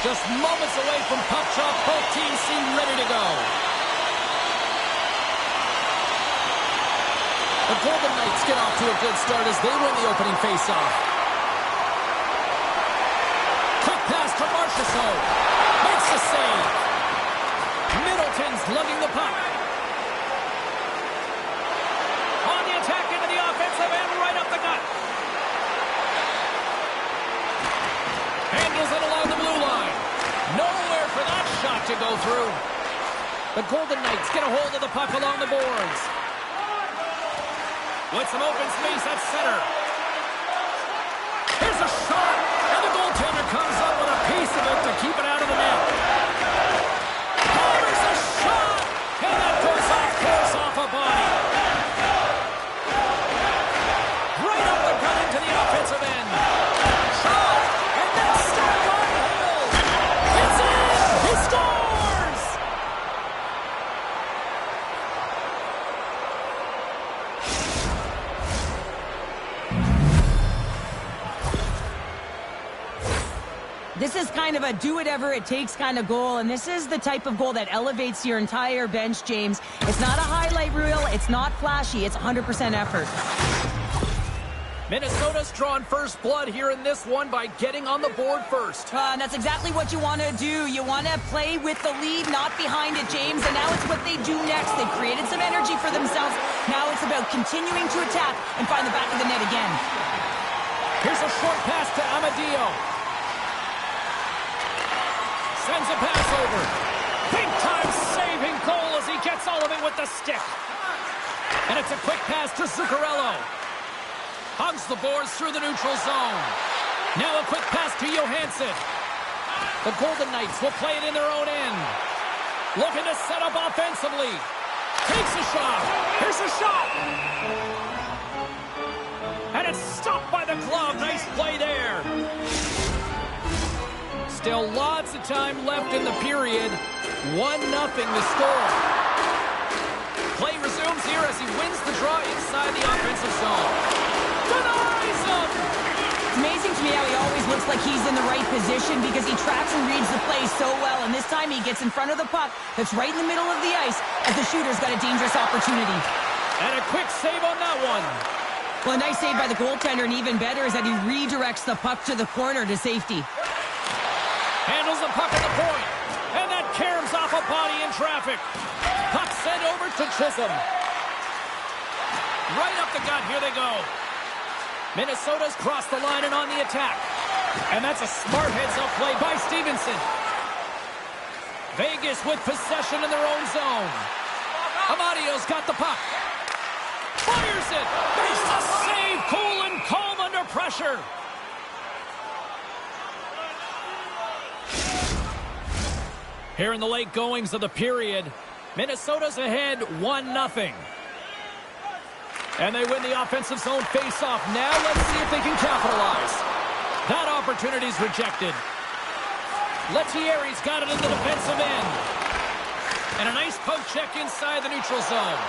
Just moments away from puck drop. Both teams seem ready to go. The Golden Knights get off to a good start as they win the opening faceoff. Quick pass to Marchessault. Makes the save. Middleton's lugging the puck. On the attack into the offensive end, right up the gut. Handles it along the blue line. Nowhere for that shot to go through. The Golden Knights get a hold of the puck along the boards. With some open space at center. Here's a shot, and the goaltender comes up with a piece of it to keep it out of the net. Here's a shot, and that goes off course off a body. Right up the gut into the offensive end. Shot, and that's stopped by Hill. It's in! He scores! This is kind of a do-whatever-it-takes kind of goal, and this is the type of goal that elevates your entire bench, James. It's not a highlight reel. It's not flashy. It's 100% effort. Minnesota's drawn first blood here in this one by getting on the board first. And that's exactly what you want to do. You want to play with the lead, not behind it, James. And now it's what they do next. They've created some energy for themselves. Now it's about continuing to attack and find the back of the net again. Here's a short pass to Amadio. Sends a pass over. Big-time saving goal as he gets all of it with the stick. And it's a quick pass to Zuccarello. Hugs the boards through the neutral zone. Now a quick pass to Johansson. The Golden Knights will play it in their own end. Looking to set up offensively. Takes a shot. Here's a shot. And it's stopped by the glove. Nice play there. Still lots of time left in the period. 1-0 to score. Play resumes here as he wins the draw inside the offensive zone. Denies him! It's amazing to me how he always looks like he's in the right position because he tracks and reads the play so well. And this time he gets in front of the puck that's right in the middle of the ice as the shooter's got a dangerous opportunity. And a quick save on that one. Well, a nice save by the goaltender, and even better is that he redirects the puck to the corner to safety. Handles the puck at the point. And that caroms off a body in traffic. Puck sent over to Chisholm. Right up the gut. Here they go. Minnesota's crossed the line and on the attack. And that's a smart heads-up play by Stevenson. Vegas with possession in their own zone. Amadio's got the puck. Fires it. Makes the save. Cool and calm under pressure. Here in the late goings of the period, Minnesota's ahead 1-0. And they win the offensive zone face-off. Now let's see if they can capitalize. That opportunity's rejected. Lettieri's got it in the defensive end. And a nice poke check inside the neutral zone.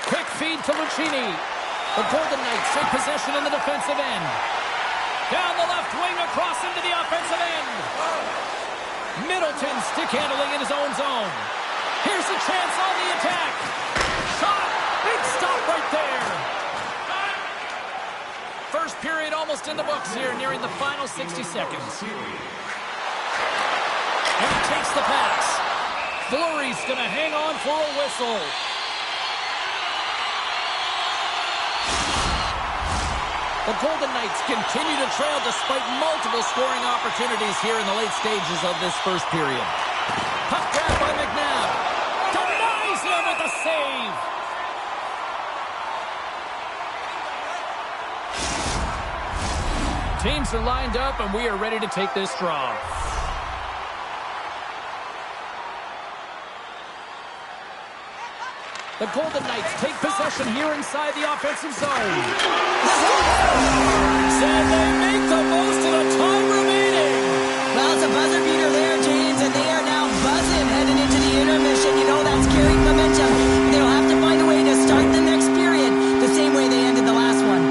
Quick feed to Lucchini. The Golden Knights take possession in the defensive end. Down the left wing across into the offensive end. Middleton stick handling in his own zone. Here's a chance on the attack. Shot. Big stop right there. First period almost in the books here, nearing the final 60 seconds. And he takes the pass. Fleury's going to hang on for a whistle. The Golden Knights continue to trail despite multiple scoring opportunities here in the late stages of this first period. Puck grab by McNabb. Denies him with the save. Teams are lined up and we are ready to take this draw. The Golden Knights take possession here inside the offensive zone. And they make the most of the time remaining. Well, it's a buzzer beater there, James, and they are now buzzing heading into the intermission. You know that's carrying momentum. They'll have to find a way to start the next period the same way they ended the last one.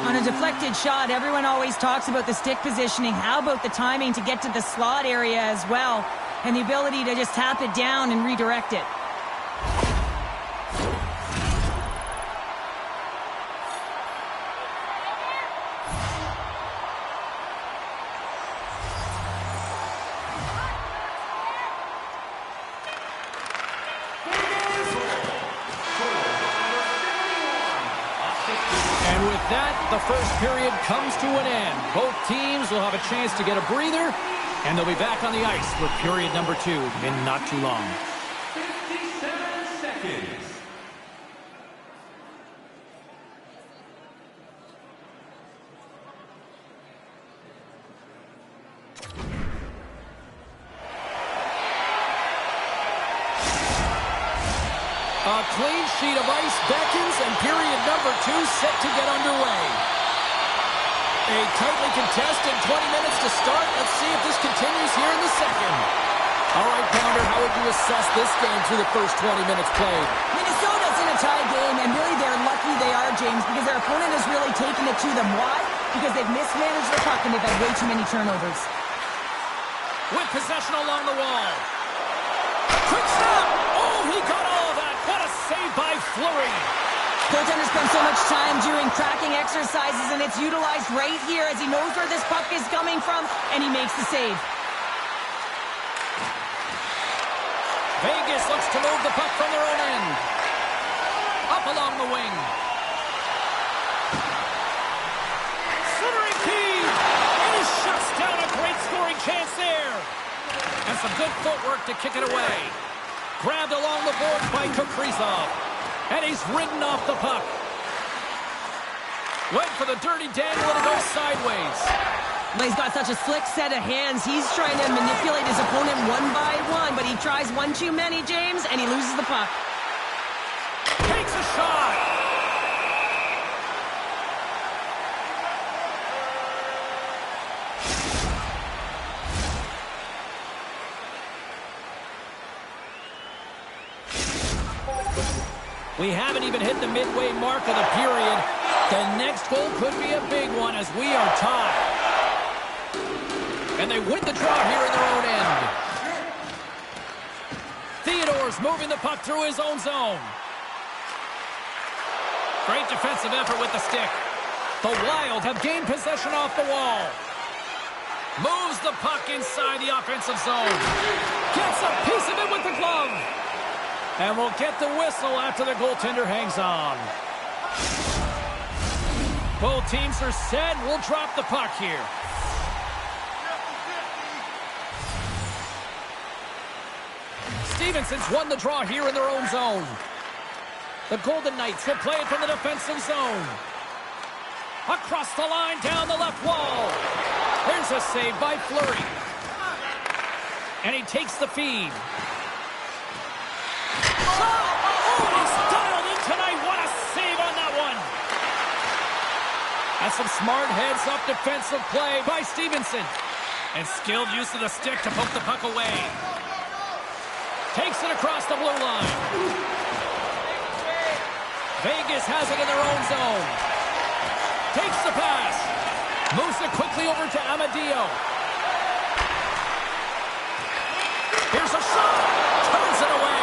On a deflected great shot. Everyone always talks about the stick positioning. How about the timing to get to the slot area as well? And the ability to just tap it down and redirect it. And with that, the first period comes to an end. Both teams will have a chance to get a breather, and they'll be back on the ice for period number 2 in not too long. 57 seconds. A clean sheet of ice beckons, and period number 2 set to get underway. A tightly contested 20 minutes to start. Let's see if this continues here in the second. All right, Pounder, how would you assess this game through the first 20 minutes played? Minnesota's in a tie game, and really they're lucky they are, James, because their opponent has really taken it to them. Why? Because they've mismanaged the puck and they've had way too many turnovers. With possession along the wall. Quick stop! Oh, he got all of that. What a save by Fleury. Goaltender spends so much time doing tracking exercises, and it's utilized right here as he knows where this puck is coming from, and he makes the save. Vegas looks to move the puck from their own end. Up along the wing. Centering key. And he shuts down a great scoring chance there. And some good footwork to kick it away. Grabbed along the boards by Kaprizov. And he's ridden off the puck. Went for the dirty dangle and it goes sideways. Well, he's got such a slick set of hands. He's trying to manipulate his opponent one by one, but he tries one too many, James, and he loses the puck. Takes a shot. We haven't even hit the midway mark of the period. The next goal could be a big one as we are tied. And they win the draw here in their own end. Theodore's moving the puck through his own zone. Great defensive effort with the stick. The Wild have gained possession off the wall. Moves the puck inside the offensive zone. Gets a piece of it with the glove. And we'll get the whistle after the goaltender hangs on. Both teams are set. We'll drop the puck here. Stevenson's won the draw here in their own zone. The Golden Knights will play it from the defensive zone. Across the line, down the left wall. There's a save by Fleury. And he takes the feed. Oh, he's dialed in tonight. What a save on that one. That's some smart heads-up defensive play by Stevenson. And skilled use of the stick to poke the puck away. Takes it across the blue line. Vegas has it in their own zone. Takes the pass. Moves it quickly over to Amadio. Here's a shot. Turns it away.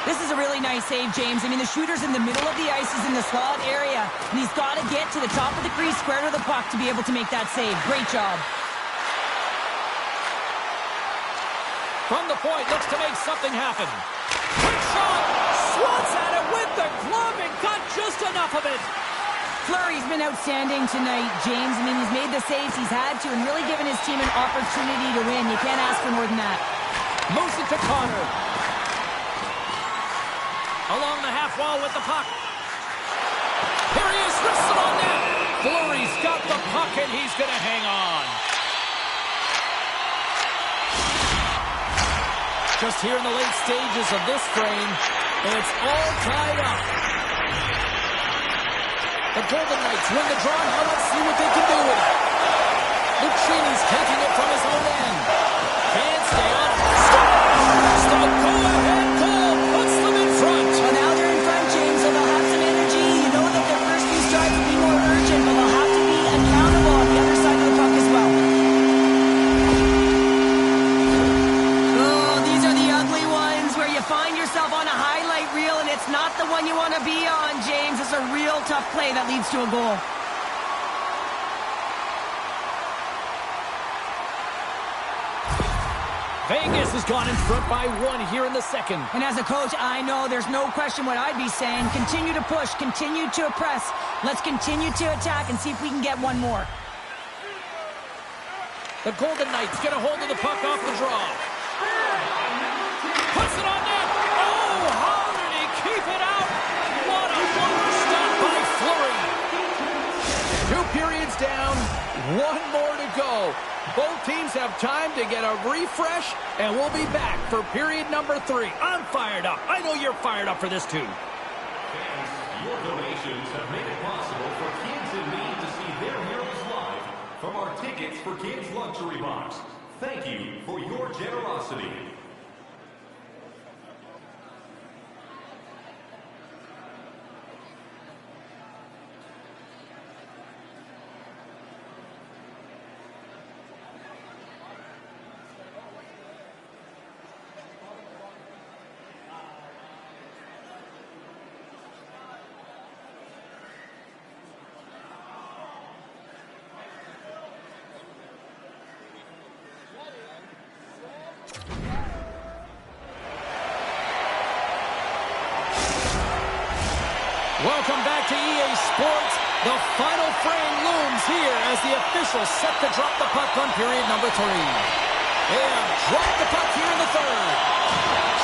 This is a really nice save, James. I mean, the shooter's in the middle of the ice. He's in the slot area. And he's got to get to the top of the crease, square to the puck to be able to make that save. Great job. From the point, looks to make something happen. Quick shot. Swats at it with the glove and got just enough of it. Fleury's been outstanding tonight, James. I mean, he's made the saves he's had to and really given his team an opportunity to win. You can't ask for more than that. Moves it to Connor. Along the half wall with the puck. Here he is, wristed on net. Fleury's got the puck and he's going to hang on. Just here in the late stages of this frame, it's all tied up. The Golden Knights win the draw. Now let's see what they can do with it. Lucchini's taking it from his own end. Can't stay on it. Stop! Go-ahead goal puts them in front. Well, now they're in front, James, so they'll have some energy. You know that their first few strides will be more urgent, but they'll have to be tough play that leads to a goal. Vegas has gone in front by 1 here in the second. And as a coach, I know there's no question what I'd be saying. Continue to push, continue to press. Let's continue to attack and see if we can get one more. The Golden Knights get a hold of the puck off the draw. Puts it on net. Oh, how did he keep it out? What a wonder stop by Fleury. 2 periods down, 1 more to go. Both teams have time to get a refresh, and we'll be back for period number 3. I'm fired up. I know you're fired up for this too. Fans, your donations have made it possible for kids in need to see their heroes live from our Tickets for Kids luxury box. Thank you for your generosity. Welcome back to EA Sports. The final frame looms here as the officials set to drop the puck on period number 3. They have dropped the puck here in the third.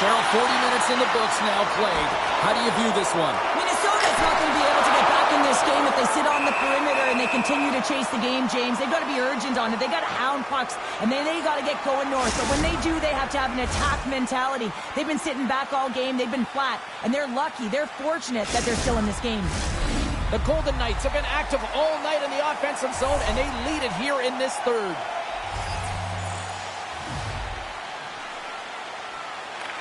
Cheryl, 40 minutes in the books now played. How do you view this one? Minnesota's not going to be able to get back in this game if they sit on the perimeter and they continue to chase the game, James. They've got to be urgent on it. They got to hound pucks, and then they got to get going north. But when they do, they have to have an attack mentality. They've been sitting back all game. They've been flat, and they're lucky. They're fortunate that they're still in this game. The Golden Knights have been active all night in the offensive zone, and they lead it here in this third.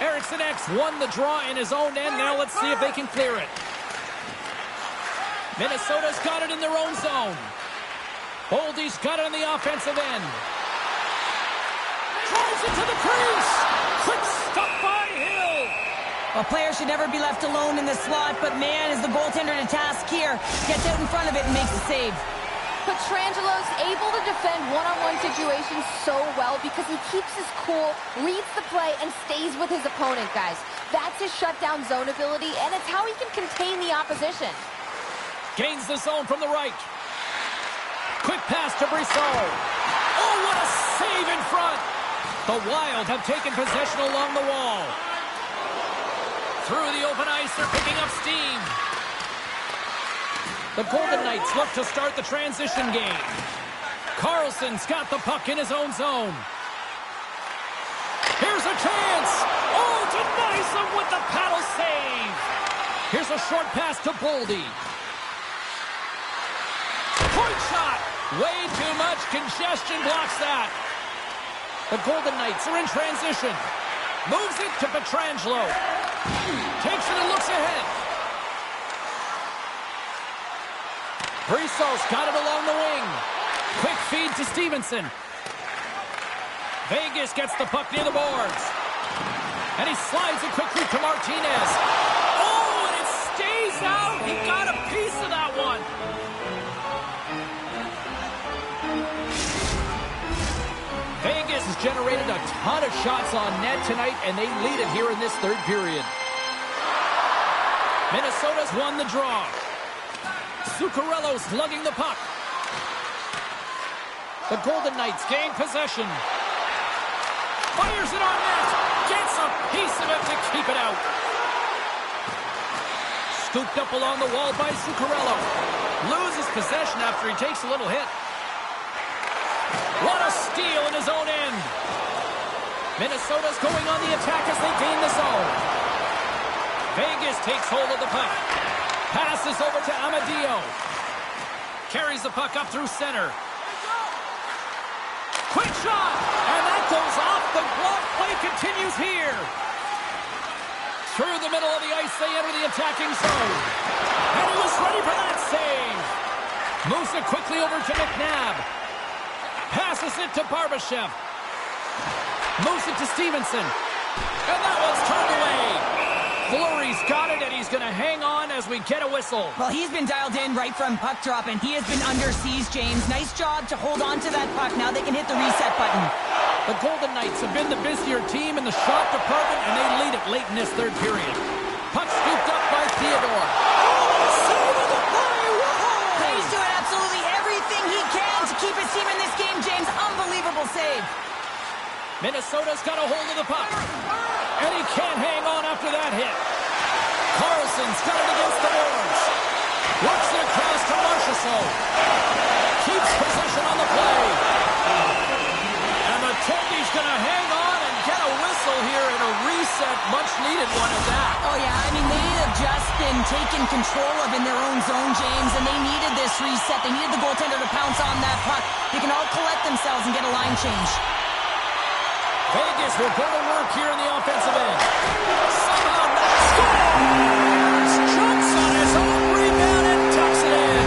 Eriksson X won the draw in his own end. Now let's see if they can clear it. Minnesota's got it in their own zone. Boldy's got it on the offensive end. Drives it to the crease. Quick stop by Hill. A player should never be left alone in the slot, but man, is the goaltender to task here. Gets out in front of it and makes the save. Petrangelo's able to defend one-on-one situations so well because he keeps his cool, reads the play, and stays with his opponent, guys. That's his shutdown zone ability, and it's how he can contain the opposition. Gains the zone from the right. Quick pass to Brissot. Oh, what a save in front. The Wild have taken possession along the wall. Through the open ice, they're picking up steam. The Golden Knights look to start the transition game. Carlson's got the puck in his own zone. Here's a chance. Oh, denies him with the paddle save. Here's a short pass to Boldy. Point shot. Way too much congestion blocks that. The Golden Knights are in transition. Moves it to Petrangelo. Takes it and looks ahead. Brissot's got it along the wing. Quick feed to Stevenson. Vegas gets the puck near the boards. And he slides it quickly to Martinez. Oh, and it stays out. He got a piece of that one. Vegas has generated a ton of shots on net tonight, and they lead it here in this third period. Minnesota's won the draw. Zuccarello's lugging the puck. The Golden Knights gain possession. Fires it on net. Gets a piece of it to keep it out. Scooped up along the wall by Zuccarello. Loses possession after he takes a little hit. What a steal in his own end. Minnesota's going on the attack as they gain the zone. Vegas takes hold of the puck. Passes over to Amadio. Carries the puck up through center. Quick shot! And that goes off the glove. Play continues here. Through the middle of the ice, they enter the attacking zone. And he was ready for that save. Moves it quickly over to McNabb. Passes it to Barbashev. Moves it to Stevenson. And that one's turned away. Fleury's got it, and he's going to hang on as we get a whistle. Well, he's been dialed in right from puck drop, and he has been under siege, James. Nice job to hold on to that puck. Now they can hit the reset button. The Golden Knights have been the busier team in the shot department, and they lead it late in this third period. Puck scooped up by Theodore. He's doing absolutely everything he can to keep his team in this game, James. Unbelievable save. Minnesota's got a hold of the puck. And he can't hang on after that hit. Carlson's got it against the boards. Works it across to Marchessault. Keeps possession on the play. And the Toby's going to hang on and get a whistle here in a reset. Much needed one at that. Oh, yeah. I mean, they have just been taken control of in their own zone, James, and they needed this reset. They needed the goaltender to pounce on that puck. They can all collect themselves and get a line change. Vegas will go to work here in the offensive end. Somehow that scores! Jumps on his own rebound and tucks it in.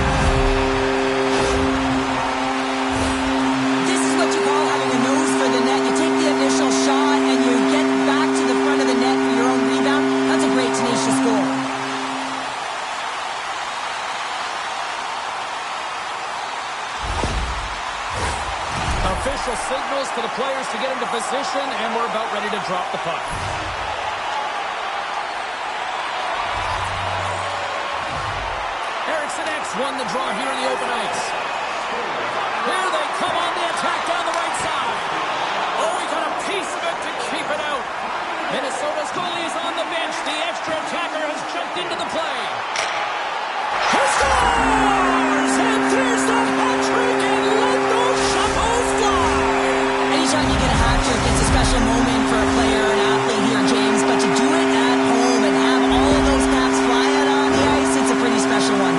This is what you call having a nose for the net. You take the initial shot and you get back to the front of the net for your own rebound. That's a great, tenacious goal. Official signals to the players to get into position, and we're about ready to drop the puck. Eriksson X won the draw here in the open ice. Here they come on the attack down the right side. Oh, he got a piece of it to keep it out. Minnesota's goalie is on the bench. The extra attacker has jumped into the play. He scores! And there's the hat trick, and let those shuttles fly! Anytime you get a hat trick, it's a special moment for a player or an athlete here, James. But to do it at home and have all of those caps fly out on the ice, it's a pretty special one.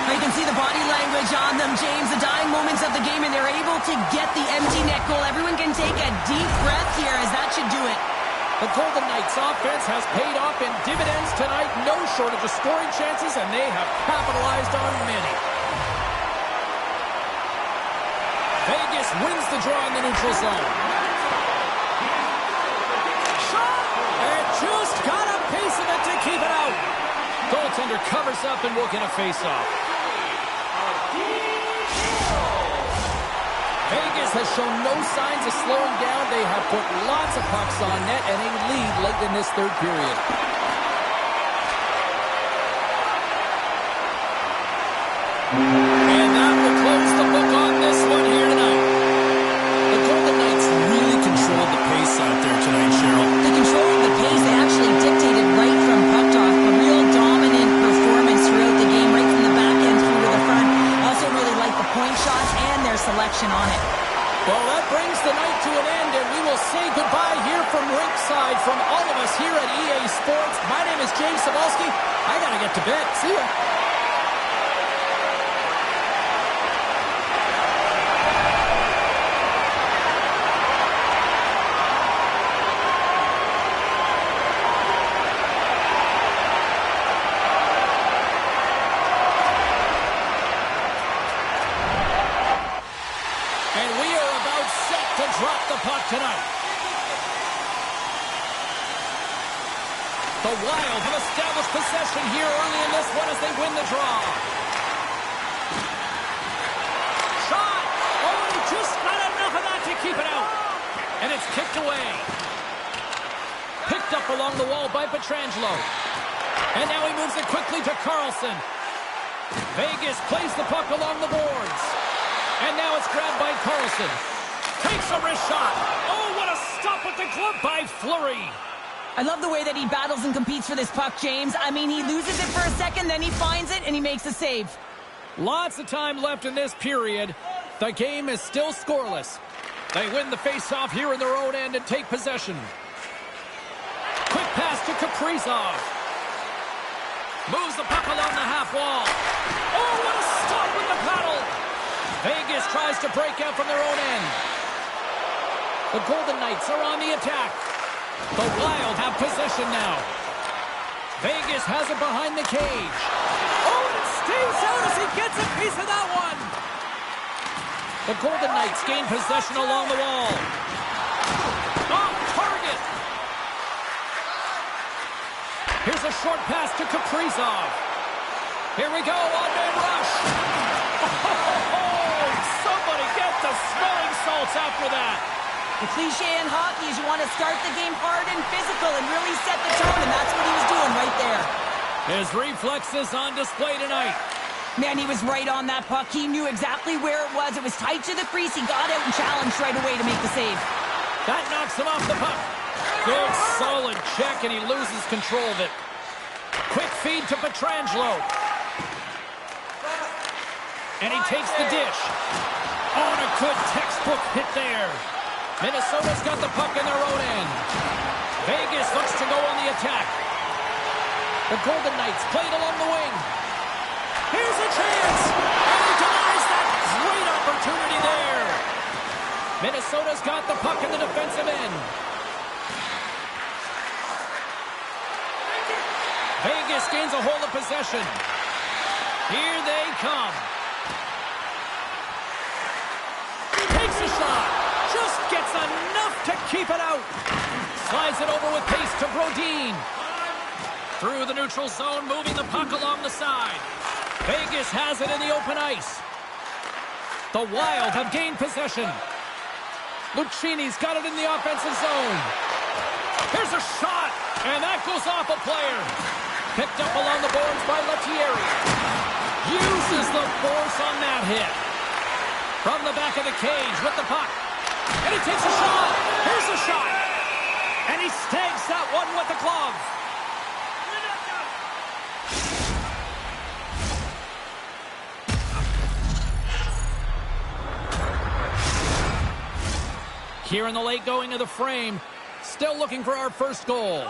Now you can see the body language on them, James. The dying moments of the game, and they're able to get the empty net goal. Everyone can take a deep breath here, as that should do it. The Golden Knights offense has paid off in dividends tonight. No shortage of scoring chances, and they have capitalized on many. Vegas wins the draw in the neutral zone. Shot! And just got a piece of it to keep it out. Goaltender covers up and will get a face-off. Vegas has shown no signs of slowing down. They have put lots of pucks on net and a lead late in this third period. And that will close the book on this one here tonight. The Golden Knights really controlled the pace out there tonight, Cheryl. They controlled the pace. They actually dictated right from puck drop. A real dominant performance throughout the game, right from the back end through to the front. Also really like the point shots and their selection on it. Well, that brings the night to an end, and we will say goodbye here from ringside from all of us here at EA Sports. My name is James Cebulski. I got to get to bed. See ya. Drop the puck tonight. The Wild have established possession here early in this one as they win the draw. Shot! Oh, just not enough of that to keep it out. And it's kicked away. Picked up along the wall by Pietrangelo. And now he moves it quickly to Carlson. Vegas plays the puck along the boards. And now it's grabbed by Carlson. Takes a wrist shot. Oh, what a stop with the glove by Fleury. I love the way that he battles and competes for this puck, James. I mean, he loses it for a second, then he finds it, and he makes a save. Lots of time left in this period. The game is still scoreless. They win the face-off here in their own end and take possession. Quick pass to Kaprizov. Moves the puck along the half wall. Oh, what a stop with the paddle. Vegas tries to break out from their own end. The Golden Knights are on the attack. The Wild have possession now. Vegas has it behind the cage. Oh, and it stays out as he gets a piece of that one. The Golden Knights gain possession along the wall. Off target. a short pass to Kaprizov. Here we go, one-man rush. Oh, somebody get the smelling salts after that. The cliche in hockey is you want to start the game hard and physical and really set the tone, and that's what he was doing right there. His reflexes on display tonight. Man, he was right on that puck. He knew exactly where it was. It was tight to the crease. He got out and challenged right away to make the save. That knocks him off the puck. Good, solid check, and he loses control of it. Quick feed to Pietrangelo. And he takes the dish. On a good textbook hit there. Minnesota's got the puck in their own end. Vegas looks to go on the attack. The Golden Knights played along the wing. Here's a chance. And he denies that great opportunity there. Minnesota's got the puck in the defensive end. Vegas gains a hold of possession. Here they come. Takes a shot. Just gets enough to keep it out. Slides it over with pace to Brodin. Through the neutral zone, moving the puck along the side. Vegas has it in the open ice. The Wild have gained possession. Lucchini's got it in the offensive zone. Here's a shot, and that goes off a player. Picked up along the boards by Lettieri. Uses the force on that hit. From the back of the cage with the puck. And he takes a shot. Here's a shot. And he snags that one with the glove. Here in the late going of the frame, still looking for our first goal.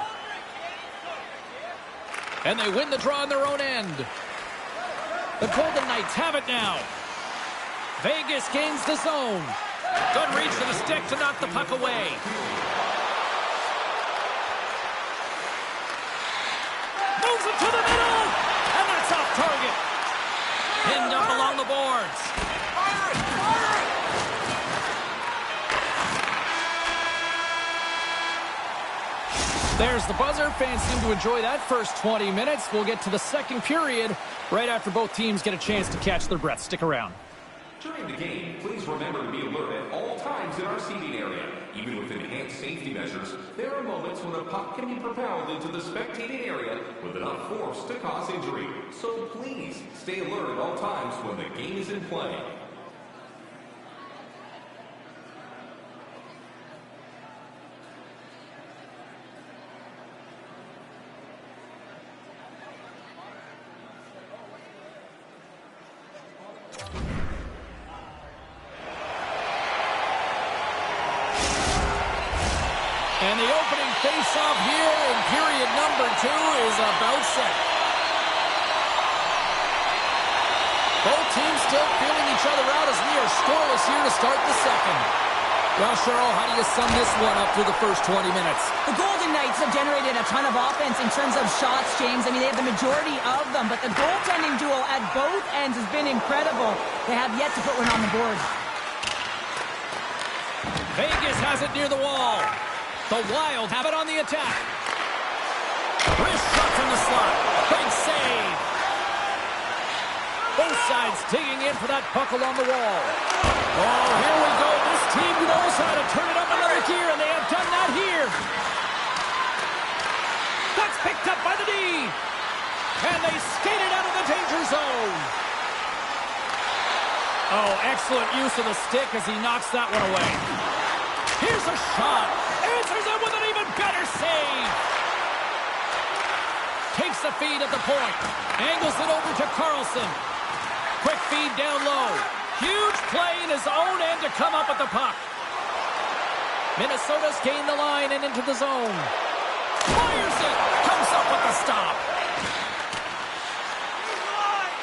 And they win the draw on their own end. The Golden Knights have it now. Vegas gains the zone. Good reach to the stick to knock the puck away. Moves it to the middle, and that's off target. Pinned up along the boards. There's the buzzer. Fans seem to enjoy that first 20 minutes. We'll get to the second period right after both teams get a chance to catch their breath. Stick around. During the game, please remember to be alert at all times in our seating area. Even with enhanced safety measures, there are moments when a puck can be propelled into the spectating area with enough force to cause injury. So please stay alert at all times when the game is in play. And the opening face-off here in period number 2 is about set. Both teams still feeling each other out as we are scoreless here to start the second. Well, Cheryl, how do you sum this one up through the first 20 minutes? The Golden Knights have generated a ton of offense in terms of shots, James. I mean, they have the majority of them, but the goaltending duel at both ends has been incredible. They have yet to put one on the board. Vegas has it near the wall. The Wild have it on the attack. Wrist shot from the slot. Big save. Both sides digging in for that puck along the wall. Oh, here we go. This team knows how to turn it up another gear, and they have done that here. That's picked up by the D. And they skated out of the danger zone. Oh, excellent use of the stick as he knocks that one away. Here's a shot. Answers it with an even better save. Takes the feed at the point. Angles it over to Carlson. Quick feed down low. Huge play in his own end to come up with the puck. Minnesota's gained the line and into the zone. Fires it. Comes up with the stop.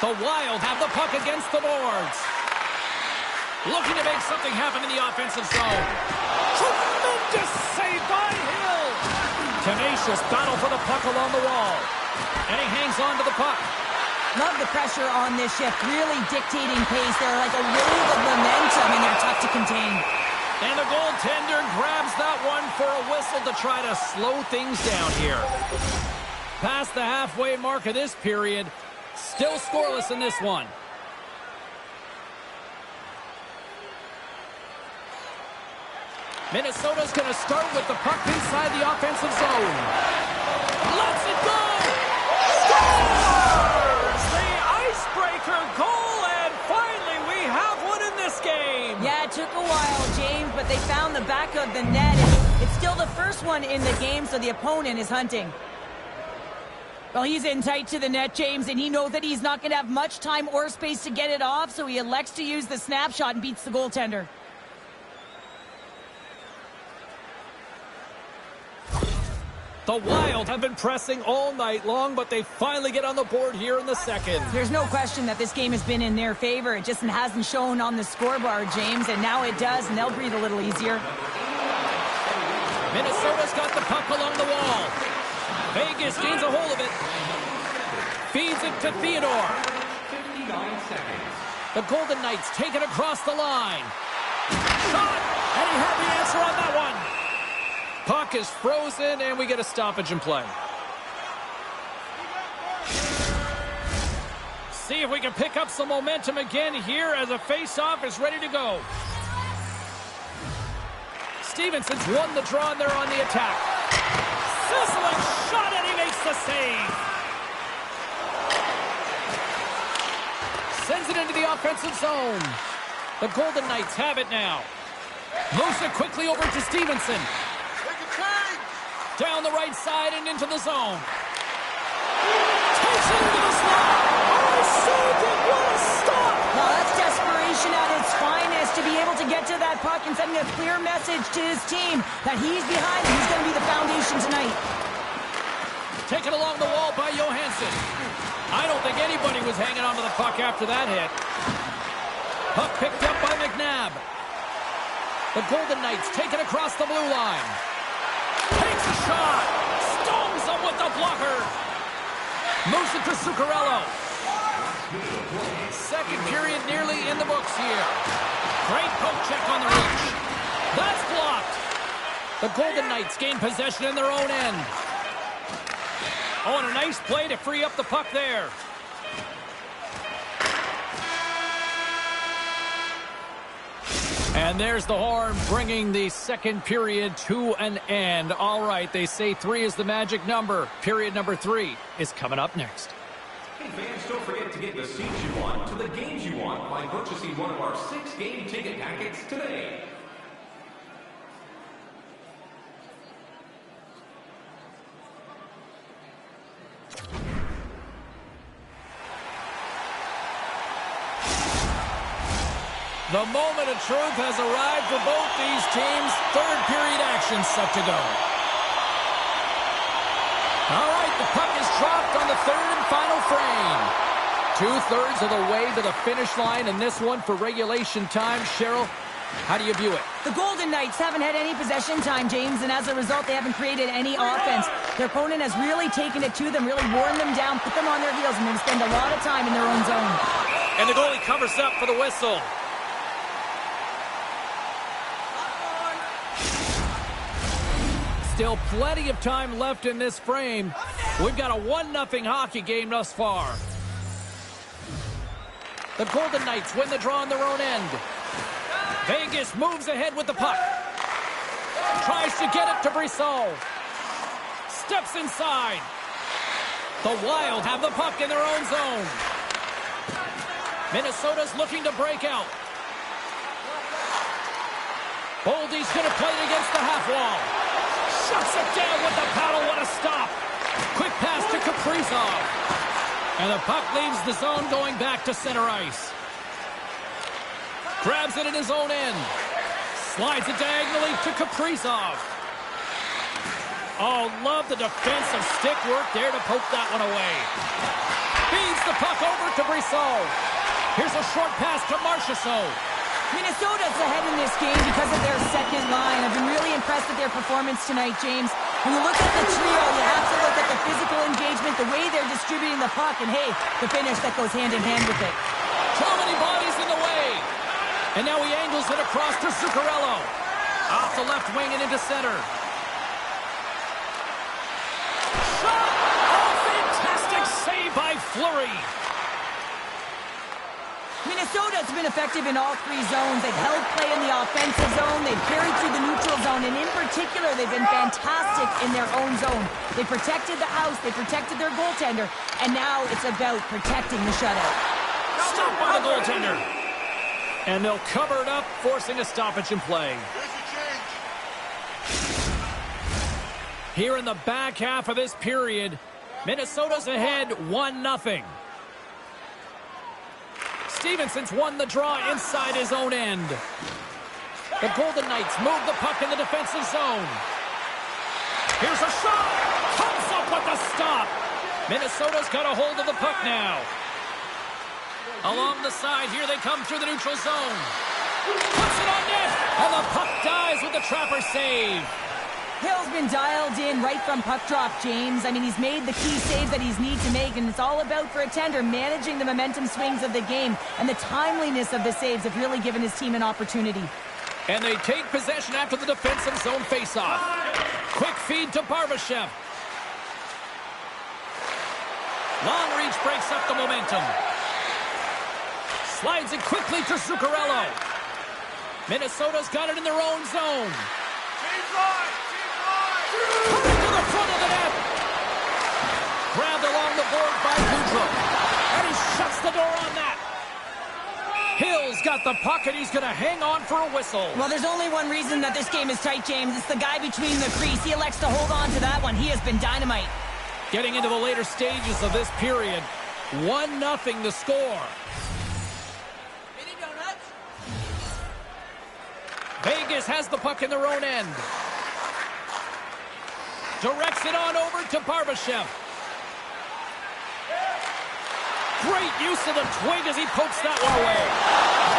The Wild have the puck against the boards. Looking to make something happen in the offensive zone. Tremendous save by Hill. Tenacious battle for the puck along the wall. And he hangs on to the puck. Love the pressure on this shift. Really dictating pace. They're like a wave of momentum, and they're tough to contain. And the goaltender grabs that one for a whistle to try to slow things down here. past the halfway mark of this period. Still scoreless in this one. Minnesota's going to start with the puck inside the offensive zone. Lets it go! Scores! The icebreaker goal, and finally we have one in this game. Yeah, it took a while, James, but they found the back of the net. And it's still the first one in the game, so the opponent is hunting. Well, he's in tight to the net, James, and he knows that he's not going to have much time or space to get it off, so he elects to use the snapshot and beats the goaltender. The Wild have been pressing all night long, but they finally get on the board here in the second. There's no question that this game has been in their favor. It just hasn't shown on the scoreboard, James, and now it does, and they'll breathe a little easier. Minnesota's got the puck along the wall. Vegas gains a hold of it. Feeds it to Theodore. 59 seconds. The Golden Knights take it across the line. Shot! And he had the answer on that one. Puck is frozen, and we get a stoppage in play. See if we can pick up some momentum again here as a face-off is ready to go. Stevenson's won the draw, and they're on the attack. Sizzling shot, and he makes the save. Sends it into the offensive zone. The Golden Knights have it now. Moves it quickly over to Stevenson. Down the right side and into the zone. Takes it into the slot. Oh, saved it. What a stop. Well, that's desperation at its finest to be able to get to that puck and sending a clear message to his team that he's behind and he's going to be the foundation tonight. Taken along the wall by Johansson. I don't think anybody was hanging onto the puck after that hit. Puck picked up by McNabb. The Golden Knights take it across the blue line. Takes a shot. Stones him with the blocker. Moves it to Zuccarello. Second period nearly in the books here. Great poke check on the reach. That's blocked. The Golden Knights gain possession in their own end. Oh, and a nice play to free up the puck there. And there's the horn, bringing the second period to an end. All right, they say 3 is the magic number. Period number 3 is coming up next. Hey fans, don't forget to get the seats you want to the games you want by purchasing one of our 6-game ticket packets today. The moment of truth has arrived for both these teams. Third period action set to go. All right, the puck is dropped on the third and final frame. 2/3 of the way to the finish line in this one for regulation time. Cheryl, how do you view it? The Golden Knights haven't had any possession time, James, and as a result, they haven't created any offense. Their opponent has really taken it to them, really worn them down, put them on their heels, and then spend a lot of time in their own zone. And the goalie covers up for the whistle. Still plenty of time left in this frame. We've got a 1-0 hockey game thus far. The Golden Knights win the draw on their own end. Vegas moves ahead with the puck. Tries to get it to Brissot. Steps inside. The Wild have the puck in their own zone. Minnesota's looking to break out. Boldy's going to play it against the half wall. Shuts it down with the paddle. What a stop. Quick pass to Kaprizov. And the puck leaves the zone going back to center ice. Grabs it in his own end. Slides it diagonally to Kaprizov. Oh, love the defensive stick work there to poke that one away. Feeds the puck over to Brissot. Here's a short pass to Marchessault. Minnesota's ahead in this game because of their second line. I've been really impressed with their performance tonight, James. When you look at the trio, you have to look at the physical engagement, the way they're distributing the puck, and hey, the finish that goes hand in hand with it. Too many bodies in the way. And now he angles it across to Zuccarello. Off the left wing and into center. Shot! Off Fleury. Minnesota's been effective in all three zones. They've held play in the offensive zone. They've carried through the neutral zone. And in particular, they've been fantastic in their own zone. They protected the house. They protected their goaltender. And now it's about protecting the shutout. Stopped by the goaltender. And they'll cover it up, forcing a stoppage in play. Here in the back half of this period, Minnesota's ahead 1-0. Stevenson's won the draw inside his own end. The Golden Knights move the puck in the defensive zone. Here's a shot. Comes up with the stop. Minnesota's got a hold of the puck now. Along the side, here they come through the neutral zone. Puts it on net, and the puck dies with the trapper save. Hill's been dialed in right from puck drop, James. I mean, he's made the key saves that he's need to make, and it's all about, for a tender, managing the momentum swings of the game, and the timeliness of the saves have really given his team an opportunity. And they take possession after the defensive zone faceoff. Quick feed to Barbashev. Long reach breaks up the momentum. Slides it quickly to Zuccarello. Minnesota's got it in their own zone. Coming to the front of the net. Grabbed along the board by Boudreau. And he shuts the door on that. Hill's got the puck, and he's going to hang on for a whistle. Well, there's only one reason that this game is tight, James. It's the guy between the crease. He elects to hold on to that one. He has been dynamite. Getting into the later stages of this period, 1-0 the score. Vegas has the puck in their own end. Directs it on over to Barbashev. Great use of the twig as he pokes that one away.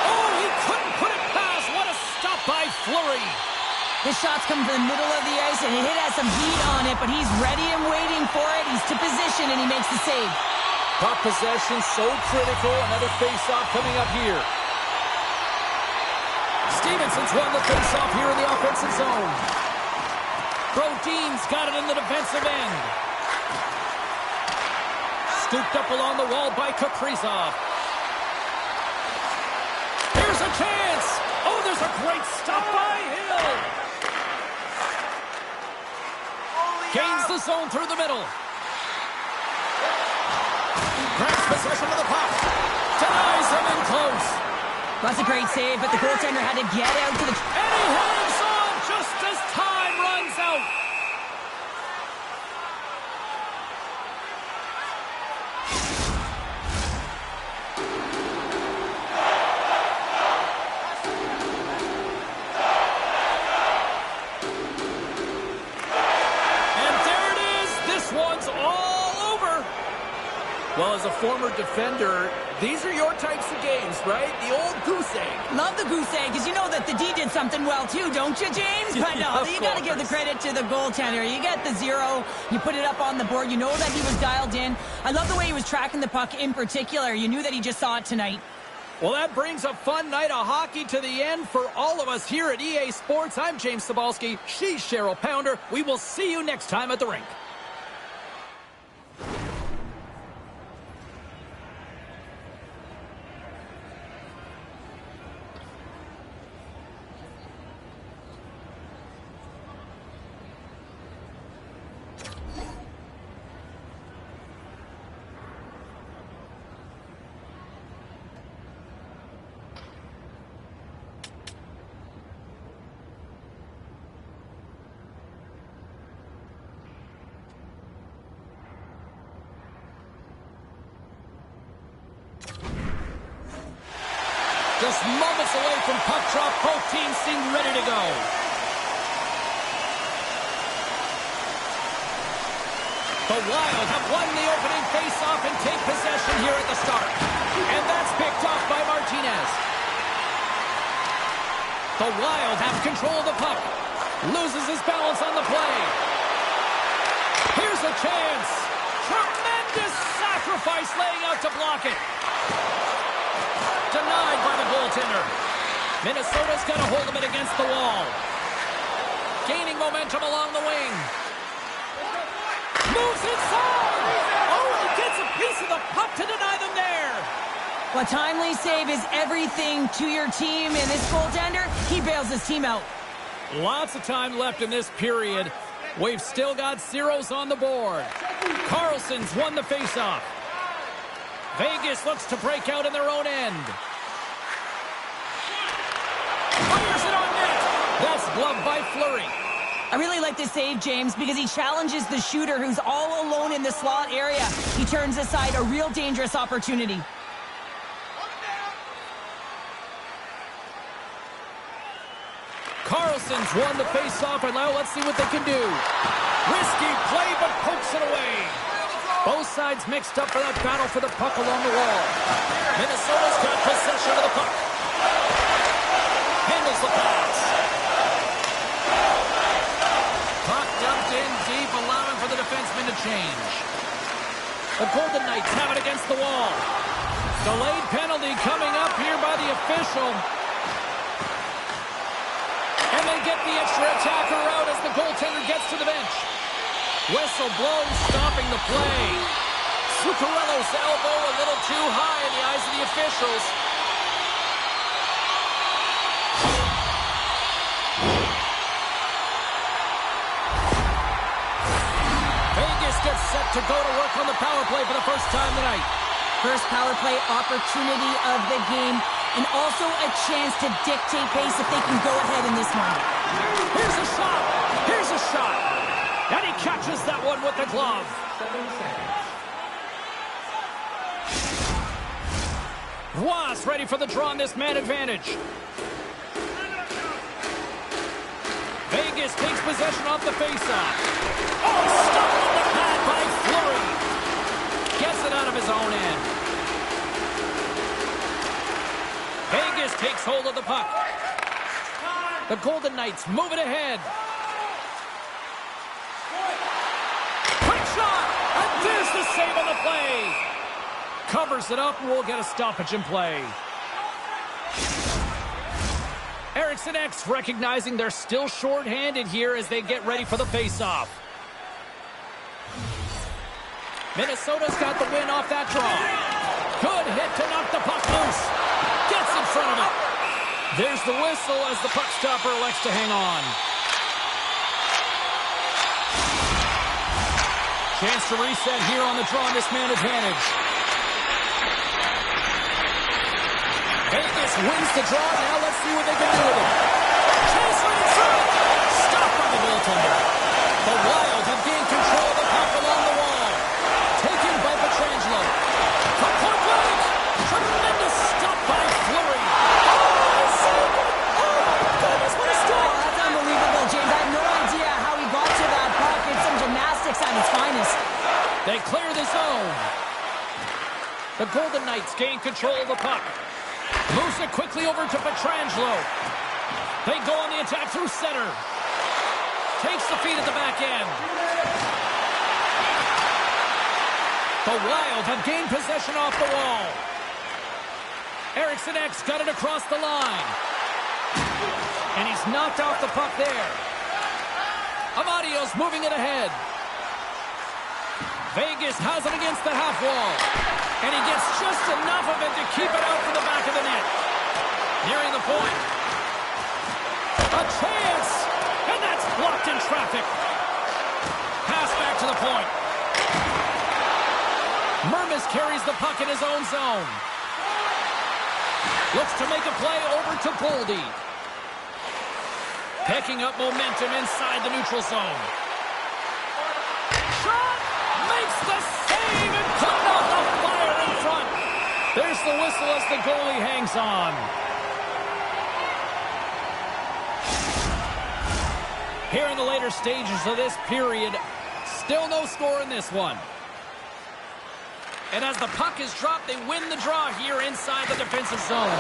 Oh, he couldn't put it past. What a stop by Fleury. This shot's come from the middle of the ice, and it has some heat on it, but he's ready and waiting for it. He's to position, and he makes the save. Puck possession so critical. Another face-off coming up here. Stevenson's won the face-off here in the offensive zone. Brodin's got it in the defensive end. Scooped up along the wall by Kaprizov. Here's a chance. Oh, there's a great stop by Hill. Gains the zone through the middle. Grabs possession of the puck. Denies him in close. That's a great save, but the goaltender had to get out to the... And he hangs on just as time runs out. And there it is. This one's all over. Well, as a former defender, these are your types of games, right? The old goose egg. Love the goose egg, because you know that the D did something well too, don't you, James? But no, you got to give the credit to the goaltender. You get the 0, you put it up on the board, you know that he was dialed in. I love the way he was tracking the puck in particular. You knew that he just saw it tonight. Well, that brings a fun night of hockey to the end for all of us here at EA Sports. I'm James Cybulski. She's Cheryl Pounder. We will see you next time at the rink. Just moments away from puck drop, both teams seem ready to go. The Wild have won the opening faceoff and take possession here at the start. And that's picked off by Martinez. The Wild have control of the puck. Loses his balance on the play. Here's a chance. Tremendous sacrifice laying out to block it. Denied by the goaltender. Minnesota's got a hold of it against the wall. Gaining momentum along the wing. Moves inside. Oh, he gets it piece of the puck to deny them there. A timely save is everything to your team, and this goaltender, he bails his team out. Lots of time left in this period. We've still got zeros on the board. Carlson's won the faceoff. Vegas looks to break out in their own end. Fires it on net. That's gloved by Fleury. I really like this save, James, because he challenges the shooter who's all alone in the slot area. He turns aside a real dangerous opportunity. Carlson's won the faceoff, and now let's see what they can do. Risky play, but pokes it away. Both sides mixed up for that battle for the puck along the wall. Minnesota's got possession of the puck. Handles the pass. Puck dumped in deep, allowing for the defenseman to change. The Golden Knights have it against the wall. Delayed penalty coming up here by the official. And they get the extra attacker out as the goaltender gets to the bench. Whistle blows, stopping the play. Zuccarello's elbow a little too high in the eyes of the officials. Vegas gets set to go to work on the power play for the first time tonight. First power play opportunity of the game, and also a chance to dictate pace if they can go ahead in this one. Here's a shot. Here's a shot. And he catches that one with the glove. 7 seconds. Ross ready for the draw on this man advantage. Vegas takes possession off the faceoff. Oh, stopped on the pad by Fleury. Gets it out of his own end. Vegas takes hold of the puck. The Golden Knights move it ahead. Quick shot! And there's the save on the play. Covers it up, and we'll get a stoppage in play. Eriksson X recognizing they're still short-handed here as they get ready for the face-off. Minnesota's got the win off that draw. Good hit to knock the puck loose. Gets in front of it. There's the whistle as the puck stopper elects to hang on. Chance to reset here on the draw on this man advantage. Vegas wins the draw. Now let's see what they can do with it. Chase right through. Stopped by the goaltender. The Wild have gained control of the puck along the wall. Taken by Pietrangelo. From point blank. Tremendous stop by Fleury. Oh my goodness, what a stop! That's unbelievable, James. I have no idea how he got to that puck. It's some gymnastics at its finest. They clear the zone. The Golden Knights gain control of the puck. Moves it quickly over to Pietrangelo. They go on the attack through center. Takes the feed at the back end. The Wild have gained possession off the wall. Eriksson X got it across the line. And he's knocked off the puck there. Amadio's moving it ahead. Vegas has it against the half wall. And he gets just enough of it to keep it out from the back of the net. Nearing the point. A chance! And that's blocked in traffic. Pass back to the point. Mermis carries the puck in his own zone. Looks to make a play over to Goldie. Picking up momentum inside the neutral zone. Shot! Makes the save and cutting off the fire in front. There's the whistle as the goalie hangs on. Here in the later stages of this period, still no score in this one. And as the puck is dropped, they win the draw here inside the defensive zone.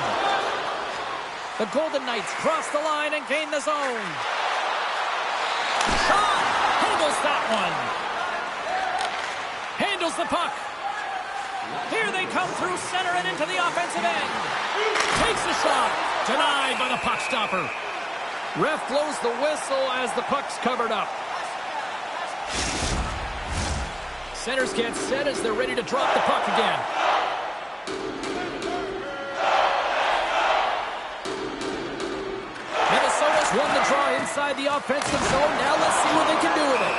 The Golden Knights cross the line and gain the zone. Shot! Handles that one. Handles the puck. Here they come through center and into the offensive end. Takes the shot. Denied by the puck stopper. Ref blows the whistle as the puck's covered up. Centers get set as they're ready to drop the puck again. Minnesota's won the draw inside the offensive zone. Now let's see what they can do with it.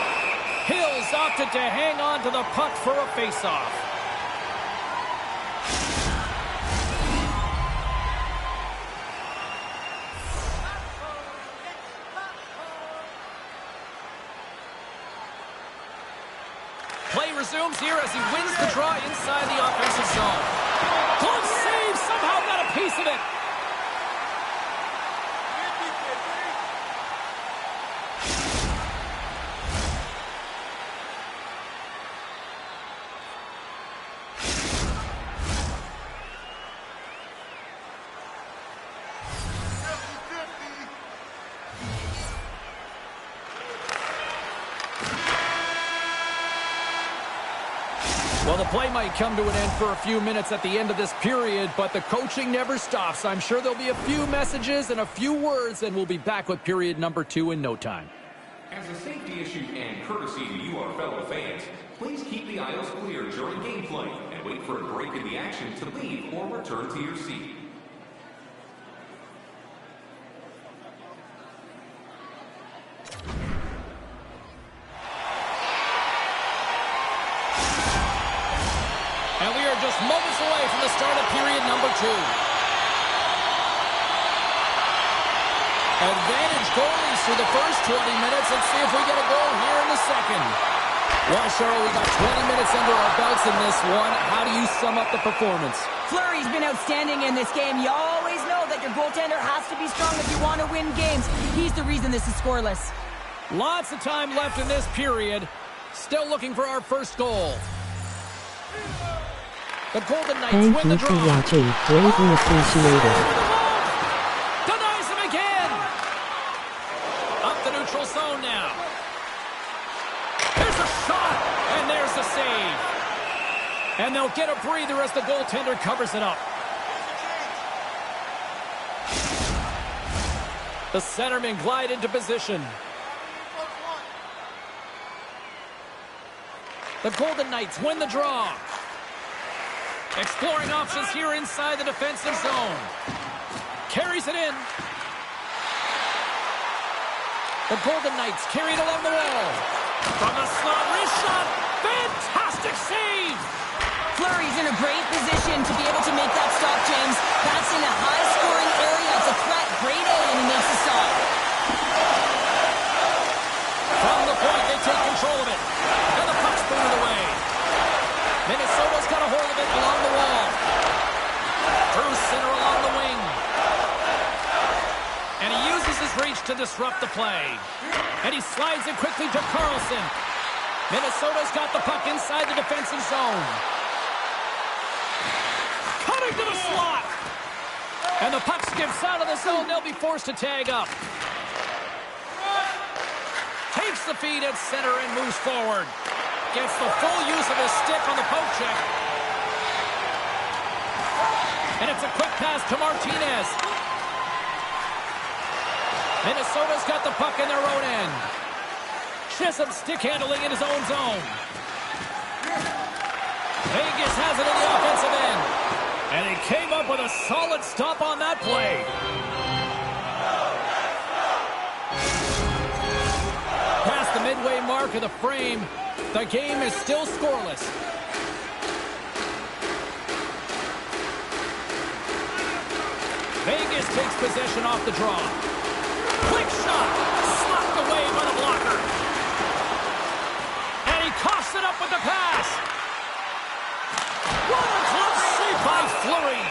Hills opted to hang on to the puck for a faceoff. Play resumes here as he wins the draw inside the offensive zone. Glove save, somehow got a piece of it. Well, the play might come to an end for a few minutes at the end of this period, but the coaching never stops. I'm sure there'll be a few messages and a few words, and we'll be back with period number 2 in no time. As a safety issue and courtesy to you, our fellow fans, please keep the aisles clear during gameplay and wait for a break in the action to leave or return to your seat. And we are just moments away from the start of period number 2. Advantage goalies through the first 20 minutes. Let's see if we get a goal here in the second. Well, Cheryl, we got 20 minutes under our belts in this one. How do you sum up the performance? Fleury's been outstanding in this game. You always know that your goaltender has to be strong if you want to win games. He's the reason this is scoreless. Lots of time left in this period. Still looking for our first goal. The Golden Knights win the draw. Thank you for watching. Greatly appreciated. Denies him again. Up the neutral zone now. There's a shot, and there's the save. And they'll get a breather as the goaltender covers it up. The centermen glide into position. The Golden Knights win the draw. Exploring options here inside the defensive zone. Carries it in. The Golden Knights carry it along the wall. From the slot, wrist shot. Fantastic save! Fleury's in a great position to be able to make that stop, James. That's in a high-scoring area. It's a threat. Great aim, and he makes a stop. From the point, they take control of it. And the puck's booted away. Minnesota's got a hold of it along the wall. Through center along the wing. And he uses his reach to disrupt the play. And he slides it quickly to Carlson. Minnesota's got the puck inside the defensive zone. Cutting to the slot. And the puck skips out of the zone. They'll be forced to tag up. Takes the feed at center and moves forward. Gets the full use of his stick on the poke check. And it's a quick pass to Martinez. Minnesota's got the puck in their own end. Chisholm stick handling in his own zone. Vegas has it in the offensive end. And he came up with a solid stop on that play. Past the midway mark of the frame, the game is still scoreless. Vegas takes possession off the draw. Quick shot, slapped away by the blocker. And he coughs it up with the pass. What a glove save by Fleury.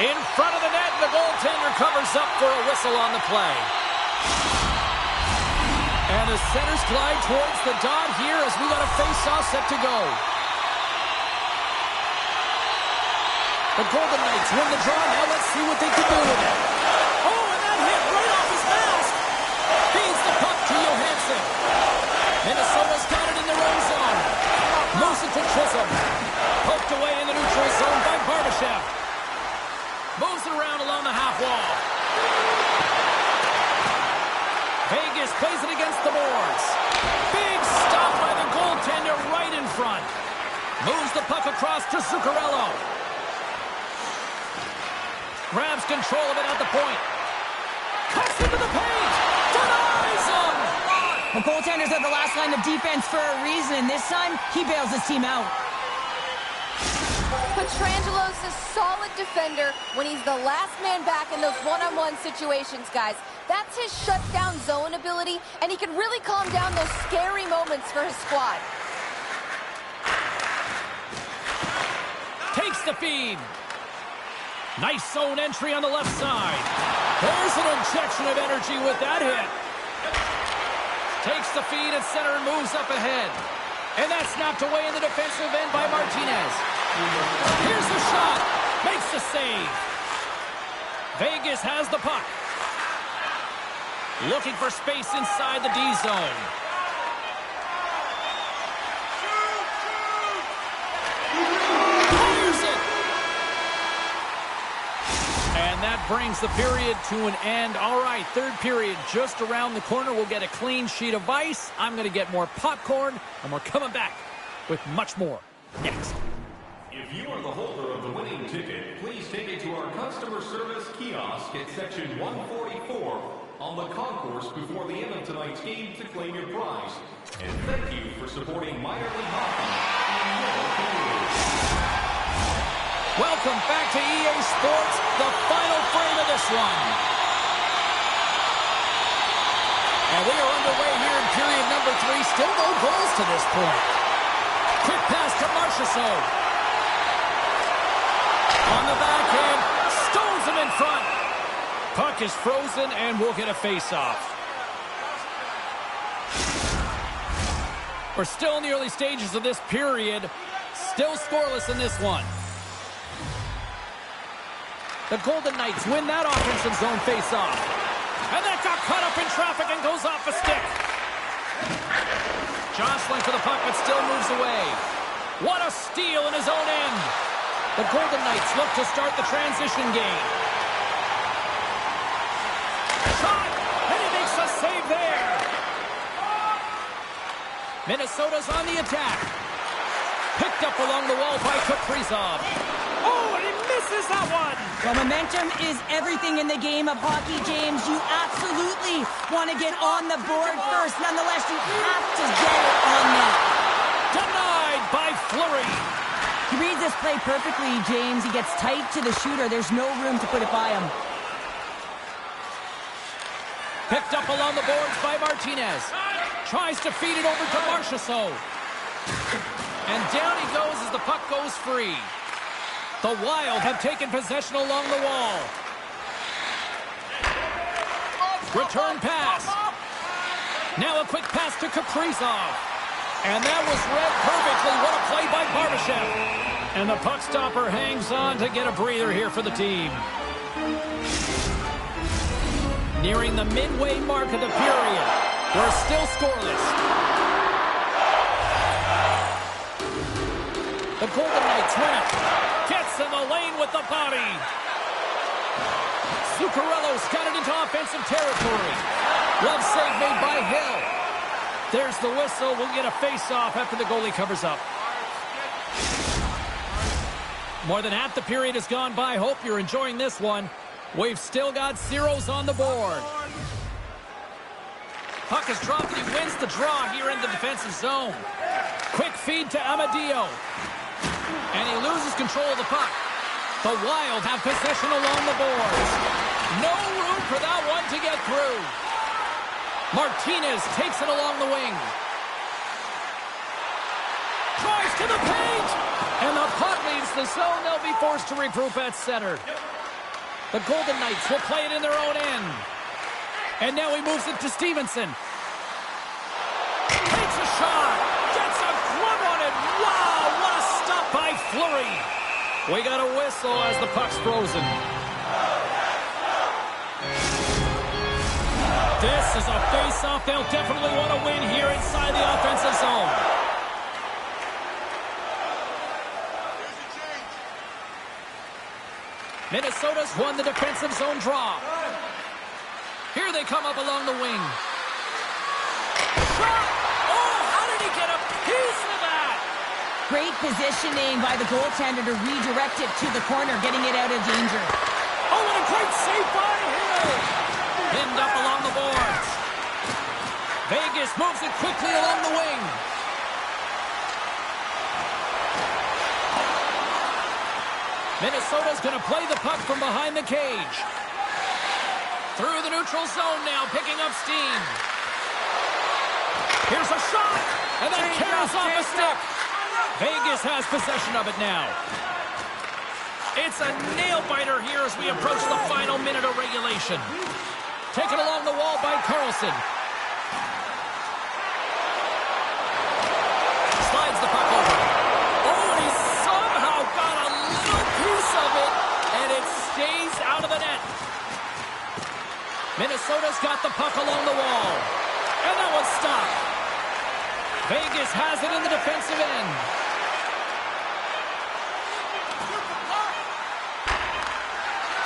In front of the net, and the goaltender covers up for a whistle on the play. And the centers glide towards the dot here as we got a face-off set to go. The Golden Knights win the draw. Now let's see what they can do with it. Oh, and that hit right off his mask. Feeds the puck to Johansson. Minnesota's got it in their own zone. Moves it to Chisholm. Poked away in the neutral zone by Barbashev. Moves it around along the half wall. Vegas plays it against the boards. Big stop by the goaltender right in front. puck across to Zuccarello. Grabs control of it at the point. Cuts into the paint. Denies him. The goaltenders are the last line of defense for a reason, and this time, he bails his team out. Petrangelo's a solid defender when he's the last man back in those one-on-one situations, guys. That's his shutdown zone ability, and he can really calm down those scary moments for his squad. Takes the feed. Nice zone entry on the left side. There's an injection of energy with that hit. Takes the feed at center and moves up ahead. And that's snapped away in the defensive end by Martinez. Here's the shot. Makes the save. Vegas has the puck. Looking for space inside the D zone. Fires it. And that brings the period to an end. All right, third period just around the corner. We'll get a clean sheet of ice. I'm going to get more popcorn, and we're coming back with much more next. If you are the holder of the winning ticket, please take it to our customer service kiosk at section 144 on the concourse before the end of tonight's game to claim your prize. And thank you for supporting minor league hockey in your community. Welcome back to EA Sports, the final frame of this one. And we are underway here in period number 3. Still no goals to this point. Quick pass to Marchessault. On the backhand, stones him in front. Puck is frozen, and we'll get a face-off. We're still in the early stages of this period. Still scoreless in this one. The Golden Knights win that offensive zone face-off. And that got caught up in traffic and goes off a stick. Jostling for the puck, but still moves away. What a steal in his own end. The Golden Knights look to start the transition game. Shot! And he makes a save there. Minnesota's on the attack. Picked up along the wall by Kaprizov. Oh, and he misses that one. Well, momentum is everything in the game of hockey, James. You absolutely want to get on the board first. Nonetheless, you have to get it on net. Denied by Fleury. He reads this play perfectly, James. He gets tight to the shooter. There's no room to put it by him. Picked up along the boards by Martinez. Tries to feed it over to Marchessault. And down he goes as the puck goes free. The Wild have taken possession along the wall. Return pass. Now a quick pass to Kaprizov. And that was read perfectly. What a play by Barbashev. And the puck stopper hangs on to get a breather here for the team. Nearing the midway mark of the period. We're still scoreless. The Golden Knights win it. Gets in the lane with the body. Zuccarello's got it into offensive territory. Glove save made by Hill. There's the whistle. We'll get a face-off after the goalie covers up. More than half the period has gone by. Hope you're enjoying this one. We've still got zeros on the board. Puck is dropped and he wins the draw here in the defensive zone. Quick feed to Amadio. And he loses control of the puck. The Wild have possession along the boards. No room for that one to get through. Martinez takes it along the wing. Tries to the paint. And the puck leaves the zone. They'll be forced to regroup at center. The Golden Knights will play it in their own end. And now he moves it to Stevenson. Takes a shot. Gets a glove on it. Wow, what a stop by Fleury. We got a whistle as the puck's frozen. This is a face-off they'll definitely want to win here inside the offensive zone. Minnesota's won the defensive zone draw. Here they come up along the wing. Shot! Oh, how did he get a piece of that? Great positioning by the goaltender to redirect it to the corner, getting it out of danger. Oh, and a great save by Hill. Pinned up along the boards. Vegas moves it quickly along the wing. Minnesota's going to play the puck from behind the cage. Through the neutral zone now, picking up steam. Here's a shot, and then carries off a stick. Vegas has possession of it now. It's a nail-biter here as we approach the final minute of regulation. Taken along the wall by Carlson. Slides the puck over. Oh, and he somehow got a little piece of it, and it stays out of the net. Minnesota's got the puck along the wall. And that one's stopped. Vegas has it in the defensive end.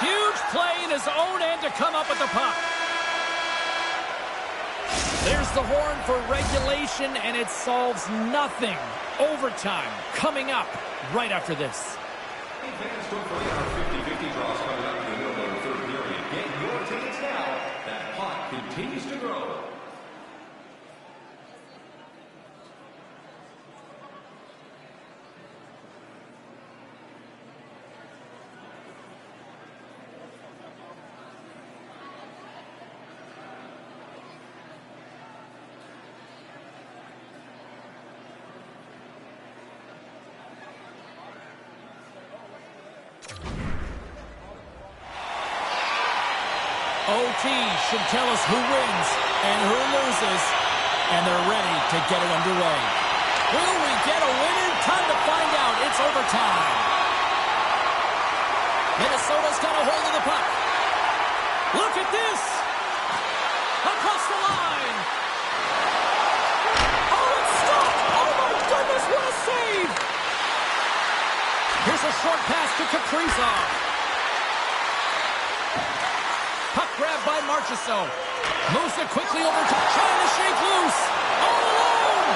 Huge play in his own end to come up with the puck. There's the horn for regulation, and it solves nothing. Overtime coming up right after this. Fans, don't forget our 50-50 draws coming up in the middle of the third period. Get your tickets now. That pot continues to grow. OT should tell us who wins and who loses, and they're ready to get it underway. Will we get a winner? Time to find out. It's overtime. Minnesota's got a hold of the puck. Look at this. Across the line. Oh, it's stopped. Oh, my goodness, what a save. Here's a short pass to Kaprizov. Puck grabbed by Marchessault. Moves it quickly over to trying to shake loose. All alone.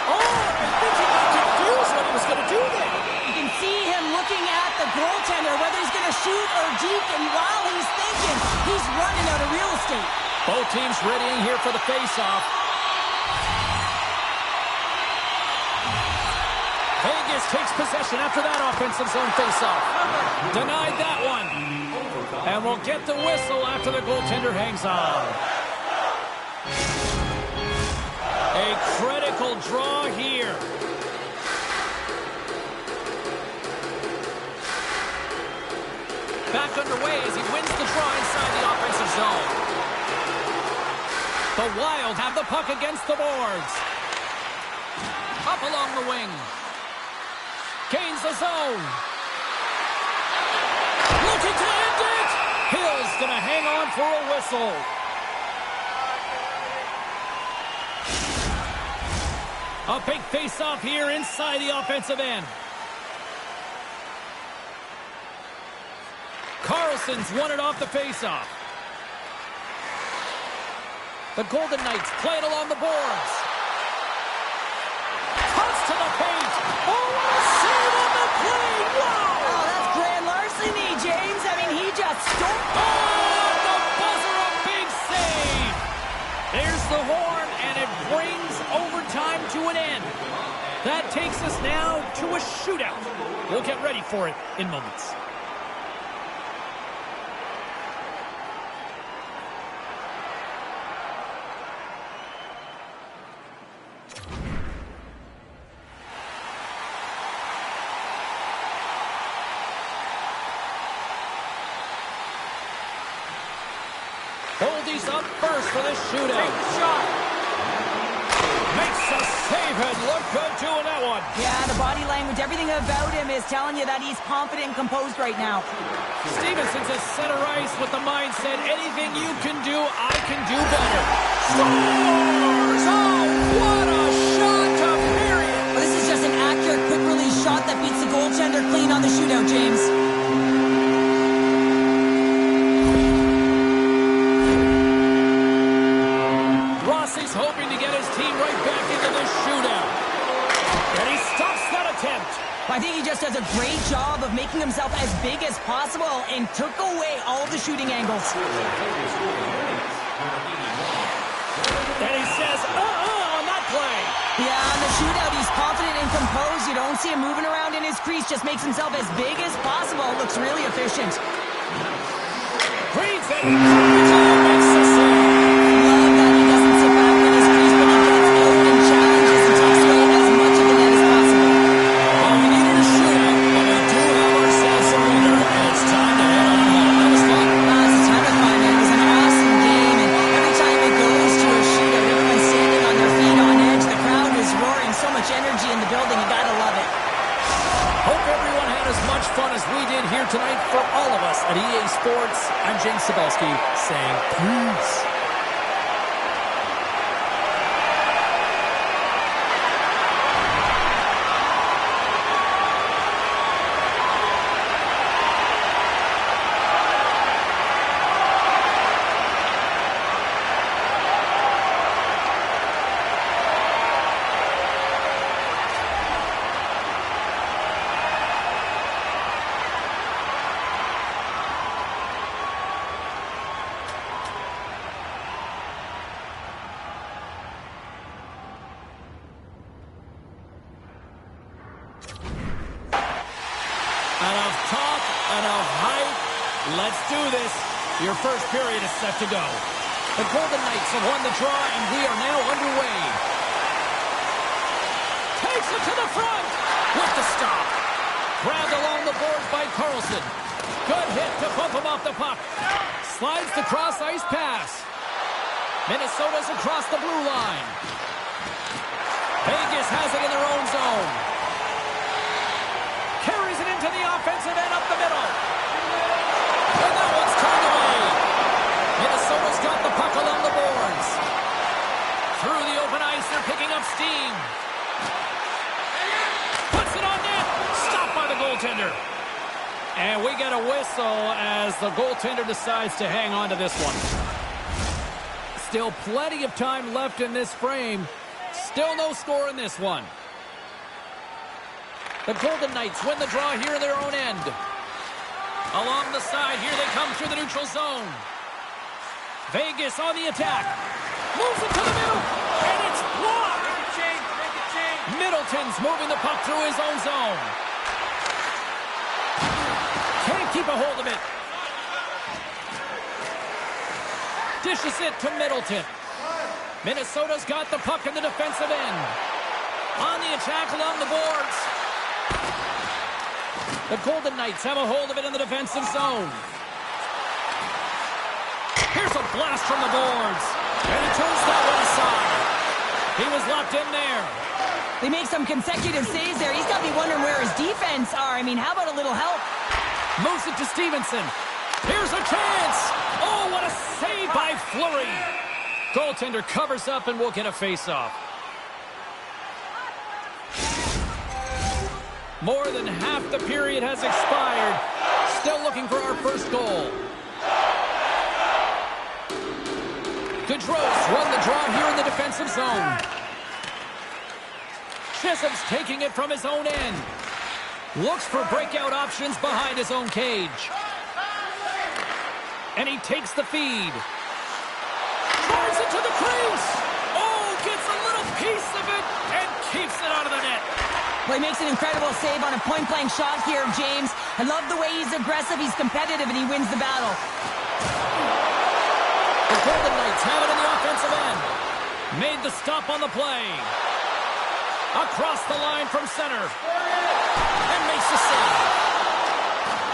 Oh, I think he got confused what he was going to do there. You can see him looking at the goaltender, whether he's going to shoot or deke, and while he's thinking, he's running out of real estate. Both teams readying here for the face-off. Vegas takes possession after that offensive zone face-off. Denied that one. And we'll get the whistle after the goaltender hangs on. A critical draw here. Back underway as he wins the draw inside the offensive zone. The Wild have the puck against the boards. Up along the wing. Gains the zone. Looking to end it. Hill's going to hang on for a whistle. A big face-off here inside the offensive end. Carlson's won it off the face-off. The Golden Knights play it along the boards. Cuts to the paint. Oh, save on the play. Wow. Oh, that's grand larceny, James. I mean, he just stomped. Oh, the buzzer, a big save. There's the horn, and it brings overtime to an end. That takes us now to a shootout. We'll get ready for it in moments. Boldy's up first for this shootout. Take the shot. Makes a save and look good doing that one. Yeah, the body language, everything about him is telling you that he's confident and composed right now. Stevenson's a center ice with the mindset, anything you can do, I can do better. Scores! Oh, what a shot to period. Well, this is just an accurate, quick-release shot that beats the goaltender clean on the shootout, James. Rossi's hoping to get his team right back into this shootout. And he stops possible and took away all of the shooting angles. And he says, on that play. Yeah, on the shootout, he's confident and composed. You don't see him moving around in his crease. Just makes himself as big as possible. Looks really efficient. Reads it. Makes the save. Love that he doesn't sit back in his crease, but he gets out and challenges and takes away as much of the net as possible. Well, we needed a shootout, but we do have ourselves a winner, and it's time to head on home. That was fun. It's a ton of fun, man. It was an awesome game, and every time it goes to a shootout, everyone's standing on their feet on edge. The crowd is roaring. So much energy in the building. You gotta love it. Hope everyone had as much fun as we did here tonight. For all of us at EA Sports, I'm James Cebulski saying peace. Enough talk, enough hype. Let's do this. Your first period is set to go. The Golden Knights have won the draw, and we are now underway. Takes it to the front with the stop. Grabbed along the boards by Carlson. Good hit to bump him off the puck. Slides the cross-ice pass. Minnesota's across the blue line. Vegas has it in their own zone. Carries it into the offensive end up the middle. And that one's turned away. Minnesota's got the puck along the boards. Through the open ice, they're picking up steam. Puts it on net. Stopped by the goaltender. And we get a whistle as the goaltender decides to hang on to this one. Still plenty of time left in this frame. Still no score in this one. The Golden Knights win the draw here in their own end. Along the side, here they come through the neutral zone. Vegas on the attack. Moves it to the middle, and it's blocked. Middleton's moving the puck through his own zone. Can't keep a hold of it. Dishes it to Middleton. Minnesota's got the puck in the defensive end. On the attack along the boards. The Golden Knights have a hold of it in the defensive zone. Here's a blast from the boards. And he turns that one aside. He was locked in there. They make some consecutive saves there. He's got to be wondering where his defense are. I mean, how about a little help? Moves it to Stevenson. Here's a chance. Oh, what a save by Fleury. Goaltender covers up and we'll get a face-off. More than half the period has expired. Still looking for our first goal. Gaudreau's won the draw here in the defensive zone. Chisholm's taking it from his own end. Looks for breakout options behind his own cage. And he takes the feed. Drives it to the crease. Oh, gets a little piece of it and keeps it out of the net. Well, he makes an incredible save on a point-blank shot here, James. I love the way he's aggressive, he's competitive, and he wins the battle. The Golden Knights have it in the offensive end. Made the stop on the play. Across the line from center. And makes the save.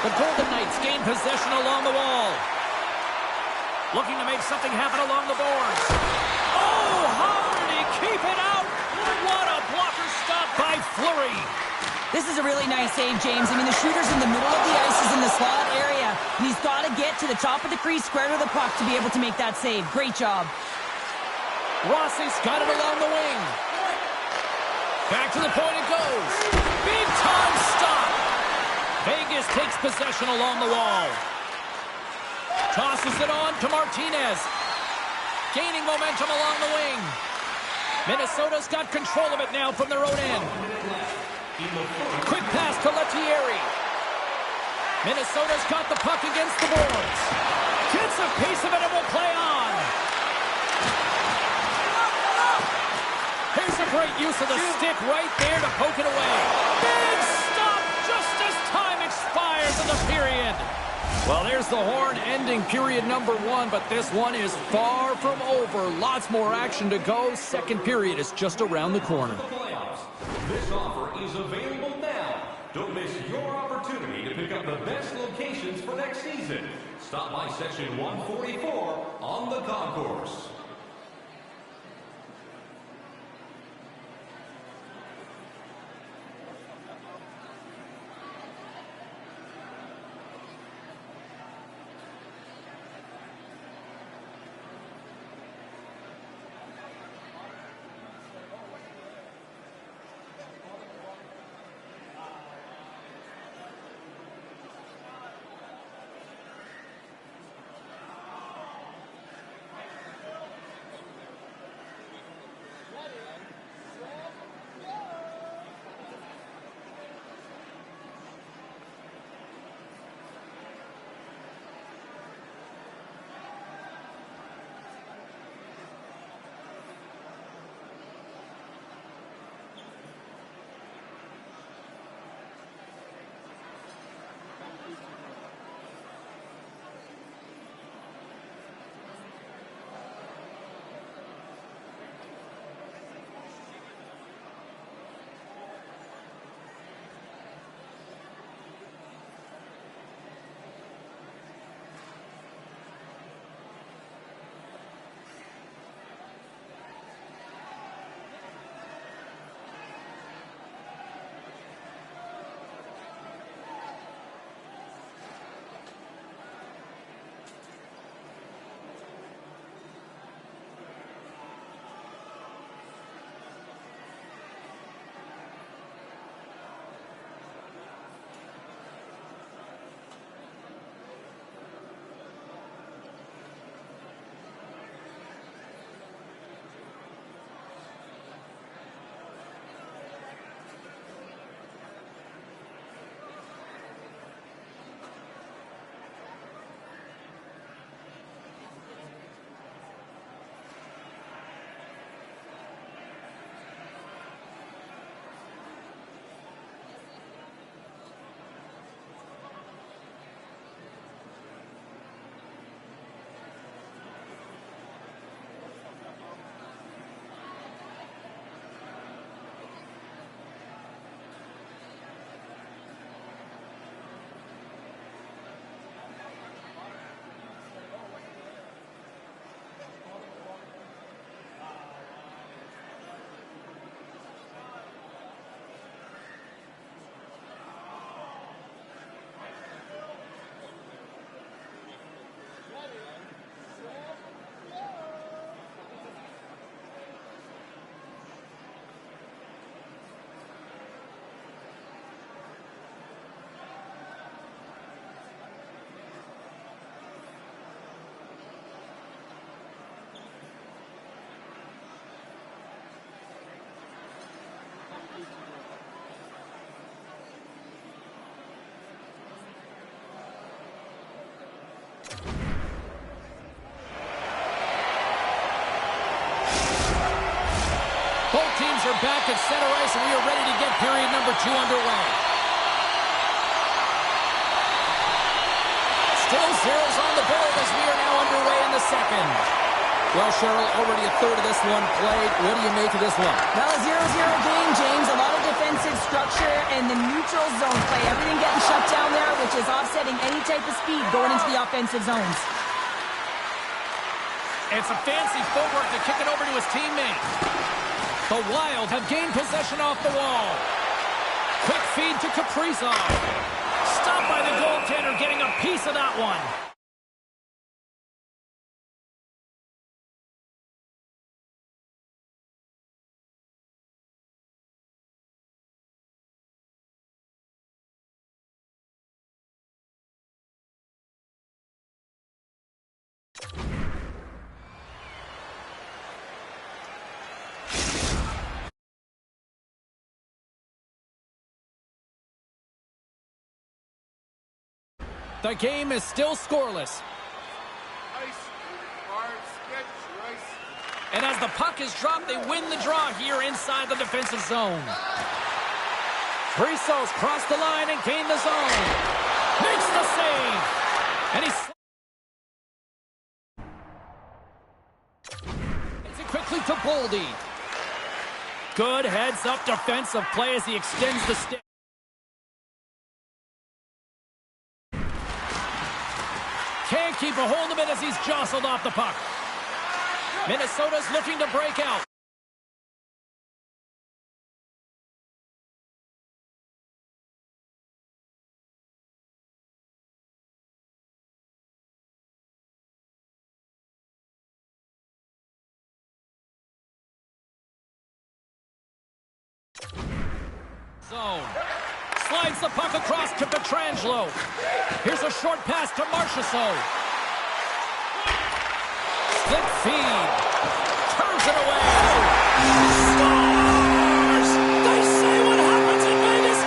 The Golden Knights gain possession along the wall. Looking to make something happen along the boards. Oh, how did he keep it out? What a blocker stop by Fleury. This is a really nice save, James. I mean, the shooter's in the middle of the ice, he's in the slot area. And he's got to get to the top of the crease, square to the puck to be able to make that save. Great job. Rossi's got it along the wing. Back to the point it goes. Big time stop. Vegas takes possession along the wall. Tosses it on to Martinez. Gaining momentum along the wing. Minnesota's got control of it now from their own end. Quick pass to Lettieri. Minnesota's got the puck against the boards. Gets a piece of it and will play on. Here's a great use of the stick right there to poke it away. Big stop just as time expires in the period. Well, there's the horn ending period number 1, but this one is far from over. Lots more action to go. Second period is just around the corner. This offer is available now. Don't miss your opportunity to pick up the best locations for next season. Stop by section 144 on the concourse. Both teams are back at center ice, and we are ready to get period number 2 underway. Still zeros on the board as we are now underway in the second. Well, Cheryl, already a third of this one played. What do you make of this one? Well, a 0-0 game, James. A lot of defensive structure and the neutral zone play. Everything getting shut down there, which is offsetting any type of speed going into the offensive zones. It's a fancy footwork to kick it over to his teammate. The Wild have gained possession off the wall. Quick feed to Kaprizov. Stopped by the goaltender, getting a piece of that one. The game is still scoreless. And as the puck is dropped, they win the draw here inside the defensive zone. Brisso's crossed the line and gained the zone. Makes the save. And he's... Gets it quickly to Boldy. Good heads-up defensive play as he extends the stick. Can't keep a hold of it as he's jostled off the puck. Minnesota's looking to break out. Zone. Slides the puck across to Pietrangelo. Here's a short pass to Marchessault. Slip feed. Turns it away. Scores! They say what happens in Vegas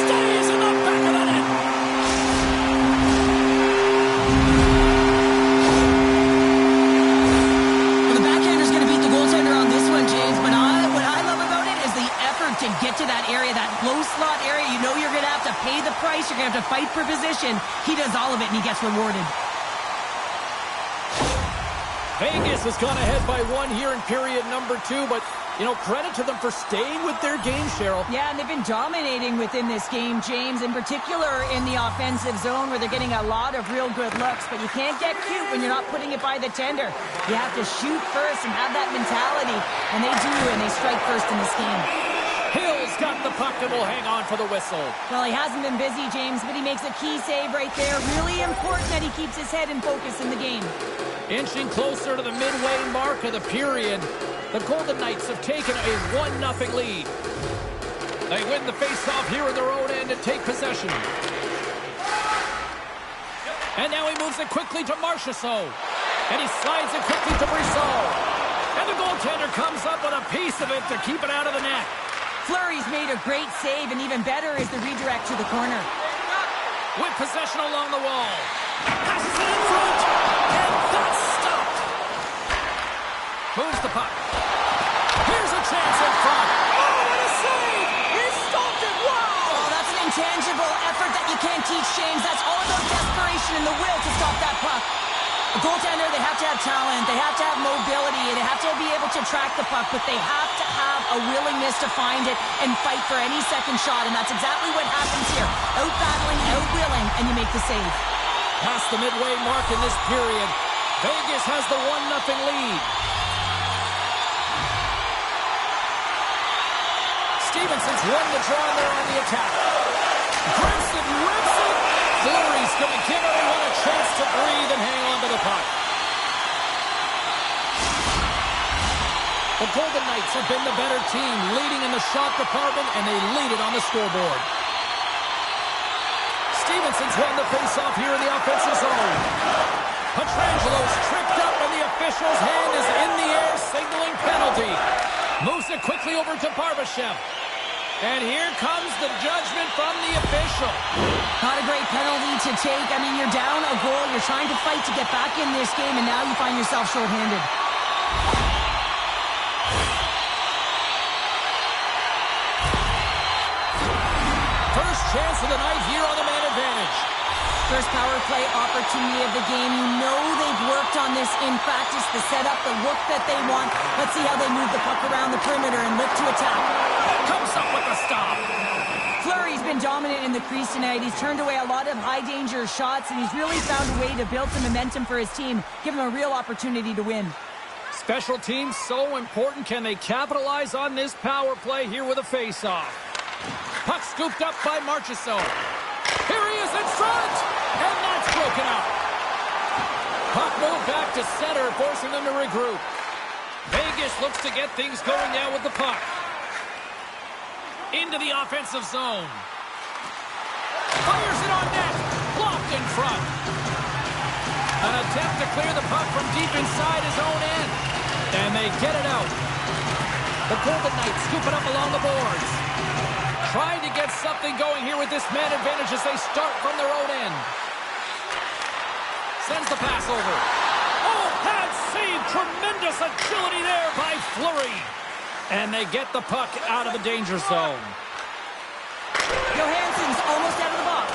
stays in the back of the net. Well, the backhander's going to beat the goaltender on this one, James. But what I love about it is the effort to get to that area, that low slot area. You know you're going to have to pay the price. You're going to have to fight for position. He does all of it, and he gets rewarded. Vegas has gone ahead by 1 here in period number 2, but, you know, credit to them for staying with their game, Cheryl. Yeah, and they've been dominating within this game, James, in particular in the offensive zone where they're getting a lot of real good looks, but you can't get cute when you're not putting it by the tender. You have to shoot first and have that mentality, and they do, and they strike first in this game. Hill's got the puck and will hang on for the whistle. Well, he hasn't been busy, James, but he makes a key save right there. Really important that he keeps his head in focus in the game. Inching closer to the midway mark of the period, the Golden Knights have taken a 1-0 lead. They win the faceoff here in their own end and take possession. And now he moves it quickly to Marchessault. And he slides it quickly to Brisson. And the goaltender comes up with a piece of it to keep it out of the net. Fleury's made a great save, and even better is the redirect to the corner. With possession along the wall. Passes it in front. And that's stopped. Moves the puck. Here's a chance in front. Oh, what a save! He stopped it. Wow! Oh, that's an intangible effort that you can't teach, James. That's all about desperation and the will to stop that puck. A goaltender, they have to have talent, they have to have mobility, they have to be able to track the puck, but they have to have a willingness to find it and fight for any second shot, and that's exactly what happens here. Out-battling, out-willing, and you make the save. Past the midway mark in this period, Vegas has the 1-0 lead. Stevenson's won the draw and they're on the attack. Grips it, rips it. Fleury's going to give everyone a chance to breathe and hang on to the puck. The Golden Knights have been the better team, leading in the shot department, and they lead it on the scoreboard. Stevenson's won the faceoff here in the offensive zone. Pietrangelo's tripped up, and the official's hand is in the air, signaling penalty. Moves it quickly over to Barbashev. And here comes the judgment from the official. Not a great penalty to take. I mean, you're down a goal. You're trying to fight to get back in this game, and now you find yourself shorthanded. First chance of the night here on the man advantage. First power play opportunity of the game. You know they've worked on this in practice, the setup, the look that they want. Let's see how they move the puck around the perimeter and look to attack. Comes up with the stop. Fleury's been dominant in the crease tonight. He's turned away a lot of high-danger shots, and he's really found a way to build some momentum for his team, give him a real opportunity to win. Special teams so important. Can they capitalize on this power play here with a face-off? Puck scooped up by Marchessault. Here he is in front, and that's broken up. Puck moved back to center, forcing them to regroup. Vegas looks to get things going now with the puck. Into the offensive zone. Fires it on net. Blocked in front. An attempt to clear the puck from deep inside his own end. And they get it out. The Golden Knights scoop it up along the boards. Trying to get something going here with this man advantage as they start from their own end. sends the pass over. Oh, pad save. Tremendous agility there by Fleury. And they get the puck out of the danger zone. Johansson's almost out of the box.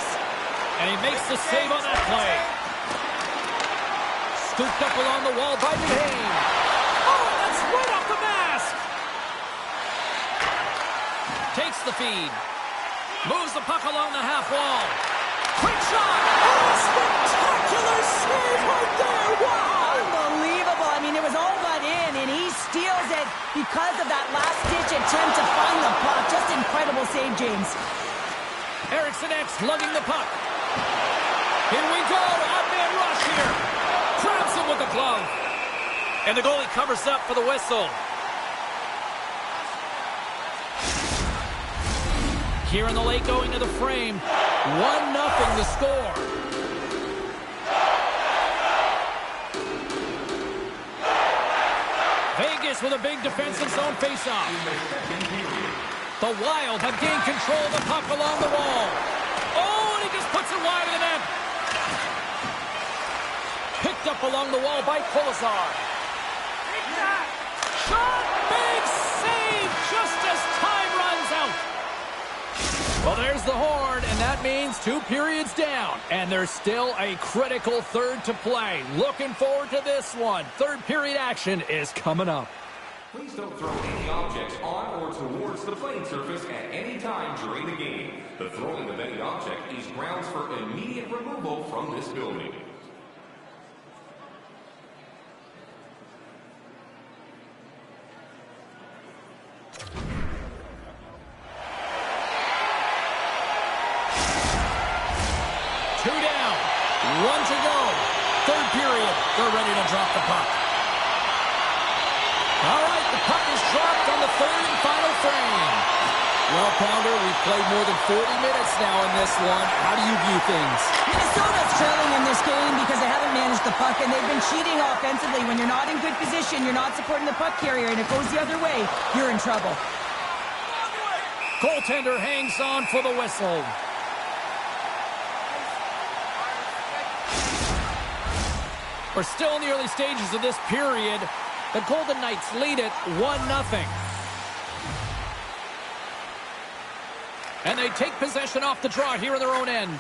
And he makes the save on that play. Scooped up along the wall by Duhane. Oh, that's right off the mask. Takes the feed. Moves the puck along the half wall. Quick shot. Oh, spectacular save right there. Wow. Unbelievable. I mean, it was all but in, and he steals it because of that last-ditch attempt to find the puck. Just incredible save, James. Eriksson X lugging the puck. Here we go. Odd-man rush here. Grabs him with the glove. And the goalie covers up for the whistle. Here in the late going to the frame. 1-0 the score. Vegas with a big defensive zone faceoff. The Wild have gained control of the puck along the wall. Oh, and he just puts it wide of the net. Picked up along the wall by Kolesar. Shot! Big save just as time runs out. Well, there's the horn, and that means 2 periods down. And there's still a critical third to play. Looking forward to this one. Third period action is coming up. Please don't throw any objects on or towards the playing surface at any time during the game. The throwing of any object is grounds for immediate removal from this building. One to go. Third period. They're ready to drop the puck. All right, the puck is dropped on the third and final frame. Well, Pounder, we've played more than 40 minutes now in this one. How do you view things? Minnesota's trailing in this game because they haven't managed the puck, and they've been cheating offensively. When you're not in good position, you're not supporting the puck carrier, and it goes the other way, you're in trouble. Goaltender hangs on for the whistle. We're still in the early stages of this period. The Golden Knights lead it 1-0. And they take possession off the draw here in their own end.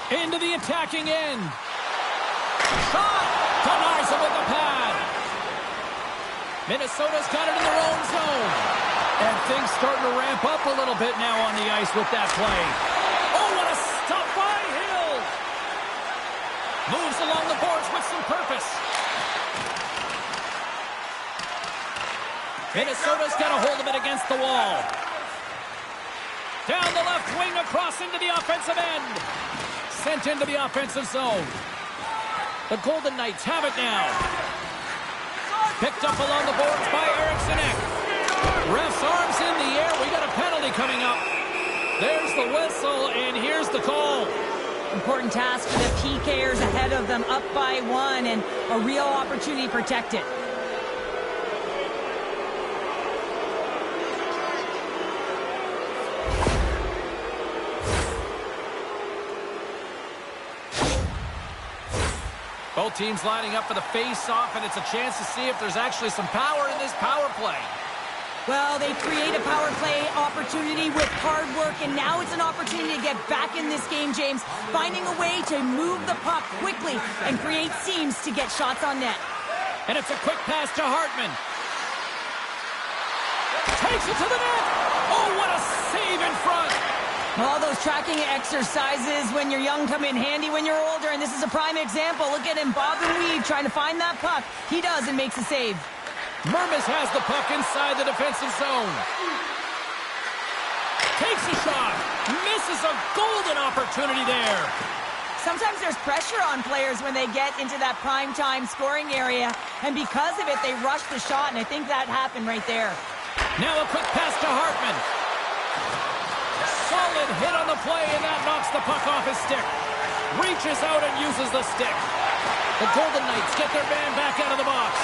Into the attacking end. Shot! Denies him with the pad. Minnesota's got it in their own zone. And things starting to ramp up a little bit now on the ice with that play. Oh, what a stop by Hill! Moves along the boards with some purpose. Minnesota's got a hold of it against the wall. Down the left wing across into the offensive end. Sent into the offensive zone. The Golden Knights have it now. Picked up along the boards by Eriksson Ek. Ref's arms in the air. We got a penalty coming up. There's the whistle, and here's the call. Important task for the PKers ahead of them, up by 1, and a real opportunity to protect it. Both teams lining up for the face-off, and it's a chance to see if there's actually some power in this power play. Well, they create a power play opportunity with hard work, and now it's an opportunity to get back in this game, James, finding a way to move the puck quickly and create seams to get shots on net. And it's a quick pass to Hartman. Takes it to the net. Oh, what a save in front. All those tracking exercises when you're young come in handy when you're older, and this is a prime example. Look at him, bob and weave, trying to find that puck. He does and makes a save. Mermis has the puck inside the defensive zone. Takes a shot. Misses a golden opportunity there. Sometimes there's pressure on players when they get into that prime time scoring area, and because of it, they rush the shot, and I think that happened right there. Now a quick pass to Hartman. Solid hit on the play, and that knocks the puck off his stick. Reaches out and uses the stick. The Golden Knights get their man back out of the box.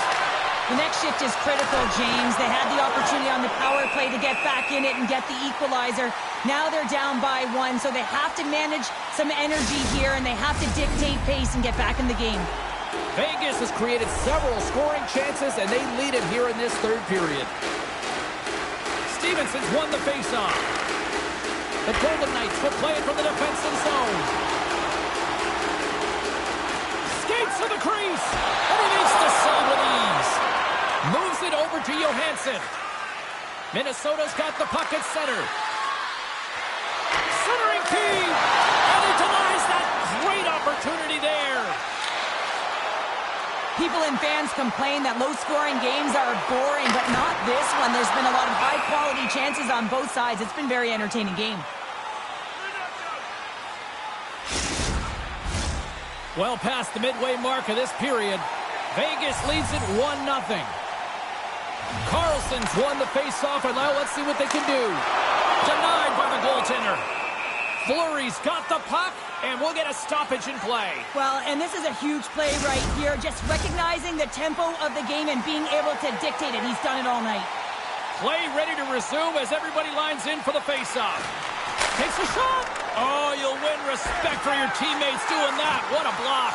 The next shift is critical, James. They had the opportunity on the power play to get back in it and get the equalizer. Now they're down by 1, so they have to manage some energy here, and they have to dictate pace and get back in the game. Vegas has created several scoring chances, and they lead it here in this third period. Stevenson's won the faceoff. The Golden Knights will play it from the defensive zone. Skates to the crease, and he makes the save with ease. Moves it over to Johansson. Minnesota's got the puck at center. Centering key, and he denies that great opportunity there. People and fans complain that low-scoring games are boring, but not this one. There's been a lot of high-quality chances on both sides. It's been a very entertaining game. Well past the midway mark of this period, Vegas leads it 1-0. Carlson's won the faceoff, and now let's see what they can do. Denied by the goaltender. Fleury's got the puck, and we'll get a stoppage in play. Well, and this is a huge play right here, just recognizing the tempo of the game and being able to dictate it. He's done it all night. Play ready to resume as everybody lines in for the faceoff. Takes a shot. Oh, you'll win respect for your teammates doing that. What a block.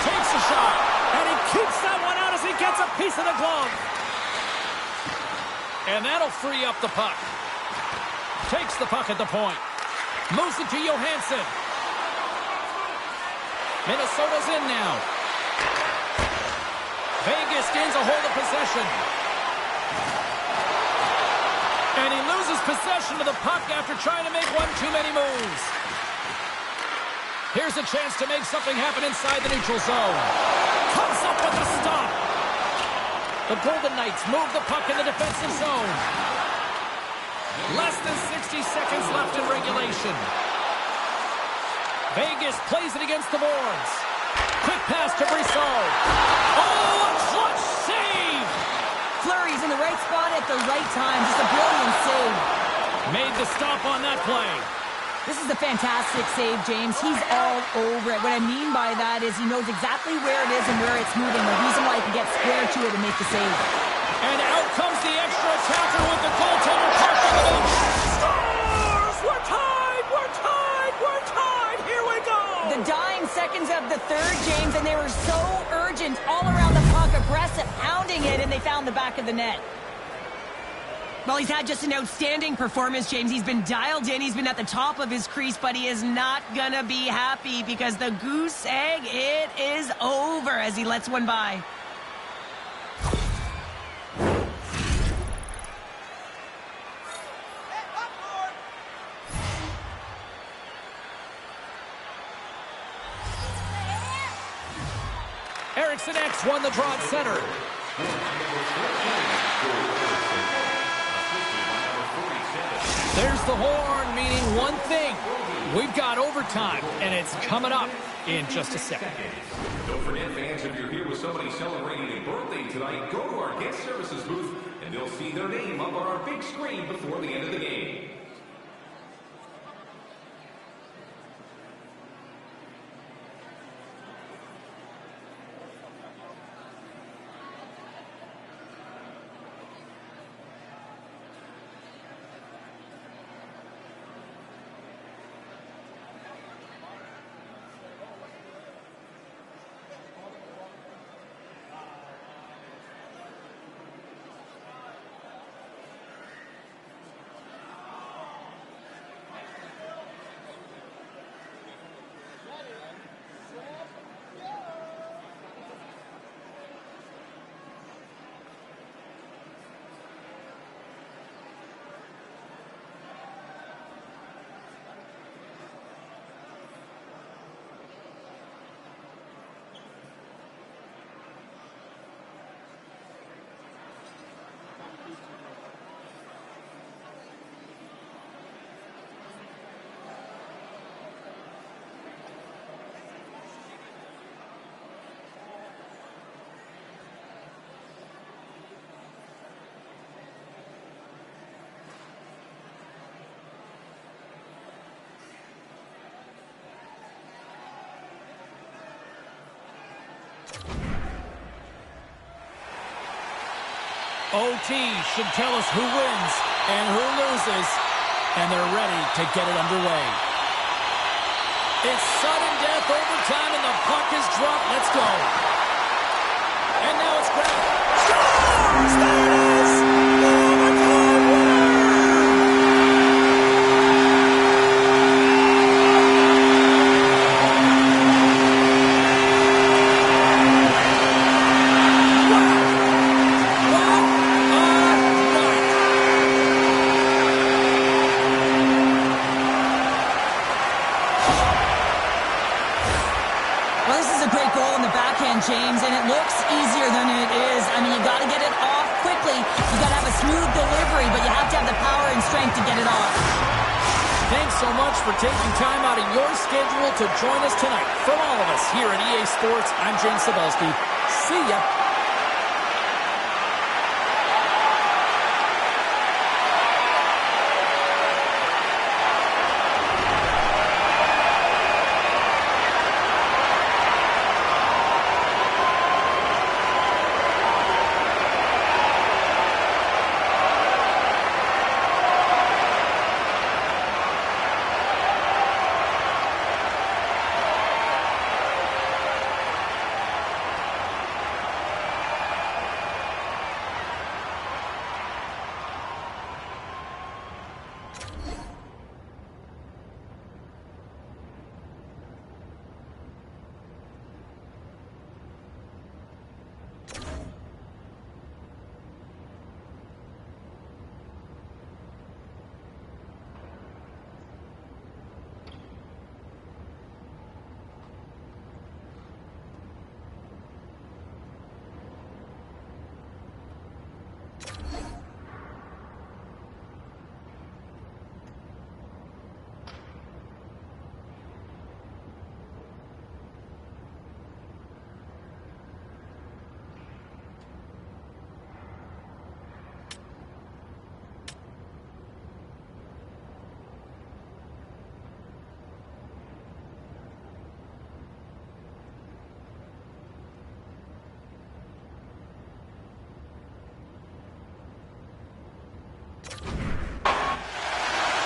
Takes a shot, and he keeps that one out as he gets a piece of the glove. And that'll free up the puck. Takes the puck at the point. Moves it to Johansson. Minnesota's in now. Vegas gains a hold of possession. And he loses possession of the puck after trying to make one too many moves. Here's a chance to make something happen inside the neutral zone. Comes up with the stop. The Golden Knights move the puck in the defensive zone. Less than 60 seconds left in regulation. Vegas plays it against the boards. Quick pass to Brisson. Oh, a clutch save! Fleury's in the right spot at the right time. Just a brilliant save. Made the stop on that play. This is a fantastic save, James. He's all over it. What I mean by that is he knows exactly where it is and where it's moving. The reason why he can get square to it and make the save. And out comes the extra attacker with the goaltender parked on the bench. Scores! We're tied! We're tied! We're tied! Here we go! The dying seconds of the third, James, and they were so urgent all around the puck, aggressive, pounding it, and they found the back of the net. Well, he's had just an outstanding performance, James. He's been dialed in. He's been at the top of his crease, but he is not going to be happy because the goose egg, it is over as he lets one by. Eriksson X won the draw at center. There's the horn, meaning one thing. We've got overtime, and it's coming up in just a second. Don't forget, fans, if you're here with somebody celebrating a birthday tonight, go to our guest services booth, and they'll see their name up on our big screen before the end of the game. OT should tell us who wins and who loses, and they're ready to get it underway. It's sudden death overtime, and the puck is dropped. Let's go. And now it's grabbed. Scores! There it is! Overtime winner! James, and it looks easier than it is. I mean, you got to get it off quickly. You got to have a smooth delivery, but you have to have the power and strength to get it off. Thanks so much for taking time out of your schedule to join us tonight. From all of us here at EA Sports, I'm James Cebulski. See ya.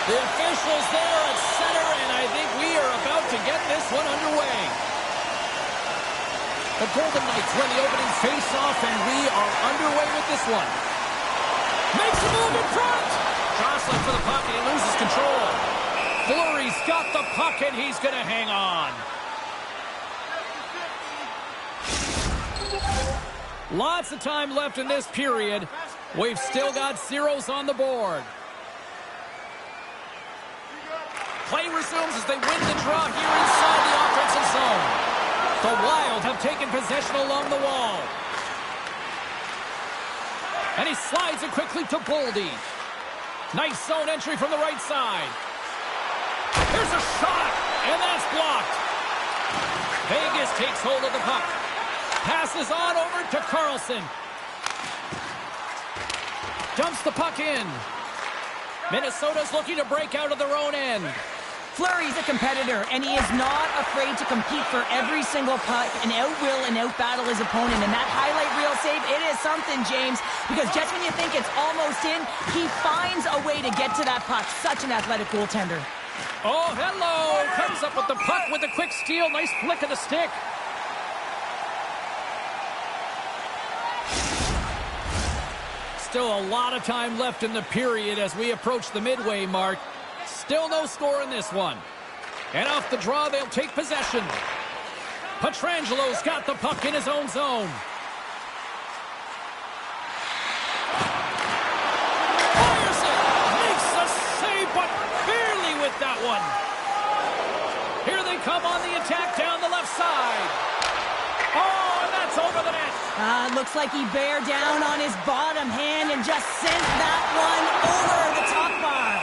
The officials there at center, and I think we are about to get this one underway. The Golden Knights win the opening face-off, and we are underway with this one. Makes a move in front. Jostling for the puck, and he loses control. Fleury's got the puck, and he's going to hang on. Lots of time left in this period. We've still got zeros on the board. Play resumes as they win the draw here inside the offensive zone. The Wild have taken possession along the wall. And he slides it quickly to Boldy. Nice zone entry from the right side. Here's a shot, and that's blocked. Vegas takes hold of the puck. Passes on over to Carlson. Dumps the puck in. Minnesota's looking to break out of their own end. Fleury's a competitor, and he is not afraid to compete for every single puck and out-will and out-battle his opponent. And that highlight reel save, it is something, James, because just when you think it's almost in, he finds a way to get to that puck. Such an athletic goaltender. Oh, hello! Comes up with the puck with a quick steal. Nice flick of the stick. Still a lot of time left in the period as we approach the midway mark. Still no score in this one. And off the draw, they'll take possession. Petrangelo's got the puck in his own zone. Fires it! Makes the save, but barely with that one. Here they come on the attack down the left side. Oh, and that's over the net. Looks like he bare down on his bottom hand and just sent that one over the top bar.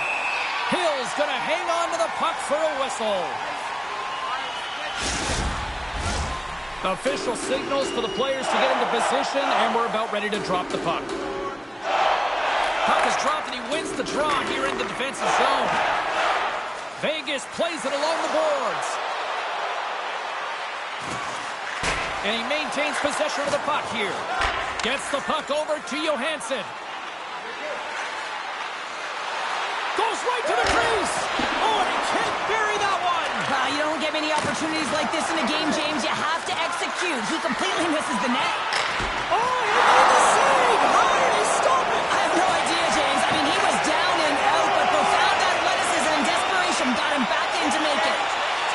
Hill's going to hang on to the puck for a whistle. Official signals for the players to get into position, and we're about ready to drop the puck. Puck is dropped, and he wins the draw here in the defensive zone. Vegas plays it along the boards. And he maintains possession of the puck here. Gets the puck over to Johansson. Goes right to the crease. Oh, and he can't bury that one. You don't get many opportunities like this in a game, James. You have to execute. He completely misses the net. Oh, he made the save. How did he stop it? I have no idea, James. I mean, he was down and out, but profound athleticism and desperation got him back in to make it.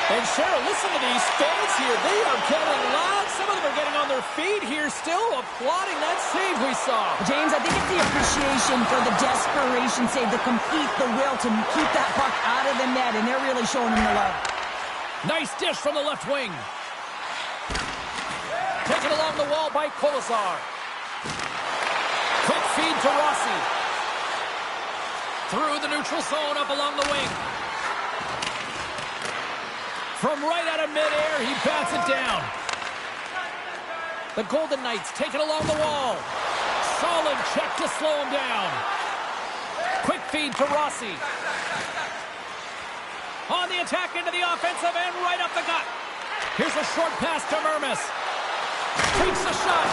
And Cheryl, listen to these fans here. They are getting loud. Some of them are getting on their feet here still, applauding that save we saw. James, I think it's the appreciation for the desperation save, the complete, the will to keep that puck out of the net, and they're really showing him the love. Nice dish from the left wing. Taken along the wall by Kolesar. Quick feed to Rossi. Through the neutral zone, up along the wing. From right out of midair, he bats it down. The Golden Knights take it along the wall. Solid check to slow him down. Quick feed to Rossi. On the attack into the offensive end, right up the gut. Here's a short pass to Mermis. Takes a shot.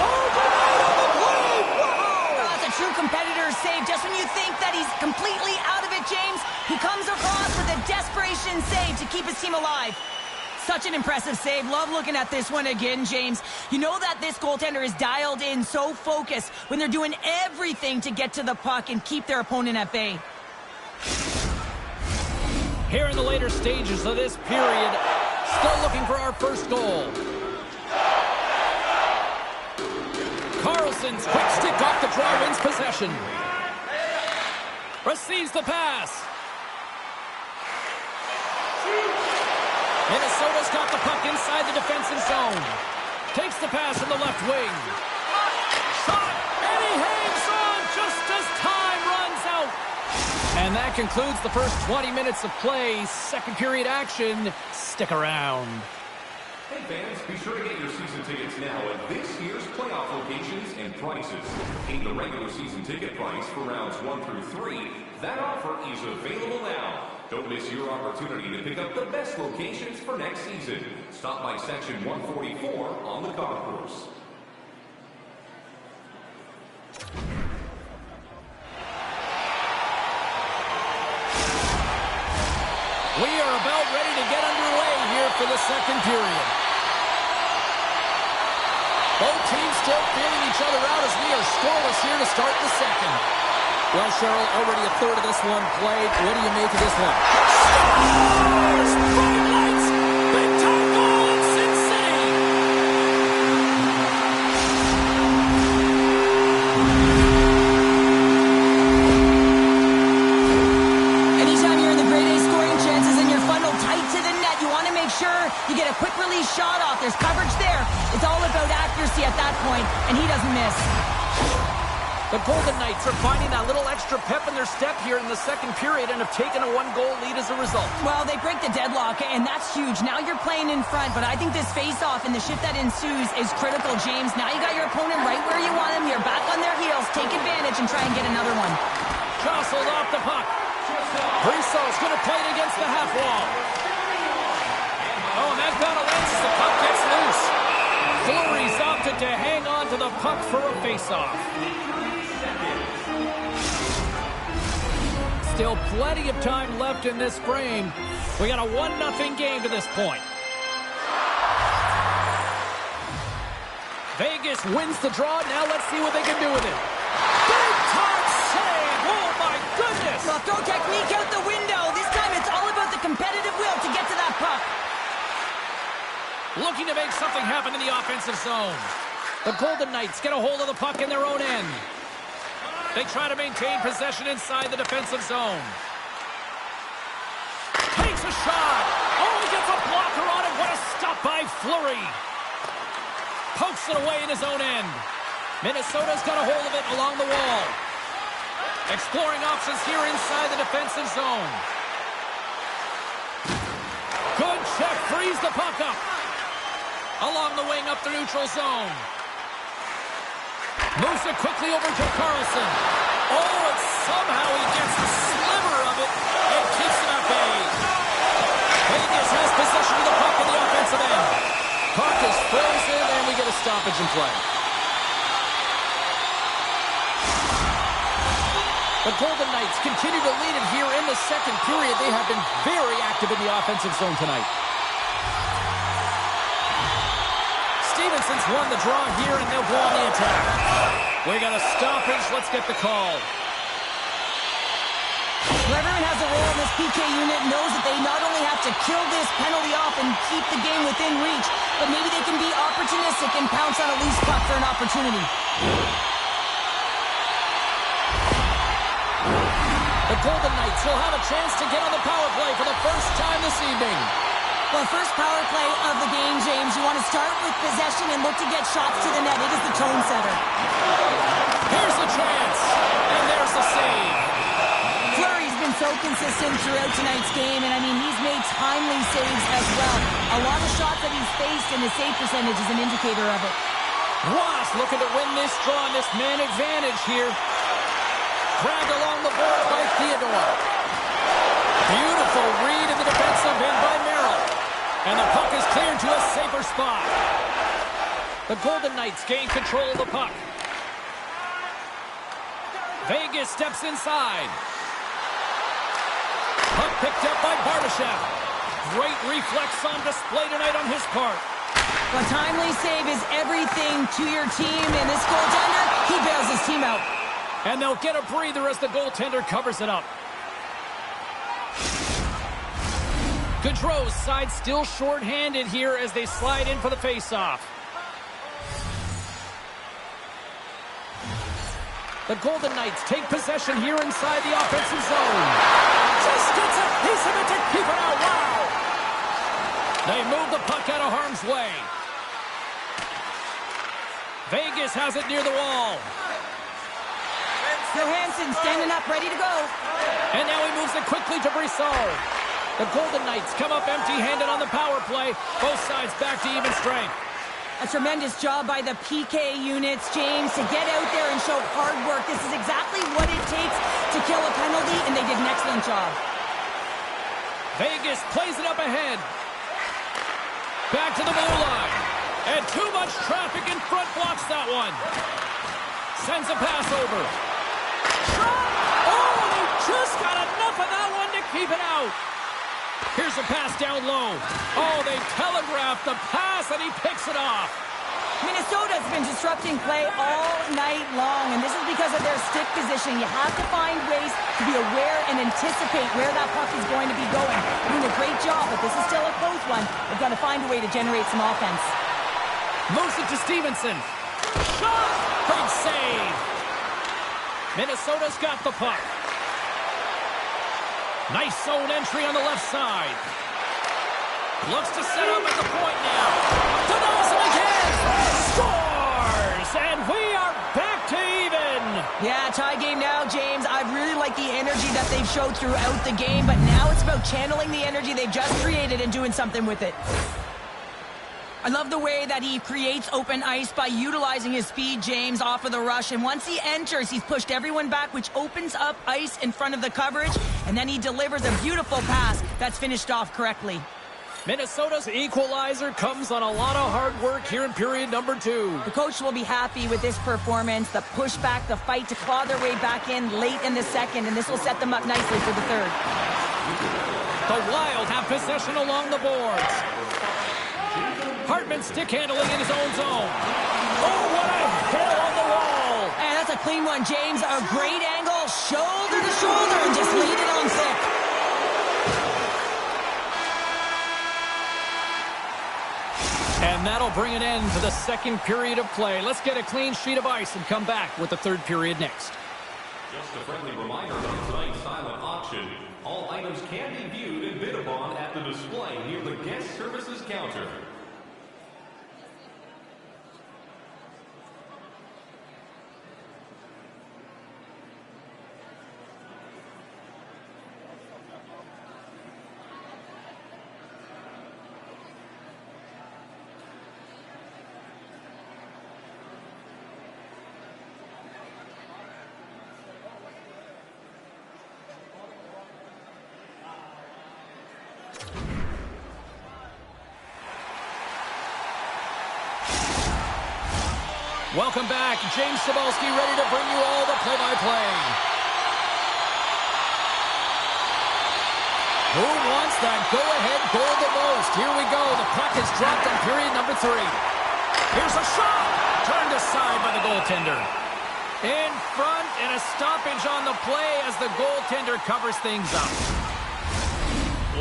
Oh, denied on the play! Wow! That's a true competitor's save. Just when you think that he's completely out of it, James, he comes across with a desperation save to keep his team alive. Such an impressive save. Love looking at this one again, James. You know that this goaltender is dialed in, so focused when they're doing everything to get to the puck and keep their opponent at bay. Here in the later stages of this period, still looking for our first goal. Carlson's quick stick off the draw wins possession. Receives the pass. Minnesota's got the puck inside the defensive zone. Takes the pass in the left wing. Shot, and he hangs on just as time runs out. And that concludes the first 20 minutes of play. Second period action. Stick around. Hey fans, be sure to get your season tickets now at this year's playoff locations and prices. Pay the regular season ticket price for rounds 1 through 3. That offer is available now. Don't miss your opportunity to pick up the best locations for next season. Stop by section 144 on the concourse. We are about ready to get underway here for the second period. Both teams still feeling each other out as we are scoreless here to start the second. Well, Cheryl, already a third of this one played. What do you make of this one? Scores! Bright lights! Big time goal in Sin City! Anytime you're in the grade A scoring chances and you're funneled tight to the net, you want to make sure you get a quick release shot off. There's coverage there. It's all about accuracy at that point, and he doesn't miss. The Golden Knights are finding that little extra pep in their step here in the second period and have taken a one-goal lead as a result. Well, they break the deadlock, and that's huge. Now you're playing in front, but I think this face-off and the shift that ensues is critical, James. Now you got your opponent right where you want him. You're back on their heels. Take advantage and try and get another one. Jostled off the puck. Brisso's going to play it against the half wall. Oh, and that got a lens as the puck gets loose. Fleury's opted to hang on to the puck for a face-off. Still plenty of time left in this frame. We got a 1-0 game to this point. Vegas wins the draw. Now let's see what they can do with it. Big time save! Oh my goodness! Well, throw technique out the window. This time it's all about the competitive will to get to that puck. Looking to make something happen in the offensive zone. The Golden Knights get a hold of the puck in their own end. They try to maintain possession inside the defensive zone. Takes a shot. Oh, he gets a blocker on it. What a stop by Fleury. Pokes it away in his own end. Minnesota's got a hold of it along the wall. Exploring options here inside the defensive zone. Good check. Frees the puck up. Along the wing up the neutral zone. Moves it quickly over to Carlson. Oh, and somehow he gets a sliver of it and keeps it at bay. Vegas has possession of the puck in the offensive end. Puck is frozen, and we get a stoppage in play. The Golden Knights continue to lead it here in the second period. They have been very active in the offensive zone tonight. Stevenson's won the draw here, and they'll go on the attack. We got a stoppage. Let's get the call. Whoever has a role in this PK unit knows that they not only have to kill this penalty off and keep the game within reach, but maybe they can be opportunistic and pounce on a loose puck for an opportunity. The Golden Knights will have a chance to get on the power play for the first time this evening. Well, first power play of the game, James. You want to start with possession and look to get shots to the net. It is the tone setter. Here's the chance, and there's the save. Fleury's been so consistent throughout tonight's game, and I mean, he's made timely saves as well. A lot of shots that he's faced, and his save percentage is an indicator of it. Ross looking to win this draw on this man advantage here. Grabbed along the boards by Theodore. Beautiful read in the defensive end by Merrill. And the puck is cleared to a safer spot. The Golden Knights gain control of the puck. Vegas steps inside. Puck picked up by Barbashev. Great reflex on display tonight on his part. A timely save is everything to your team, and this goaltender, he bails his team out. And they'll get a breather as the goaltender covers it up. Gaudreau's side still short-handed here as they slide in for the face-off. The Golden Knights take possession here inside the offensive zone. Just gets a piece of it to keep it out. Wow! They move the puck out of harm's way. Vegas has it near the wall. Johansson standing up, ready to go. And now he moves it quickly to Brissot. The Golden Knights come up empty-handed on the power play. Both sides back to even strength. A tremendous job by the PK units, James, to get out there and show hard work. This is exactly what it takes to kill a penalty, and they did an excellent job. Vegas plays it up ahead. Back to the blue line. And too much traffic in front blocks that one. Sends a pass over. Oh, they just got enough of that one to keep it out. Here's a pass down low. Oh, they telegraphed the pass, and he picks it off. Minnesota's been disrupting play all night long, and this is because of their stick position. You have to find ways to be aware and anticipate where that puck is going to be going. Doing a great job, but this is still a close one. They've got to find a way to generate some offense. Moves it to Stevenson. Shot! Big save. Minnesota's got the puck. Nice zone entry on the left side. Looks to set up at the point now. Denies him again. Scores! And we are back to even. Yeah, tie game now, James. I really like the energy that they've showed throughout the game, but now it's about channeling the energy they've just created and doing something with it. I love the way that he creates open ice by utilizing his speed, James, off of the rush. And once he enters, he's pushed everyone back, which opens up ice in front of the coverage. And then he delivers a beautiful pass that's finished off correctly. Minnesota's equalizer comes on a lot of hard work here in period number 2. The coach will be happy with this performance, the pushback, the fight to claw their way back in late in the second. And this will set them up nicely for the third. The Wild have possession along the boards. Hartman stick handling in his own zone. Oh, what a hit on the wall. And that's a clean one, James. A great angle, shoulder to shoulder, and just laid it on thick. And that'll bring an end to the second period of play. Let's get a clean sheet of ice and come back with the third period next. Just a friendly reminder of tonight's silent auction. All items can be viewed and bid upon at the display near the guest services counter. Welcome back. James Cebulski ready to bring you all the play-by-play. Who wants that go-ahead goal the most? Here we go. The puck is dropped on period number 3. Here's a shot. Turned aside by the goaltender. In front, and a stoppage on the play as the goaltender covers things up.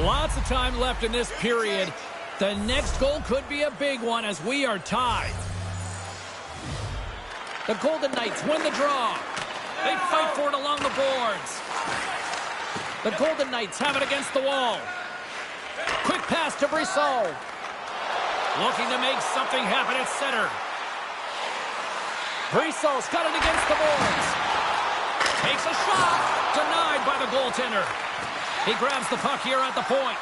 Lots of time left in this period. The next goal could be a big one as we are tied. The Golden Knights win the draw. They fight for it along the boards. The Golden Knights have it against the wall. Quick pass to Brisson. Looking to make something happen at center. Brisson's got it against the boards. Takes a shot. Denied by the goaltender. He grabs the puck here at the point.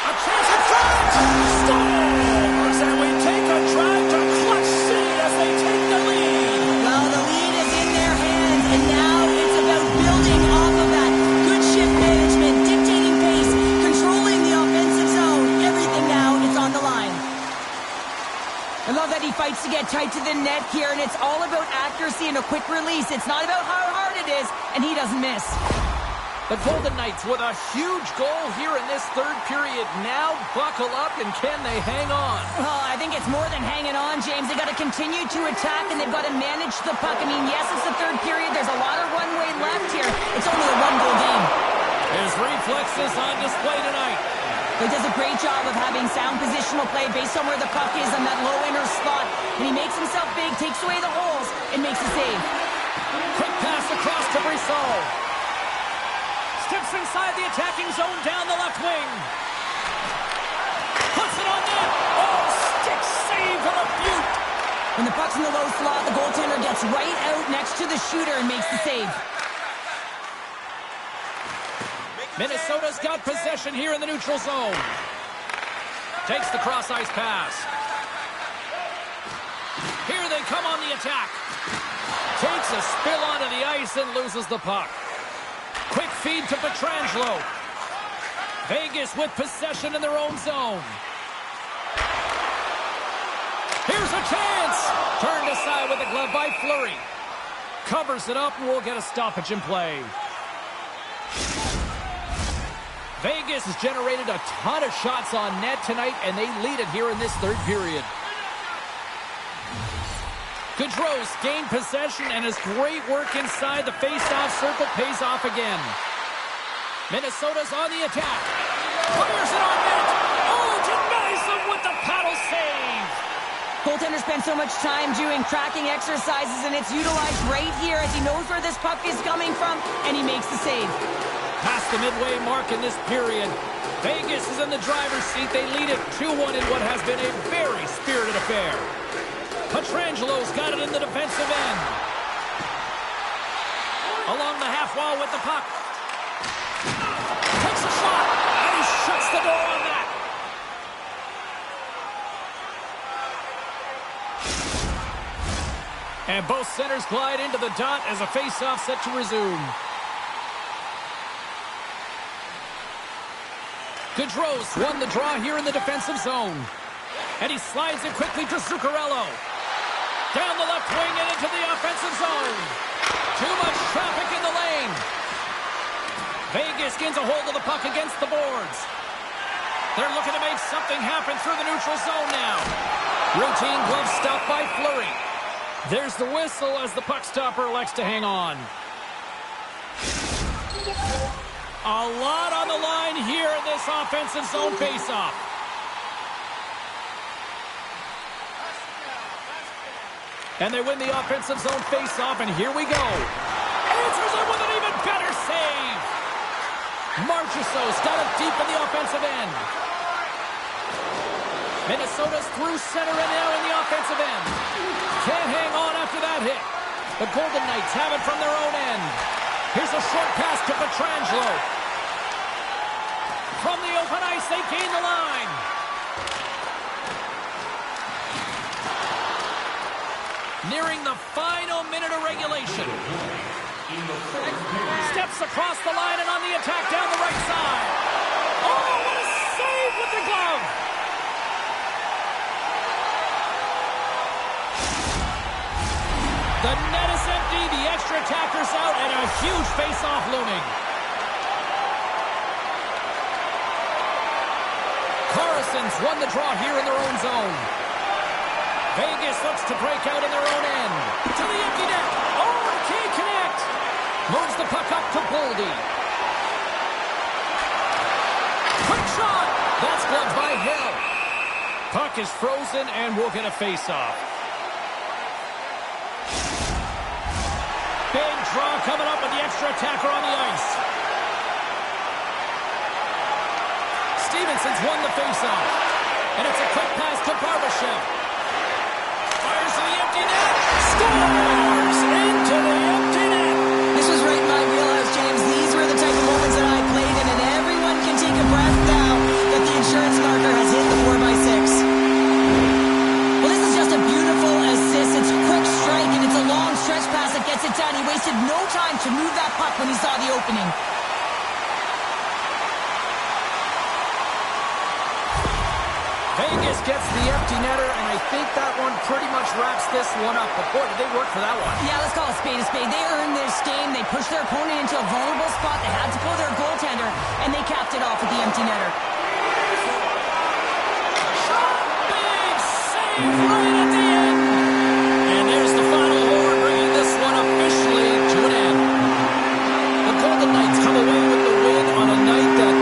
A chance at front! Scores! And we take a drive to Clutch City as they take the lead. Well, the lead is in their hands, and now it's about building off of that. Good shift management, dictating pace, controlling the offensive zone. Everything now is on the line. I love that he fights to get tight to the net here, and it's all about accuracy and a quick release. It's not about how hard it is, and he doesn't miss. The Golden Knights with a huge goal here in this third period. Now buckle up, and can they hang on? Well, I think it's more than hanging on, James. They've got to continue to attack, and they've got to manage the puck. I mean, yes, it's the third period. There's a lot of runway left here. It's only a one-goal game. His reflexes on display tonight. He does a great job of having sound positional play based on where the puck is on that low inner slot. And he makes himself big, takes away the holes, and makes a save. Quick pass across to Brisson. Steps inside the attacking zone down the left wing. Puts it on net. Oh, stick save and a beaut. When the puck's in the low slot, the goaltender gets right out next to the shooter and makes the save. Minnesota's got possession here in the neutral zone. Takes the cross-ice pass. Here they come on the attack. Takes a spill onto the ice and loses the puck. Quick feed to Pietrangelo. Vegas with possession in their own zone. Here's a chance. Turned aside with a glove by Fleury. Covers it up and we'll get a stoppage in play. Vegas has generated a ton of shots on net tonight, and they lead it here in this third period. Gaudreau's gained possession, and his great work inside the face-off circle pays off again. Minnesota's on the attack. Fires it on net. Oh, denies him with the paddle save. Goaltender spends so much time doing tracking exercises, and it's utilized right here as he knows where this puck is coming from, and he makes the save. Past the midway mark in this period. Vegas is in the driver's seat. They lead it 2-1 in what has been a very spirited affair. Pietrangelo's got it in the defensive end. Along the half wall with the puck. Takes a shot, and he shuts the door on that. And both centers glide into the dot as a face-off set to resume. Gaudreau's won the draw here in the defensive zone. And he slides it quickly to Zuccarello. Down the left wing and into the offensive zone. Too much traffic in the lane. Vegas gains a hold of the puck against the boards. They're looking to make something happen through the neutral zone now. Routine glove stop by Fleury. There's the whistle as the puck stopper elects to hang on. A lot on the line here in this offensive zone faceoff. And they win the offensive zone faceoff, and here we go. Answers it with an even better save. Marchessault's got it deep in the offensive end. Minnesota's through center and now in the offensive end. Can't hang on after that hit. The Golden Knights have it from their own end. Here's a short pass to Pietrangelo. From the open ice, they gain the line. Nearing the final minute of regulation. Steps across the line and on the attack down the right side. Oh, what a save with the glove. The net is empty, the extra attacker's out, and a huge face-off looming. Carlson's won the draw here in their own zone. Vegas looks to break out in their own end. To the empty net. Oh, and can't connect. Moves the puck up to Boldy. Quick shot. That's gloved by Hill. Puck is frozen and we'll get a face-off. Big draw coming up with the extra attacker on the ice. Stevenson's won the face-off. And it's a quick pass to Barbashev. Fires to the empty net. Scores! Into the empty net. This was right in my wheelhouse, James. These were the type of moments that I played in, and everyone can take a breath now that the insurance marker has hit the 4x6. Well, this is just a beautiful assist. It's a quick strike, and it's a long stretch pass that gets it done. He wasted no time to move that puck when he saw the opening. Vegas gets the empty netter, and I think that one pretty much wraps this one up. But boy, did they work for that one. Yeah, let's call a spade a spade. They earned this game. They pushed their opponent into a vulnerable spot. They had to pull their goaltender, and they capped it off with the empty netter. Big save right at the end. And there's the final horn, bringing this one officially to an end. The Golden Knights come away with the win on a night that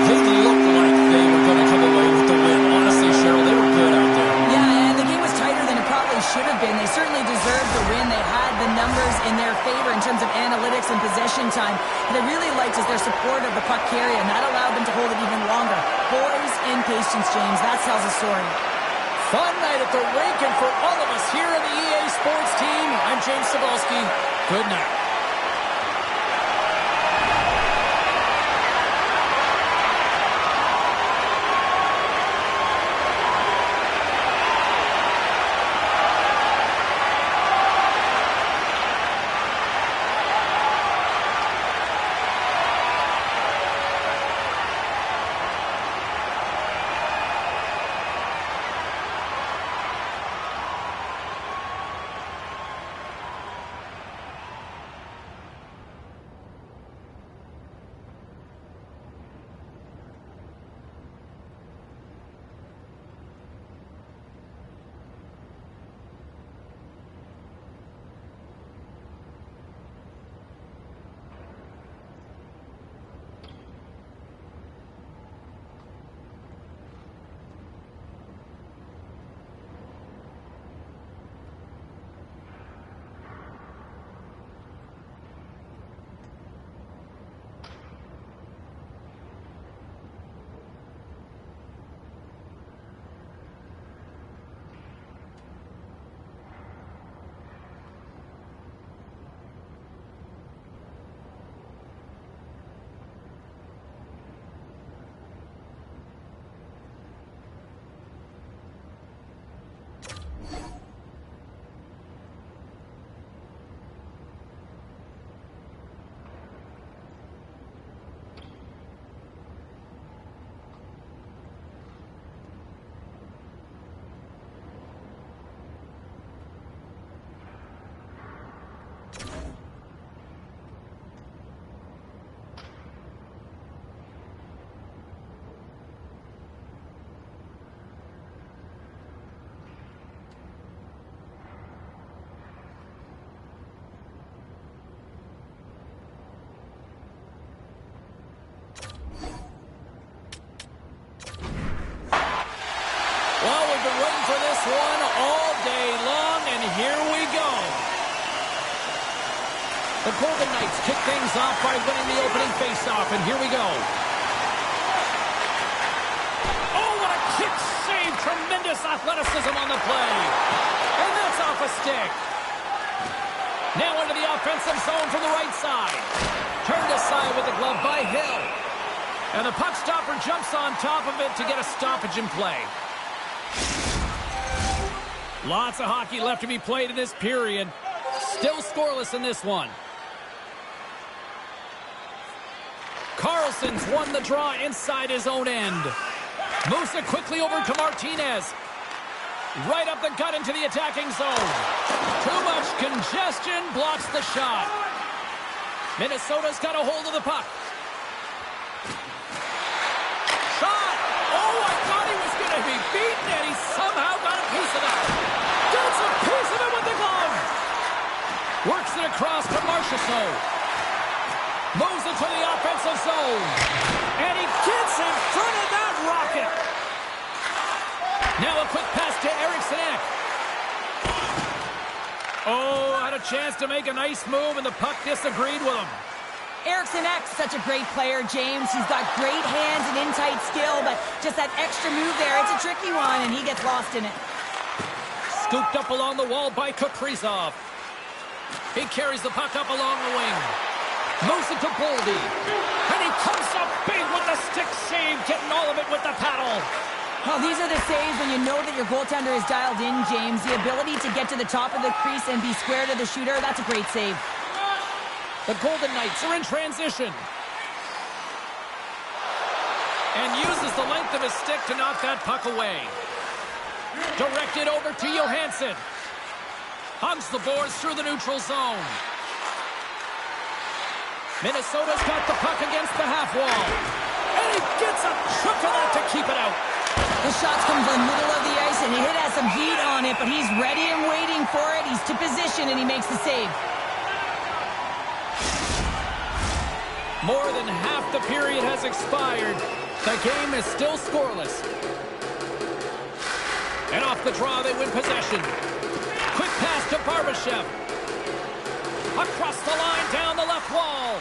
they looked like they were going to come away with the win. Honestly, Cheryl, they were good out there. Yeah, and the game was tighter than it probably should have been. They certainly deserved the win. They had the numbers in their favor in terms of analytics and possession time. What I really liked is their support of the puck carrier, and that allowed them to hold it even longer. Poise and patience, James. That tells a story. Fun night at the rink, and for all of us here on the EA Sports team, I'm James Cebulski. Good night. Well, we've been waiting for this one all day long, and here we go. The Golden Knights kick things off by winning the opening faceoff, and here we go. Oh, what a kick save! Tremendous athleticism on the play. And that's off a stick. Now into the offensive zone from the right side. Turned aside with the glove by Hill. And the puck stopper jumps on top of it to get a stoppage in play. Lots of hockey left to be played in this period. Still scoreless in this one. Carlson's won the draw inside his own end. Moves it quickly over to Martinez. Right up the gut into the attacking zone. Too much congestion blocks the shot. Minnesota's got a hold of the puck. Shot! Oh, I thought across to Marchessault. Moves into the offensive zone. And he gets in front of that rocket. Now a quick pass to Eriksson. Oh, had a chance to make a nice move, and the puck disagreed with him. Eriksson, such a great player, James. He's got great hands and in-tight skill, but just that extra move there, it's a tricky one, and he gets lost in it. Scooped up along the wall by Kaprizov. He carries the puck up along the wing. Moves it to Boldy. And he comes up big with the stick save, getting all of it with the paddle. Well, these are the saves when you know that your goaltender is dialed in, James. The ability to get to the top of the crease and be square to the shooter, that's a great save. The Golden Knights are in transition. And uses the length of his stick to knock that puck away. Directed over to Johansson. Hugs the boards through the neutral zone. Minnesota's got the puck against the half wall. And he gets a chunk of that to keep it out. The shots come from the middle of the ice, and it has some heat on it, but he's ready and waiting for it. He's to position, and he makes the save. More than half the period has expired. The game is still scoreless. And off the draw, they win possession. Quick pass to Barbashev. Across the line, down the left wall.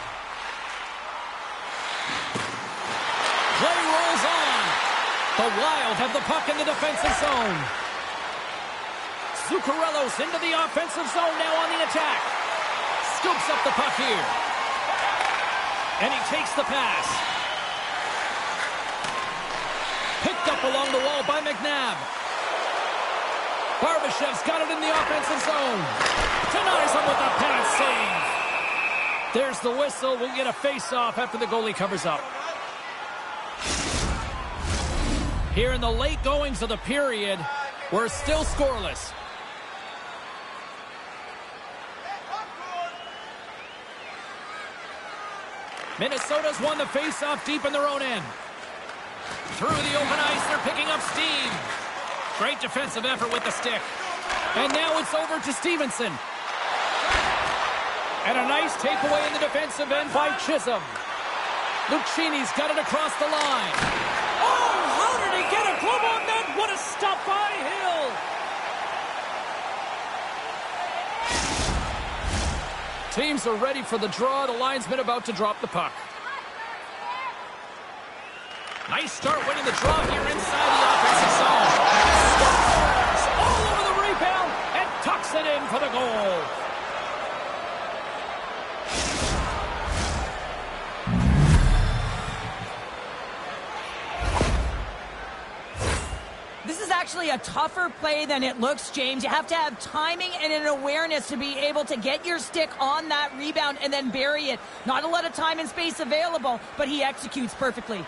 Play rolls on. The Wild have the puck in the defensive zone. Zuccarello's into the offensive zone now on the attack. Scoops up the puck here. And he takes the pass. Picked up along the wall by McNabb. Barbashev's got it in the offensive zone. Denies him with a pad save. There's the whistle. We'll get a face-off after the goalie covers up. Here in the late goings of the period, we're still scoreless. Minnesota's won the face-off deep in their own end. Through the open ice, they're picking up steam. Great defensive effort with the stick. And now it's over to Stevenson. And a nice takeaway in the defensive end by Chisholm. Lucchini's got it across the line. Oh, how did he get a glove on that? What a stop by Hill. Teams are ready for the draw. The linesman about to drop the puck. Nice start winning the draw here inside the offensive zone. Scores all over the rebound and tucks it in for the goal. This is actually a tougher play than it looks, James. You have to have timing and an awareness to be able to get your stick on that rebound and then bury it. Not a lot of time and space available, but he executes perfectly.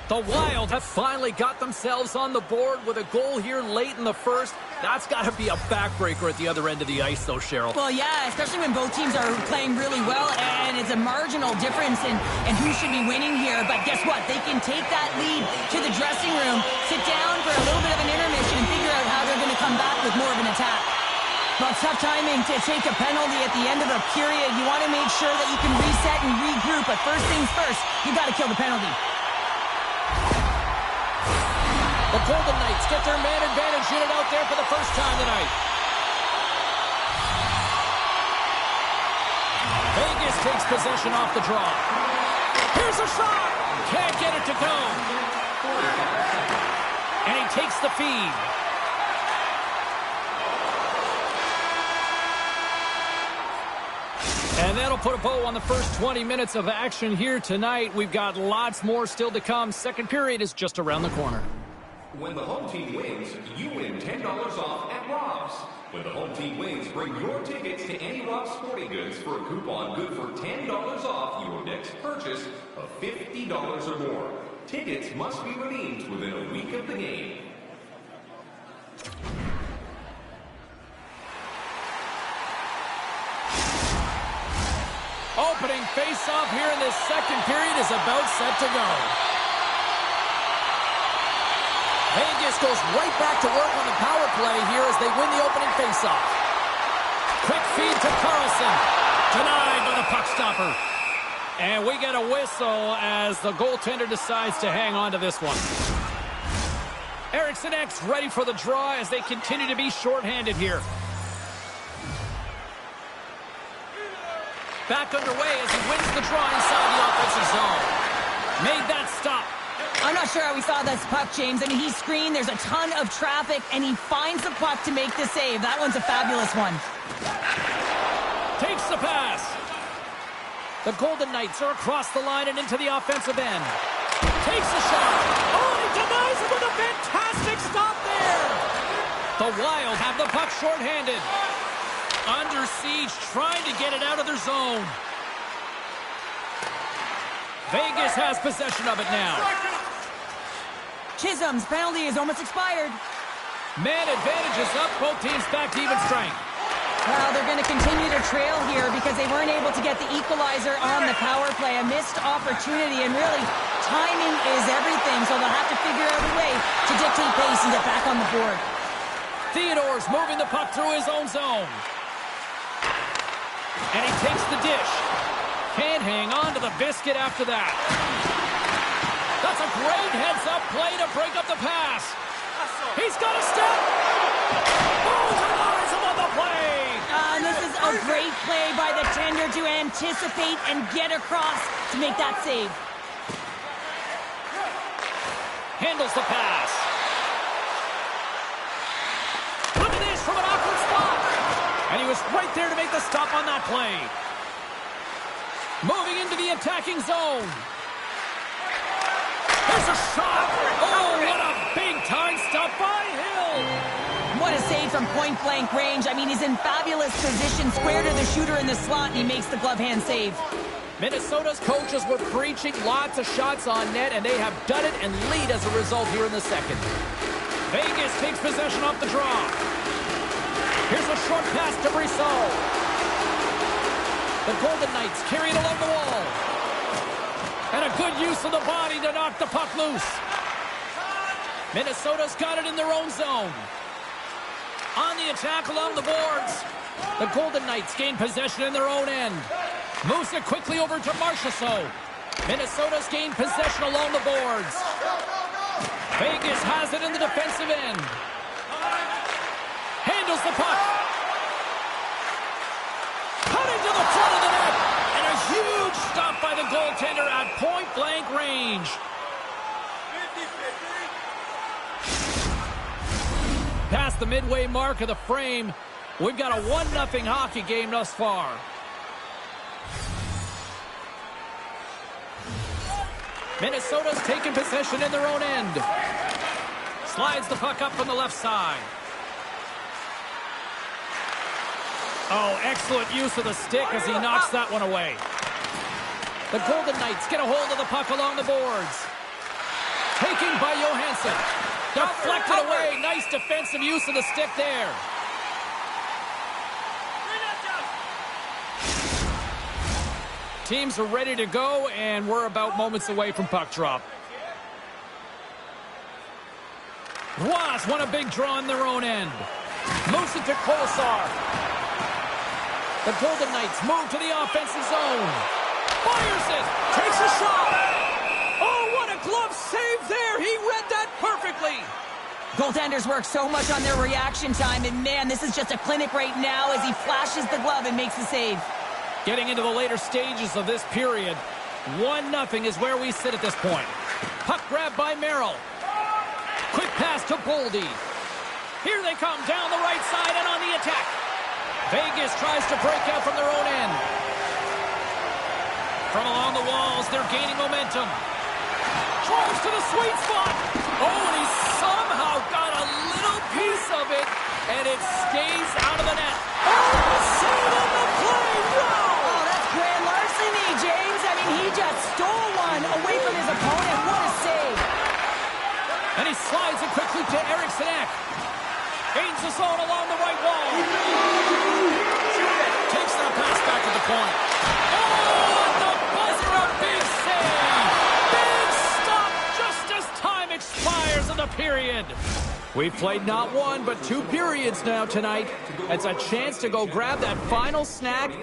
The Wild have finally got themselves on the board with a goal here late in the first. That's got to be a backbreaker at the other end of the ice, though, Cheryl. Well, yeah, especially when both teams are playing really well, and it's a marginal difference in who should be winning here. But guess what? They can take that lead to the dressing room, sit down for a little bit of an intermission, and figure out how they're going to come back with more of an attack. Well, it's tough timing to take a penalty at the end of a period. You want to make sure that you can reset and regroup, but first things first, you got to kill the penalty. The Golden Knights get their man advantage unit out there for the first time tonight. Vegas takes possession off the draw. Here's a shot. Can't get it to go. And he takes the feed. And that'll put a bow on the first 20 minutes of action here tonight. We've got lots more still to come. Second period is just around the corner. When the home team wins, you win $10 off at Rob's. When the home team wins, bring your tickets to any Rob's Sporting Goods for a coupon good for $10 off your next purchase of $50 or more. Tickets must be redeemed within a week of the game. Opening face-off here in this second period is about set to go. Vegas goes right back to work on the power play here as they win the opening faceoff. Quick feed to Carlson. Denied by the puck stopper. And we get a whistle as the goaltender decides to hang on to this one. Eriksson Ek's ready for the draw as they continue to be shorthanded here. Back underway as he wins the draw inside the offensive zone. Made that stop. I'm not sure how we saw this puck, James. I mean, he screened, there's a ton of traffic, and he finds the puck to make the save. That one's a fabulous one. Takes the pass. The Golden Knights are across the line and into the offensive end. Takes a shot. Oh, he denies it with a fantastic stop there. The Wild have the puck shorthanded. Under siege, trying to get it out of their zone. Vegas has possession of it now. Chisholm's penalty is almost expired. Man advantage is up. Both teams back to even strength. Well, they're going to continue to trail here because they weren't able to get the equalizer on the power play. A missed opportunity, and really, timing is everything, so they'll have to figure out a way to dictate pace and get back on the board. Theodore's moving the puck through his own zone. And he takes the dish. Can't hang on to the biscuit after that. That's a great heads-up play to break up the pass. He's got a step. Oh, denies him on the play. And this is a great play by the tender to anticipate and get across to make that save. Handles the pass. Look at this from an awkward spot. And he was right there to make the stop on that play. Moving into the attacking zone. There's a shot. Oh, what a big-time stop by Hill. What a save from point-blank range. I mean, he's in fabulous position, square to the shooter in the slot, and he makes the glove-hand save. Minnesota's coaches were preaching lots of shots on net, and they have done it and lead as a result here in the second. Vegas takes possession off the draw. Here's a short pass to Brissot. The Golden Knights carry it along the wall. And a good use of the body to knock the puck loose. Minnesota's got it in their own zone. On the attack along the boards. The Golden Knights gain possession in their own end. Moves it quickly over to Marchessault. Minnesota's gained possession along the boards. Vegas has it in the defensive end. Handles the puck. Cutting to the front of the net. And a huge stop by the goaltender at point-blank range. Past the midway mark of the frame, we've got a 1-0 hockey game thus far. Minnesota's taking possession in their own end. Slides the puck up from the left side. Oh, excellent use of the stick as he knocks that one away. The Golden Knights get a hold of the puck along the boards. Taking by Johansson. Deflected away. Nice defensive use of the stick there. Teams are ready to go, and we're about moments away from puck drop. Roy won a big draw in their own end. Moves it to Kolesar. The Golden Knights move to the offensive zone. Fires it. Takes a shot. Oh, what a glove save there. He read that perfectly. Goaltenders work so much on their reaction time, and man, this is just a clinic right now as he flashes the glove and makes the save. Getting into the later stages of this period, 1-0 is where we sit at this point. Puck grab by Merrill. Quick pass to Boldy. Here they come down the right side and on the attack. Vegas tries to break out from their own end. From along the walls, they're gaining momentum. Drives to the sweet spot. Oh, and he somehow got a little piece of it, and it stays out of the net. Oh, save on the play. Wow. Oh, that's grand larceny, James. I mean, he just stole one away from his opponent. What a save. And he slides it quickly to Eriksson Ek. Gains the zone along the right wall. Takes that pass back to the point. Oh, at the buzzer, a big save. Big stop just as time expires in the period. We've played not one, but 2 periods now tonight. It's a chance to go grab that final snack.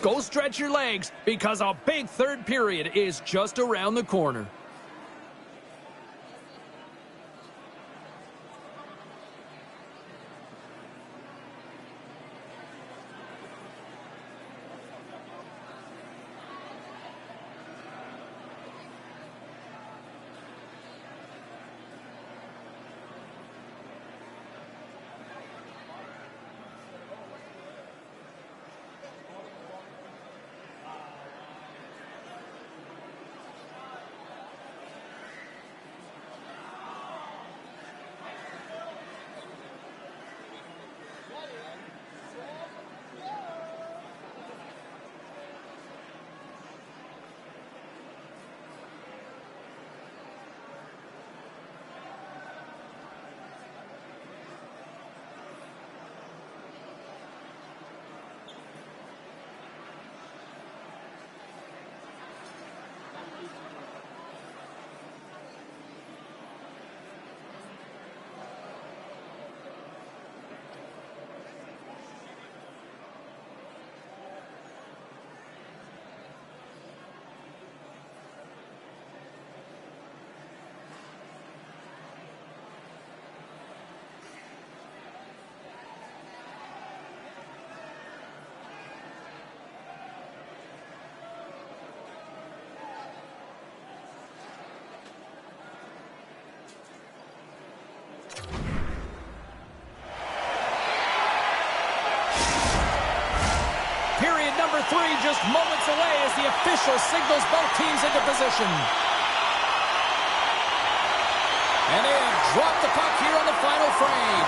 Go stretch your legs, because a big 3rd period is just around the corner. Period number 3 just moments away as the official signals both teams into position. And they have dropped the puck here on the final frame.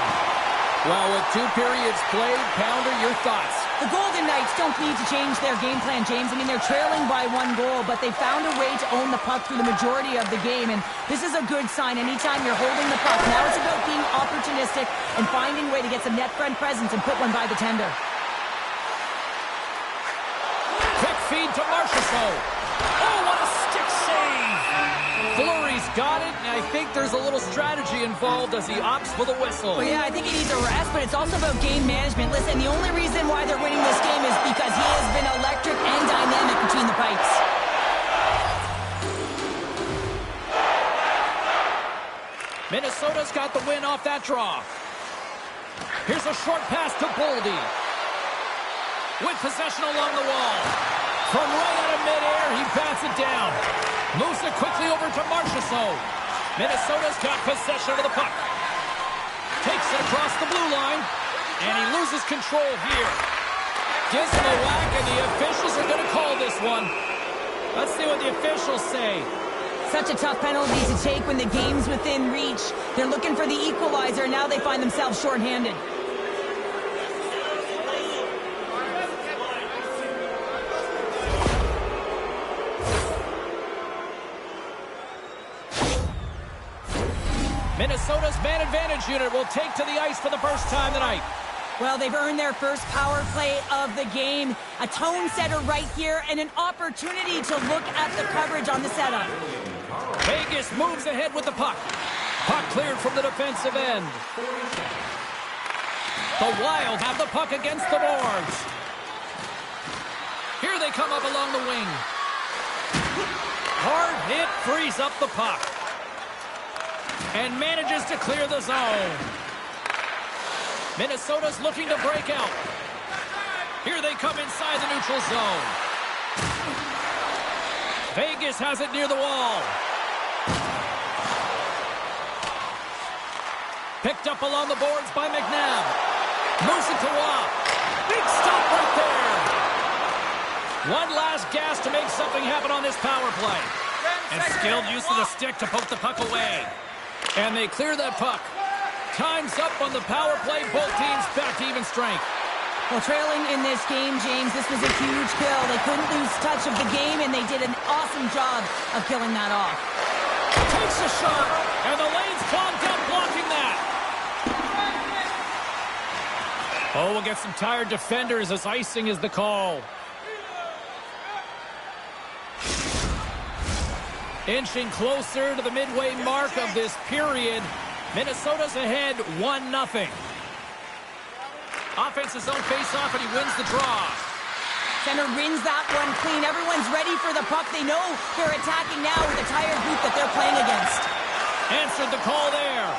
Well, with 2 periods played, Pounder, your thoughts? The Golden Knights don't need to change their game plan, James. I mean, they're trailing by 1 goal, but they found a way to own the puck through the majority of the game, and this is a good sign anytime you're holding the puck. Now it's about being opportunistic and finding a way to get some net front presence and put one by the tender. Feed to Marchessault. Oh, what a stick save! Fleury's got it, and I think there's a little strategy involved as he opts for the whistle. Well, yeah, I think he needs a rest, but it's also about game management. Listen, the only reason why they're winning this game is because he has been electric and dynamic between the pipes. Minnesota's got the win off that draw. Here's a short pass to Boldy. With possession along the wall. From right out of midair, he bats it down. Moves it quickly over to Marchessault. Minnesota's got possession of the puck. Takes it across the blue line. And he loses control here. Gives him a whack, and the officials are going to call this one. Let's see what the officials say. Such a tough penalty to take when the game's within reach. They're looking for the equalizer, and now they find themselves shorthanded. Minnesota's man advantage unit will take to the ice for the first time tonight. Well, they've earned their first power play of the game. A tone setter right here and an opportunity to look at the coverage on the setup. Vegas moves ahead with the puck. Puck cleared from the defensive end. The Wild have the puck against the boards. Here they come up along the wing. Hard hit frees up the puck. And manages to clear the zone. Minnesota's looking to break out. Here they come inside the neutral zone. Vegas has it near the wall. Picked up along the boards by McNabb. Moves it to Waugh. Big stop right there. One last gas to make something happen on this power play. And skilled use of the stick to poke the puck away. And they clear that puck. Time's up on the power play. Both teams back to even strength. Well, trailing in this game, James, this was a huge kill. They couldn't lose touch of the game, and they did an awesome job of killing that off. Takes a shot, and the lane's clogged up blocking that. Oh, we'll get some tired defenders as icing is the call. Inching closer to the midway mark of this period. Minnesota's ahead 1-0. Offense's own face-off, and he wins the draw. Center wins that one clean. Everyone's ready for the puck. They know they're attacking now with a tired group that they're playing against. Answered the call there.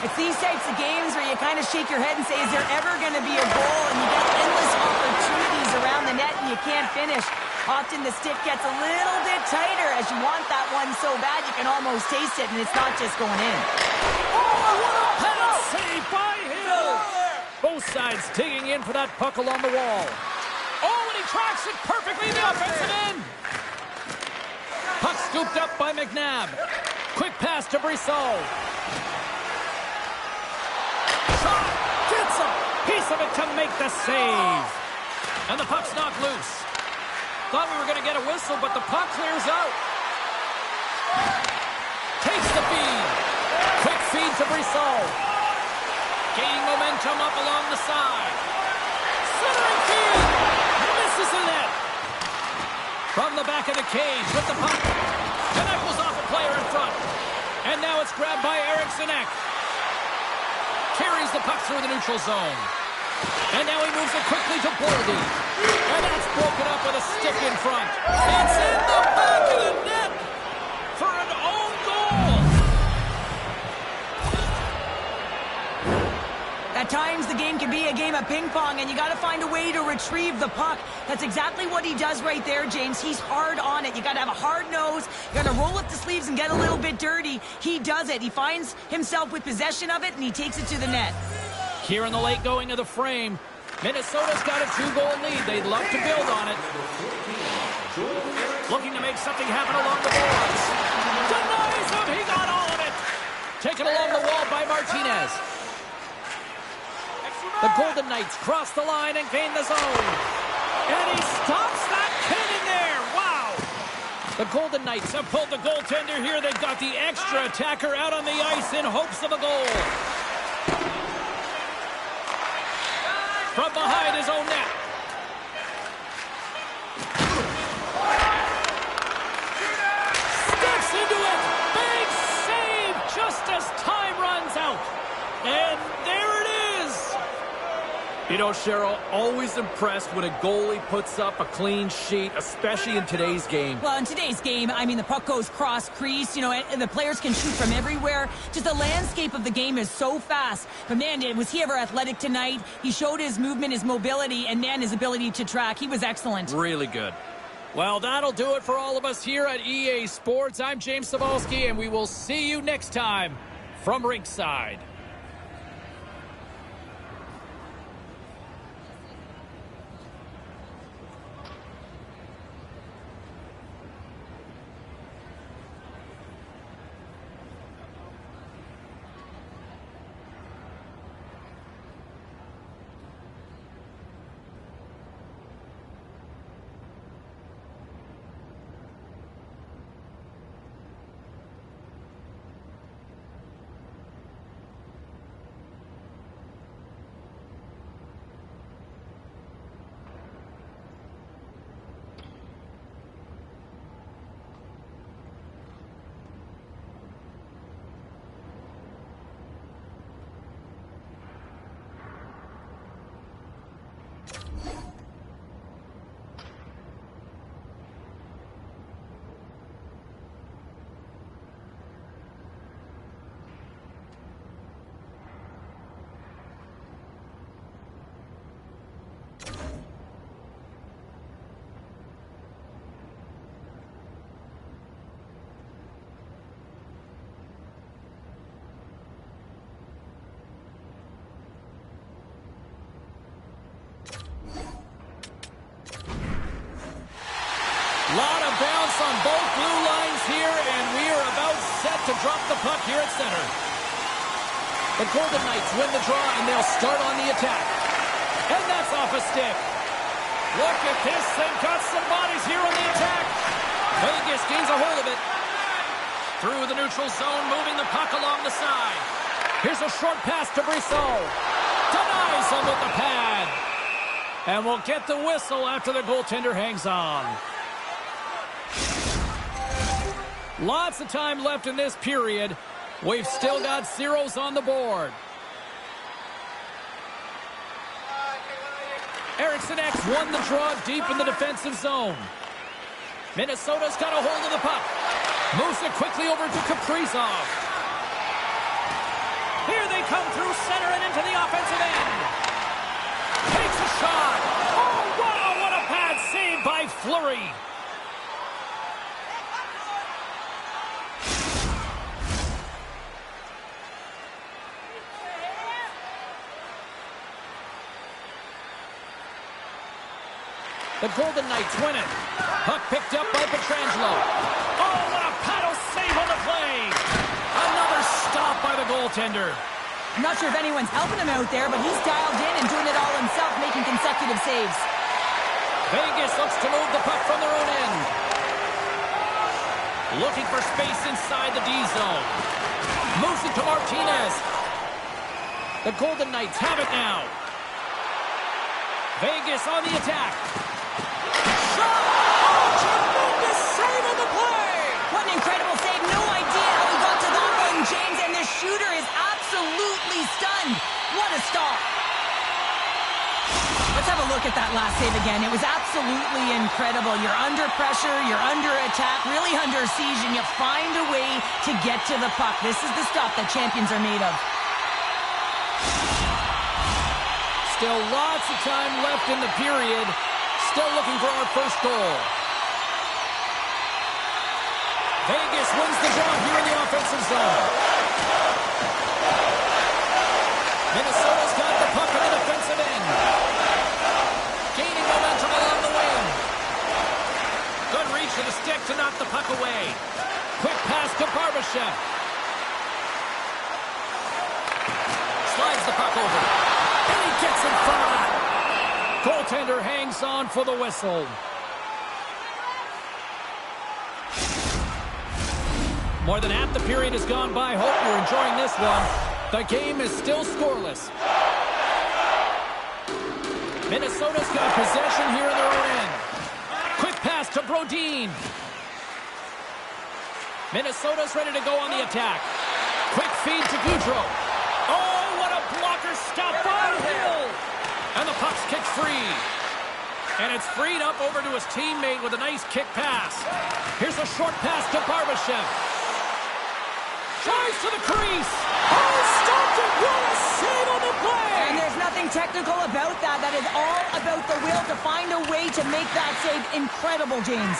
It's these types of games where you kind of shake your head and say, is there ever going to be a goal? And you get endless opportunities around the net and you can't finish. Often the stick gets a little bit tighter as you want that one so bad you can almost taste it, and it's not just going in. Oh, what a pass save by Hill! Both sides digging in for that puck along the wall. Oh, and he tracks it perfectly in the offensive end. Puck scooped up by McNabb. Quick pass to Brissot. Shot! Gets a piece of it to make the save. And the puck's knocked loose. Thought we were going to get a whistle, but the puck clears out. Takes the feed. Quick feed to Brissot. Gaining momentum up along the side. Centering feed. Misses the net. From the back of the cage with the puck. Connect was off a player in front. And now it's grabbed by Eriksson Ek. Carries the puck through the neutral zone. And now he moves it quickly to Boldy. And that's broken up with a stick in front. It's in the back of the net for an own goal. At times, the game can be a game of ping pong, and you got to find a way to retrieve the puck. That's exactly what he does right there, James. He's hard on it. You got to have a hard nose. You got to roll up the sleeves and get a little bit dirty. He does it. He finds himself with possession of it, and he takes it to the net. Here in the late going of the frame, Minnesota's got a 2-goal lead. They'd love to build on it. Looking to make something happen along the boards. Denies him. He got all of it. Taken along the wall by Martinez. The Golden Knights cross the line and gain the zone. And he stops that cannon there. Wow. The Golden Knights have pulled the goaltender here. They've got the extra attacker out on the ice in hopes of a goal. From behind his own net. Steps into it. Big save just as time runs out. And there it is. You know, Cheryl, always impressed when a goalie puts up a clean sheet, especially in today's game. Well, in today's game, I mean, the puck goes cross-crease, you know, and the players can shoot from everywhere. Just the landscape of the game is so fast. But, man, was he ever athletic tonight? He showed his movement, his mobility, and, man, his ability to track. He was excellent. Really good. Well, that'll do it for all of us here at EA Sports. I'm James Cybulski, and we will see you next time from Rinkside. Lot of bounce on both blue lines here, and we are about set to drop the puck here at center. The Golden Knights win the draw, and they'll start on the attack. And that's off a stick. Look at this. They've got some bodies here on the attack. Vegas gains a hold of it. Through the neutral zone, moving the puck along the side. Here's a short pass to Brissot. Denies him with the pad. And we'll get the whistle after the goaltender hangs on. Lots of time left in this period. We've still got zeros on the board. Eriksson X won the draw deep in the defensive zone. Minnesota's got a hold of the puck. Moves it quickly over to Kaprizov. Here they come through center and into the offensive end. Takes a shot. Oh, wow, what a bad save by Fleury. The Golden Knights win it. Puck picked up by Pietrangelo. Oh, what a paddle save on the play. Another stop by the goaltender. I'm not sure if anyone's helping him out there, but he's dialed in and doing it all himself, making consecutive saves. Vegas looks to move the puck from their own end. Looking for space inside the D zone. Moves it to Martinez. The Golden Knights have it now. Vegas on the attack. Tremendous save on the play! What an incredible save. No idea how he got to that one, James, and the shooter is absolutely stunned. What a stop. Let's have a look at that last save again. It was absolutely incredible. You're under pressure, you're under attack, really under siege, and you find a way to get to the puck. This is the stuff that champions are made of. Still lots of time left in the period. Still looking for our first goal. Vegas wins the draw here in the offensive zone. Minnesota's got the puck in the defensive end. Gaining momentum along the wing. Good reach of the stick to knock the puck away. Quick pass to Barbashev. Slides the puck over. And he gets in front of that. Goaltender hangs on for the whistle. More than half the period has gone by. Hope you're enjoying this one. The game is still scoreless. Minnesota's got possession here in their own end. Quick pass to Brodin. Minnesota's ready to go on the attack. Quick feed to Goudreau. Oh, what a blocker stop by Hill. And the puck's kicked free. And it's freed up over to his teammate with a nice kick pass. Here's a short pass to Barbashev. Tries to the crease. Oh, stopped it. What a save on the play. And there's nothing technical about that. That is all about the will to find a way to make that save incredible, James.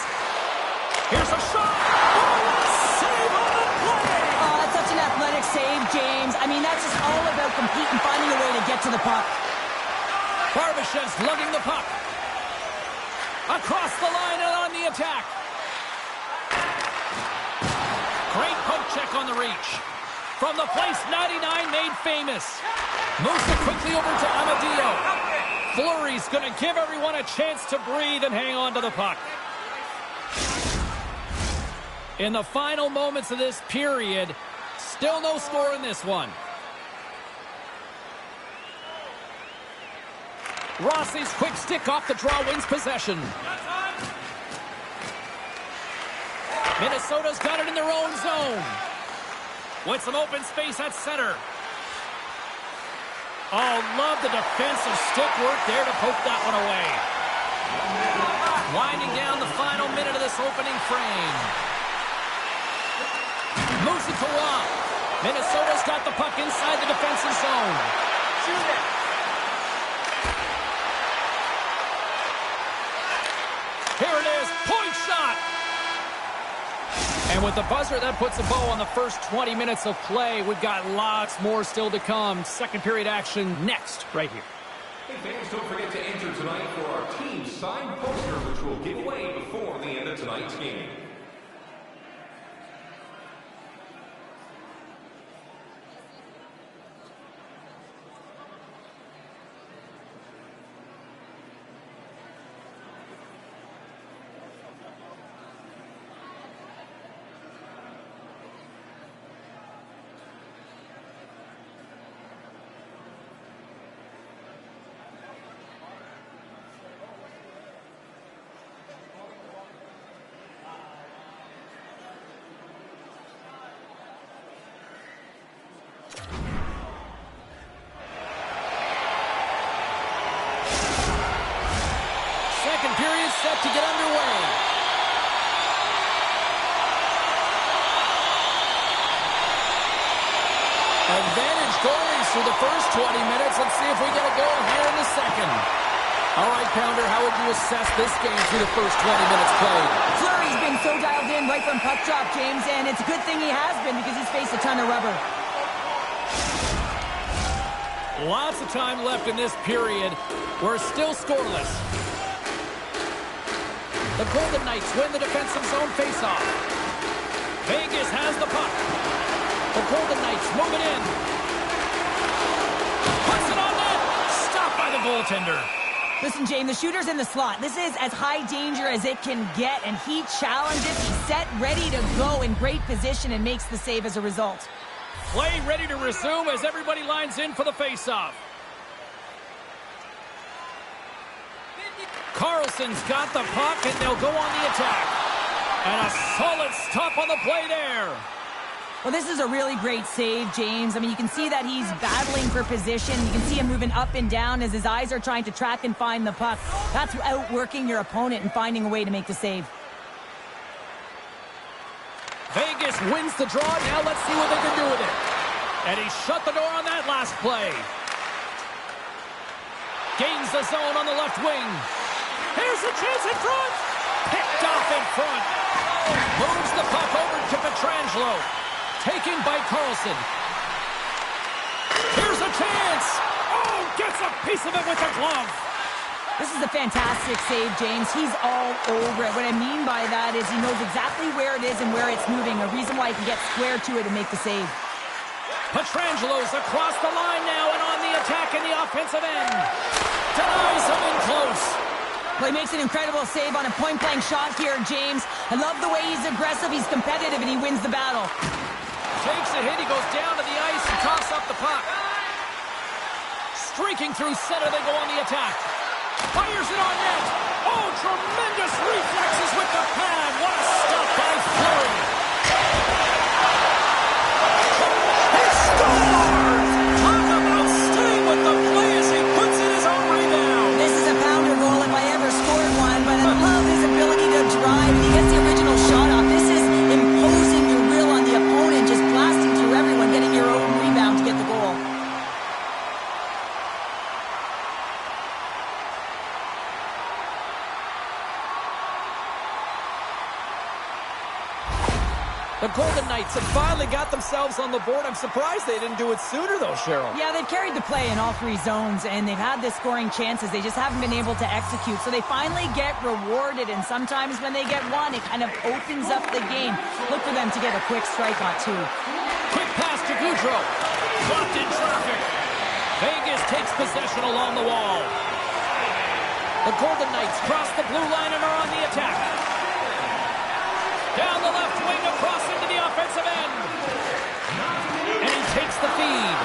Here's a shot. Oh, what a save on the play. Oh, that's such an athletic save, James. I mean, that's just all about competing, finding a way to get to the puck. Barbashev's lugging the puck. Across the line and on the attack. Great poke check on the reach. From the place 99 made famous. Moves it quickly over to Amadio. Fleury's going to give everyone a chance to breathe and hang on to the puck. In the final moments of this period, still no score in this one. Rossi's quick stick off the draw wins possession. Minnesota's got it in their own zone. With some open space at center. Oh, love the defensive stick work there to poke that one away. Winding down the final minute of this opening frame. Moves it to Watt. Minnesota's got the puck inside the defensive zone. Shoot it. Here it is, point shot. And with the buzzer, that puts a bow on the first 20 minutes of play. We've got lots more still to come. Second period action next, right here. Hey fans, don't forget to enter tonight for our team signed poster, which we'll give away before the end of tonight's game. set to get underway. Advantage goalies through the first 20 minutes. Let's see if we get a goal here in the second. All right, Pounder, how would you assess this game through the first 20 minutes played? Fleury's been so dialed in right from puck drop, James, and it's a good thing he has been because he's faced a ton of rubber. Lots of time left in this period. We're still scoreless. The Golden Knights win the defensive zone faceoff. Vegas has the puck. The Golden Knights move it in. Puts it on net. Stopped by the goaltender. Listen, James, the shooter's in the slot. This is as high danger as it can get, and he challenges. He's set, ready to go, in great position, and makes the save as a result. Play ready to resume as everybody lines in for the faceoff. Carlson's got the puck, and they'll go on the attack. And a solid stop on the play there. Well, this is a really great save, James. I mean, you can see that he's battling for position. You can see him moving up and down as his eyes are trying to track and find the puck. That's outworking your opponent and finding a way to make the save. Vegas wins the draw. Now let's see what they can do with it. And he shut the door on that last play. Gains the zone on the left wing. Here's a chance in front. Picked off in front. Moves the puck over to Pietrangelo. Taken by Carlson. Here's a chance. Oh, gets a piece of it with the glove. This is a fantastic save, James. He's all over it. What I mean by that is he knows exactly where it is and where it's moving. A reason why he can get square to it and make the save. Pietrangelo's across the line now and on the attack in the offensive end. Denies him in close. Well, he makes an incredible save on a point-blank shot here, James. I love the way he's aggressive, he's competitive, and he wins the battle. Takes a hit, he goes down to the ice and tosses up the puck. Streaking through center, they go on the attack. Fires it on net. Oh, tremendous reflexes with the pad. What a stop by Fleury. He scores! Talk about staying with the play as he puts in his own rebound. This is a pounder goal if I ever scored one, but I love his ability to drive, and he gets the original shot off. This is imposing your will on the opponent, just blasting through everyone, getting your own rebound to get the goal. The Golden Knights have finally got themselves on the board. I'm surprised they didn't do it sooner, though, Cheryl. Yeah, they've carried the play in all three zones, and they've had the scoring chances. They just haven't been able to execute. So they finally get rewarded, and sometimes when they get one, it kind of opens up the game. Look for them to get a quick strike on two. Quick pass to Goudreau. Blocked in traffic. Vegas takes possession along the wall. The Golden Knights cross the blue line and are on the attack. Down the left wing, across into the offensive end. And he takes the feed.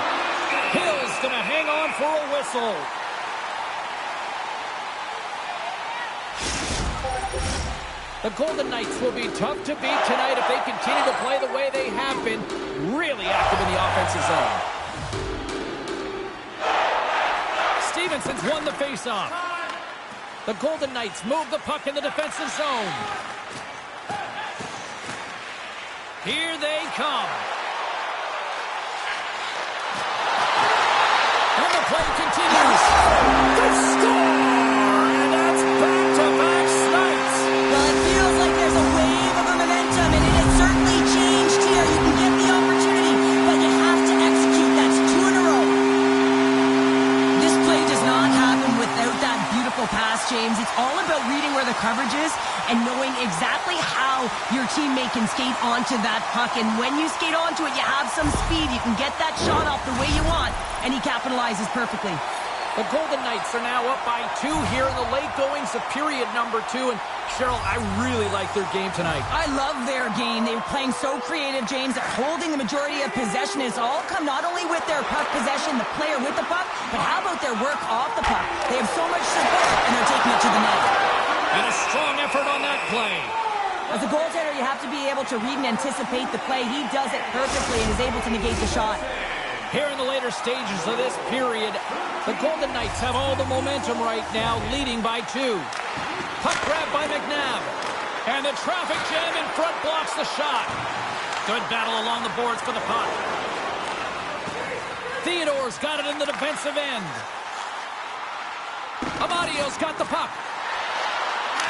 Hill's going to hang on for a whistle. The Golden Knights will be tough to beat tonight if they continue to play the way they have been, really active in the offensive zone. Stevenson's won the faceoff. The Golden Knights move the puck in the defensive zone. Here they come. And the play continues. They score! And that's back-to-back snipes. Well, it feels like there's a wave of momentum, and it has certainly changed here. You can get the opportunity, but you have to execute. That's two in a row. This play does not happen without that beautiful pass, James. It's all about reading where the coverage is and knowing exactly how your teammate can skate onto that puck. And when you skate onto it, you have some speed. You can get that shot off the way you want, and he capitalizes perfectly. The Golden Knights are now up by 2 here in the late goings of period number 2. And Cheryl, I really like their game tonight. I love their game. They're playing so creative, James. They're holding the majority of possession. It's all come not only with their puck possession, the player with the puck, but how about their work off the puck? They have so much support, and they're taking it to the net. And a strong effort on that play. As a goaltender, you have to be able to read and anticipate the play. He does it perfectly and is able to negate the shot. Here in the later stages of this period, the Golden Knights have all the momentum right now, leading by 2. Puck grab by McNabb. And the traffic jam in front blocks the shot. Good battle along the boards for the puck. Theodore's got it in the defensive end. Amadio's got the puck.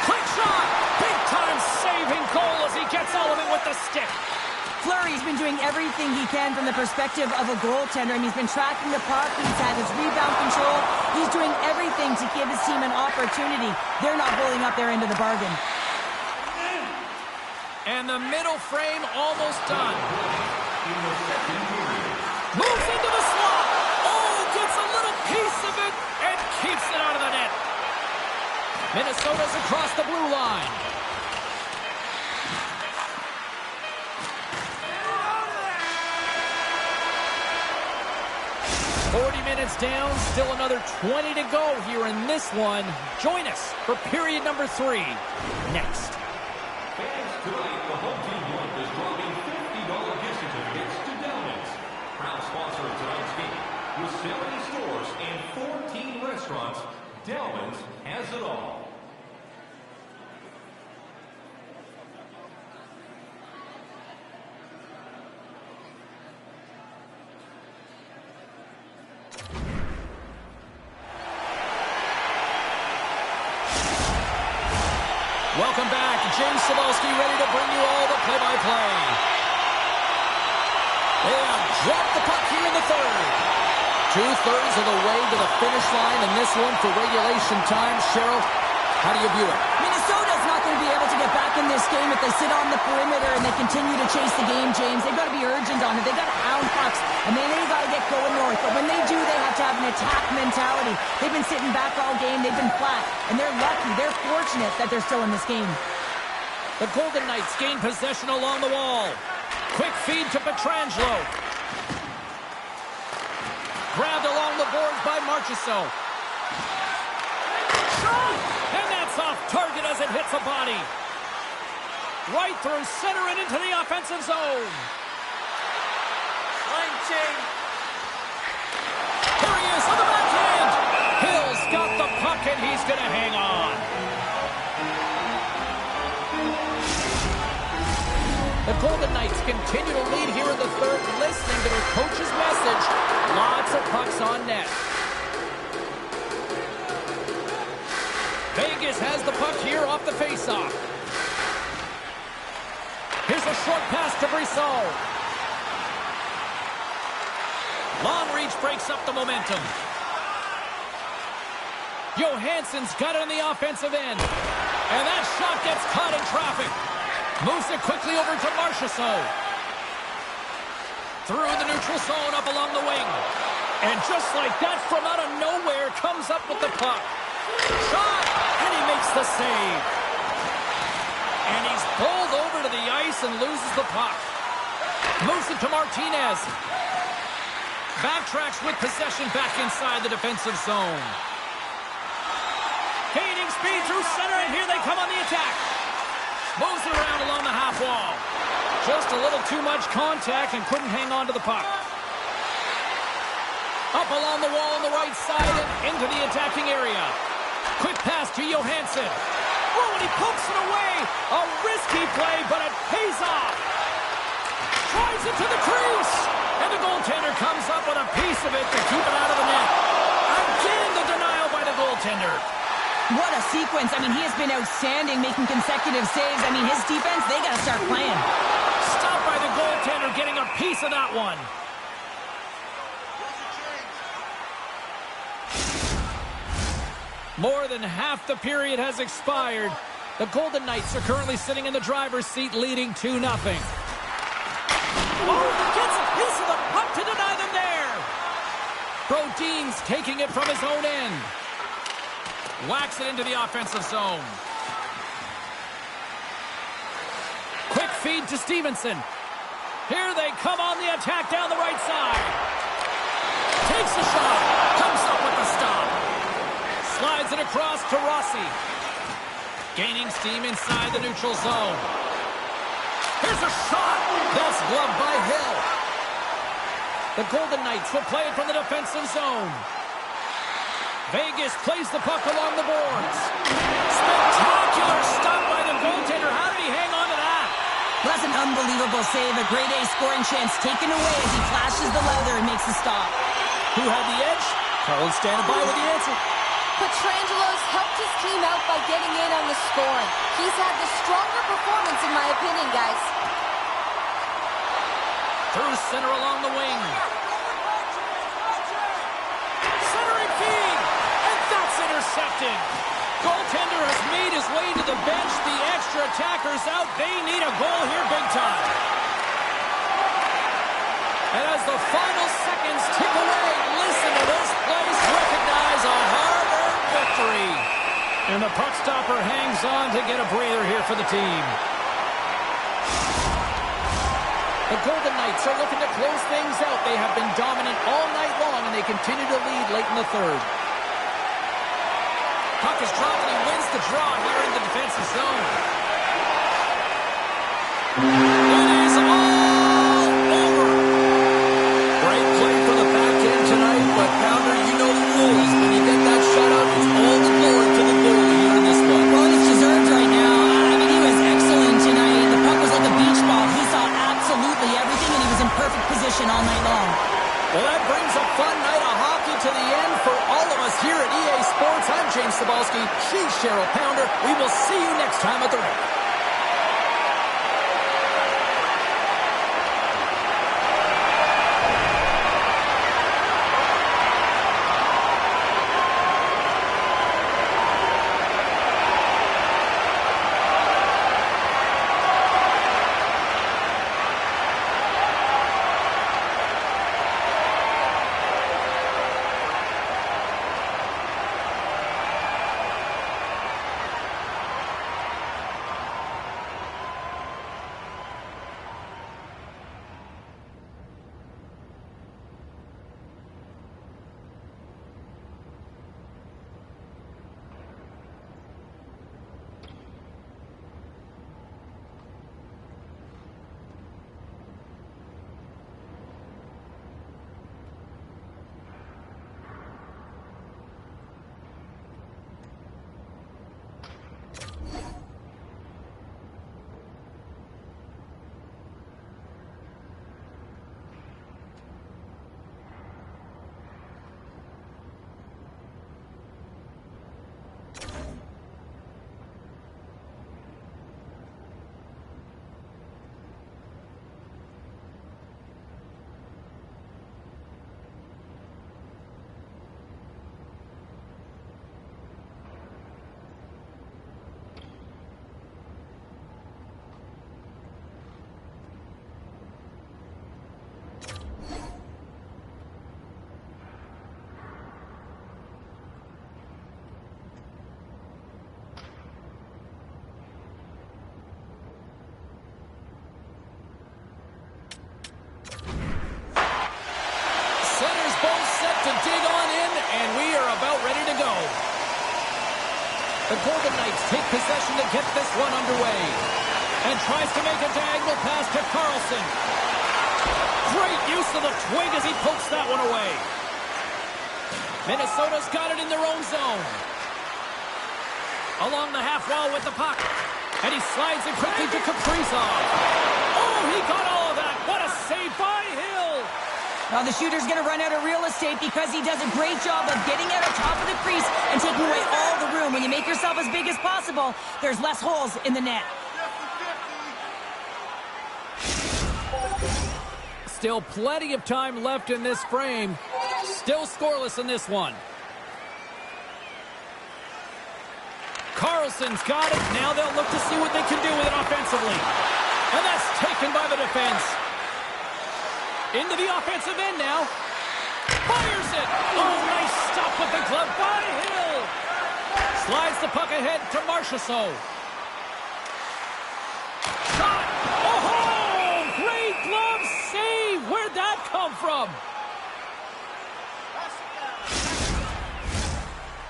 Quick shot! Big-time saving goal as he gets all of it with the stick. Fleury's been doing everything he can from the perspective of a goaltender. I mean, he's been tracking the puck. He's had his rebound control. He's doing everything to give his team an opportunity. They're not holding up their end of the bargain. And the middle frame almost done. Moves into the slot. Oh, gets a little piece of it and keeps it out of the net. Minnesota's across the blue line. Minutes down, still another 20 to go here in this one. Join us for period number 3 next. Fans, tonight the home team won is dropping $50 gift certificates to Delman's. Proud sponsor of tonight's game. With 70 stores and 14 restaurants, Delman's has it all. Welcome back. James Cebulski ready to bring you all the play-by-play. They have dropped the puck here in the third. 2/3 of the way to the finish line in this one for regulation time. Cheryl, how do you view it? Minnesota's not going to be able to get back in this game if they sit on the perimeter and they continue to chase the game, James. They've got to be urgent on it. They've got to hound pucks, and then they've got to get going north. But when they do, they have to have an attack mentality. They've been sitting back all game. They've been flat, and they're lucky. They're fortunate that they're still in this game. The Golden Knights gain possession along the wall. Quick feed to Pietrangelo. Grabbed along the boards by Marchessault. And that's off target as it hits a body. Right through center and into the offensive zone. Here he is on the backhand. Hill's got the puck and he's going to hang on. The Golden Knights continue to lead here in the third, listening to their coach's message. Lots of pucks on net. Vegas has the puck here off the faceoff. Here's a short pass to Brisson. Long reach breaks up the momentum. Johansson's got it on the offensive end. And that shot gets caught in traffic. Moves it quickly over to Marchessault. Through the neutral zone up along the wing. And just like that, from out of nowhere, comes up with the puck. Shot! And he makes the save. And he's bowled over to the ice and loses the puck. Moves it to Martinez. Backtracks with possession back inside the defensive zone. Gaining speed through center, and here they come on the attack. Moves it around along the half wall. Just a little too much contact and couldn't hang on to the puck. Up along the wall on the right side and into the attacking area. Quick pass to Johansson. Oh, and he pokes it away. A risky play, but it pays off. Drives it to the crease. And the goaltender comes up with a piece of it to keep it out of the net. Again, the denial by the goaltender. What a sequence. I mean, he has been outstanding, making consecutive saves. I mean, his defense, they got to start playing. Stopped by the goaltender, getting a piece of that one. More than half the period has expired. The Golden Knights are currently sitting in the driver's seat, leading 2-0. Oh, gets a piece of the puck to deny them there. Brodin's taking it from his own end. Whacks it into the offensive zone. Quick feed to Stevenson. Here they come on the attack down the right side. Takes the shot. Comes up with the stop. Slides it across to Rossi. Gaining steam inside the neutral zone. Here's a shot. That's gloved by Hill. The Golden Knights will play it from the defensive zone. Vegas plays the puck along the boards. Spectacular stop by the goaltender. How did he hang on to that? That's an unbelievable save. A grade A scoring chance taken away as he flashes the leather and makes the stop. Who had the edge? Carlin standing by with the answer. Petrangelo's helped his team out by getting in on the scoring. He's had the stronger performance, in my opinion, guys. Through center along the wing. Centering feed, and that's intercepted. Goaltender has made his way to the bench. The extra attacker's out. They need a goal here big time. And as the final seconds tick away, listen to this place recognize a hard-earned victory. And the puck stopper hangs on to get a breather here for the team. The Golden Knights are looking to close things out. They have been dominant all night long, and they continue to lead late in the third. Puck is dropped, and he wins the draw here in the defensive zone. It is all over. Great play for the back end tonight, but Pounder, you know the rules. When you get that shutout, it's all the glory to the goalie here in this one. Well, it's deserved right now. I mean, he was excellent tonight. The puck was like a beach ball. He saw absolutely everything, and he was in perfect position all night long. Well, that brings a fun night of hockey to the end for all of us here at EA Sports. I'm James Cybulski. She's Cheryl Pounder. We will see you next time at the rink. The Golden Knights take possession to get this one underway. And tries to make a diagonal pass to Carlson. Great use of the twig as he pokes that one away. Minnesota's got it in their own zone. Along the half wall with the puck. And he slides it quickly to Kaprizov. Oh, he got all of that. What a save by Hill. Now the shooter's going to run out of real estate because he does a great job of getting out of top of the crease and taking away all the room. When you make yourself as big as possible, there's less holes in the net. Still plenty of time left in this frame. Still scoreless in this one. Carlson's got it. Now they'll look to see what they can do with it offensively. And that's taken by the defense. Into the offensive end now. Fires it. Oh, nice stop with the glove by Hill. Slides the puck ahead to Marchessault. Shot. Oh, great glove save. Where'd that come from?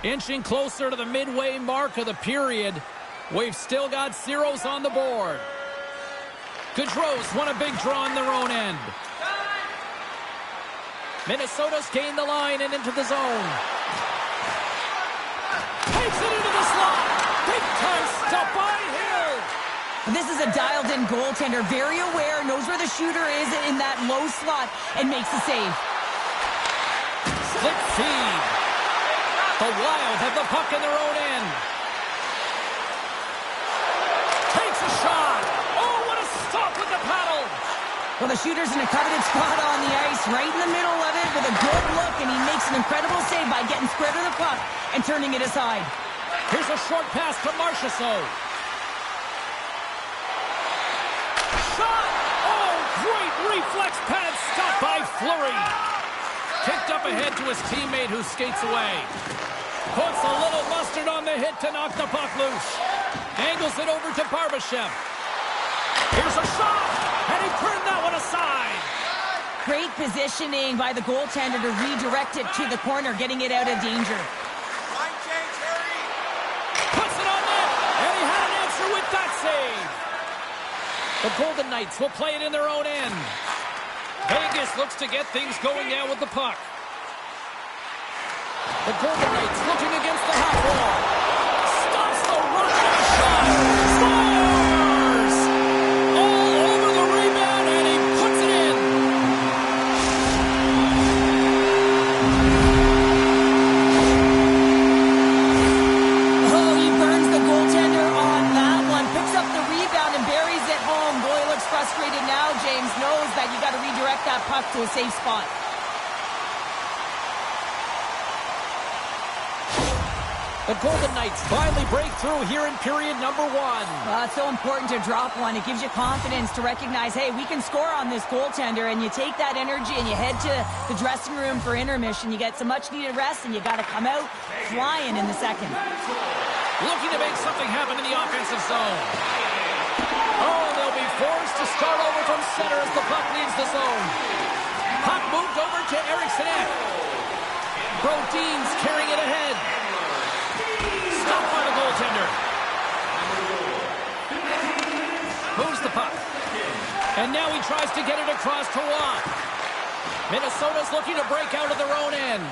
Inching closer to the midway mark of the period. We've still got zeros on the board. Gaudreau's won a big draw on their own end. Minnesota's gained the line and into the zone. Takes it into the slot. Big time stop by Hill. This is a dialed-in goaltender, very aware, knows where the shooter is in that low slot, and makes the save. Split feed. The Wild have the puck in their own end. Takes a shot. Oh, what a stop with the paddle. Well, the shooter's in a coveted spot on the ice, right in the middle of it, with a good look, and he makes an incredible save by getting square to the puck and turning it aside. Here's a short pass to Marchessault. Shot! Oh, great reflex pad stop by Fleury. Kicked up ahead to his teammate who skates away. Puts a little mustard on the hit to knock the puck loose. Angles it over to Barbashev. Here's a shot, and he turned that one aside. Great positioning by the goaltender to redirect it to the corner, getting it out of danger. Puts it on net, and he had an answer with that save. The Golden Knights will play it in their own end. Vegas looks to get things going now with the puck. The Golden Knights looking against the half wall. Stops the run and a shot. Scores! All over the rebound, and he puts it in. Oh, he burns the goaltender on that one. Picks up the rebound and buries it home. Boy, looks frustrated now. James knows that you got to redirect that puck to a safe spot. The Golden Knights finally break through here in period number 1. It's so important to drop one. It gives you confidence to recognize, hey, we can score on this goaltender, and you take that energy and you head to the dressing room for intermission. You get some much-needed rest, and you got to come out flying in the second. Looking to make something happen in the offensive zone. Oh, they'll be forced to start over from center as the puck leaves the zone. Puck moved over to Eriksson. Brodin's carrying it ahead. Stopped by the goaltender. Moves the puck. And now he tries to get it across to Watt. Minnesota's looking to break out of their own end.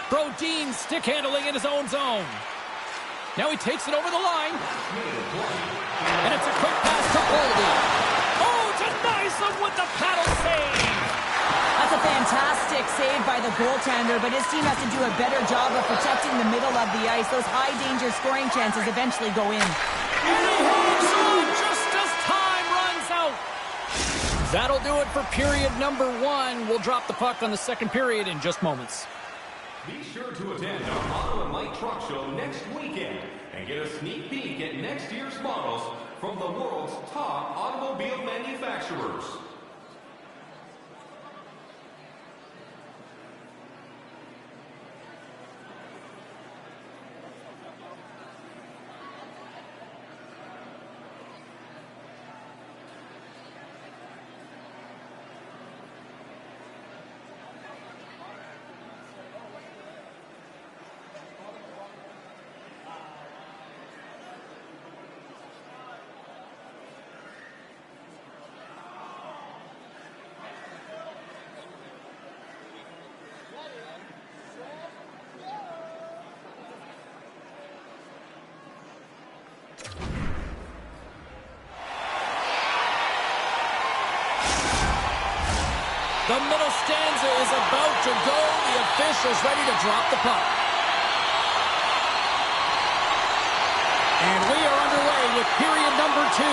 Brodin stick handling in his own zone. Now he takes it over the line. And it's a quick pass to Boldy. Oh, denies him with the paddle save. That's a fantastic save by the goaltender, but his team has to do a better job of protecting the middle of the ice. Those high-danger scoring chances eventually go in. And he hangs on just as time runs out. That'll do it for period number 1. We'll drop the puck on the second period in just moments. Be sure to attend our Auto and Light Truck Show next weekend and get a sneak peek at next year's models from the world's top automobile manufacturers. The middle stanza is about to go. The official's ready to drop the puck. And we are underway with period number 2.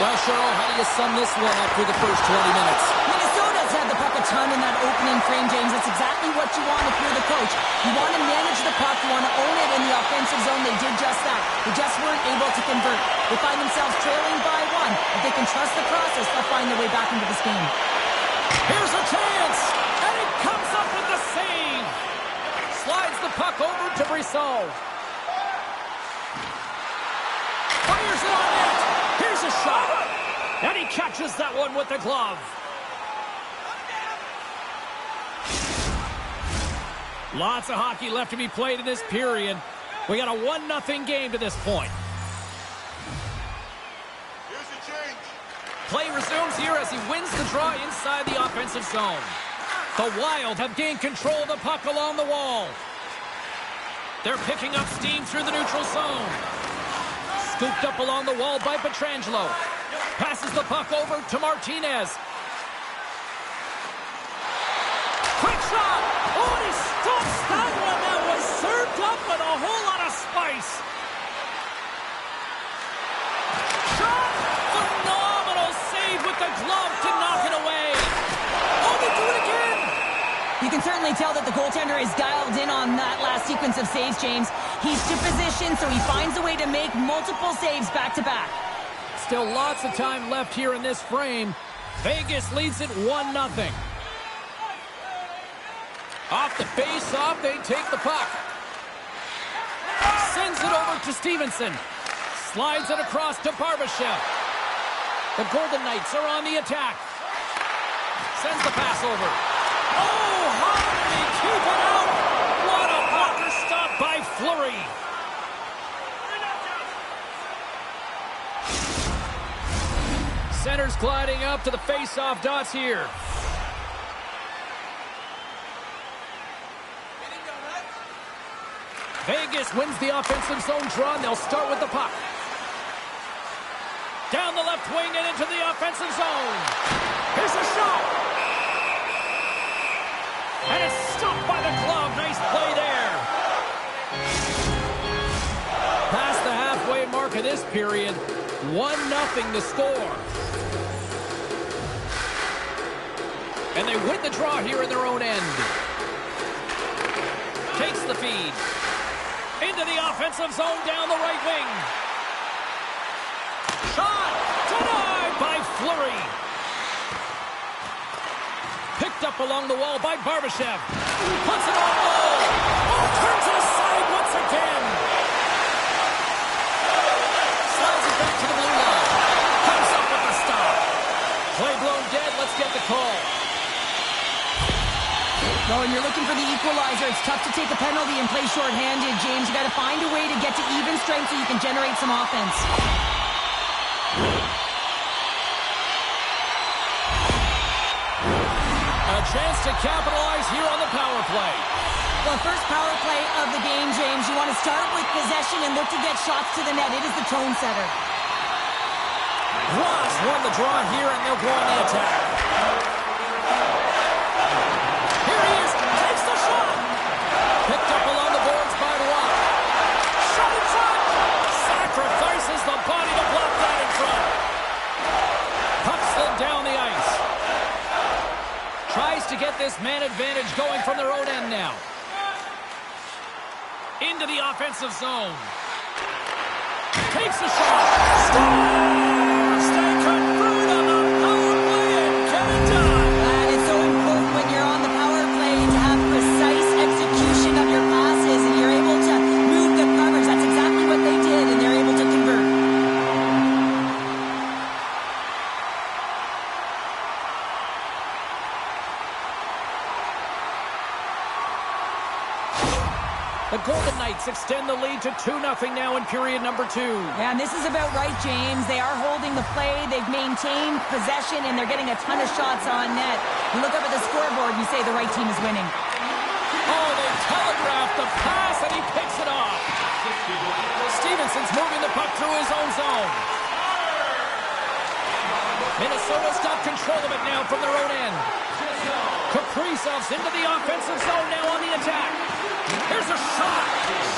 Well, Cheryl, how do you sum this one up through the first 20 minutes? Minnesota's had the puck a ton in that opening frame, James. That's exactly what you want if you're the coach. You want to manage the puck. You want to own it in the offensive zone. They did just that. They just weren't able to convert. They find themselves trailing by 1. If they can trust the process, they'll find their way back into this game. Here's a chance, and he comes up with the save. Slides the puck over to Brissot. Fires it on net. Here's a shot, and he catches that one with the glove. Lots of hockey left to be played in this period. We got a 1-0 game to this point. Here's the change. Play resumes here as he wins the draw inside the offensive zone. The Wild have gained control of the puck along the wall. They're picking up steam through the neutral zone. Scooped up along the wall by Pietrangelo. Passes the puck over to Martinez. Quick shot! Oh, and he stops that one. That was served up with a whole lot of spice. Shot! Phenomenal save with the glove to knock it away. Oh, they do it again! You can certainly tell that the goaltender is dialed in on that last sequence of saves, James. He's to position, so he finds a way to make multiple saves back-to-back. Still lots of time left here in this frame. Vegas leads it 1-0. Off the face-off, they take the puck. Sends it over to Stevenson. Slides it across to Barbashev. The Golden Knights are on the attack. Sends the pass over. Oh, how did he keep it out? What a blocker stop by Fleury. Center's gliding up to the face-off dots here. Vegas wins the offensive zone draw, and they'll start with the puck. Down the left wing and into the offensive zone. Here's a shot. And it's stopped by the glove. Nice play there. Past the halfway mark of this period. 1-0 the score. And they win the draw here in their own end. Takes the feed. Into the offensive zone down the right wing. Shot! Denied by Fleury. Picked up along the wall by Barbashev. Puts it on goal. Oh, turns it aside once again. Slides it back to the blue line. Comes up with the stop. Play blown dead. Let's get the call. No, and you're looking for the equalizer. It's tough to take a penalty and play shorthanded, James. You got to find a way to get to even strength so you can generate some offense. A chance to capitalize here on the power play. Well, first power play of the game, James. You want to start with possession and look to get shots to the net. It is the tone setter. Ross won the draw here, and they'll go on the attack. Here he is. Takes the shot. Picked up along the boards by Rock. Shot in front. Sacrifices the body to block that in front. Puck slid down the ice. Tries to get this man advantage going from their own end now. Into the offensive zone. Takes a shot. Scores! They convert on the power play and get it done. And it's so important when you're on the power play to have precise execution of your passes and you're able to move the coverage. That's exactly what they did, and they're able to convert. The Golden Knights extend the lead to 2-0 now in period number 2. Yeah, and this is about right, James. They are holding the play. They've maintained possession, and they're getting a ton of shots on net. You look up at the scoreboard, and you say the right team is winning. Oh, they telegraphed the pass, and he picks it off. Stevenson's moving the puck through his own zone. Minnesota's got control of it now from their own end. Kaprizov's into the offensive zone now on the attack. Here's a shot.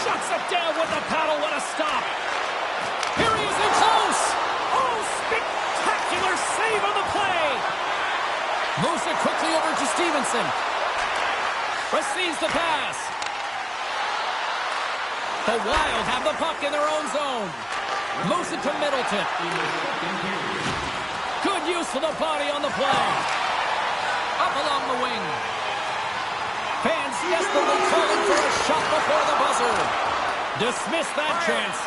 Shuts it down with the paddle. What a stop. Here he is in close. Oh, spectacular save on the play. Moves it quickly over to Stevenson. Receives the pass. The Wild have the puck in their own zone. Moves it to Middleton. Good use of the body on the play. Up along the wing. Fans desperately calling for a shot before the buzzer. Dismiss that chance.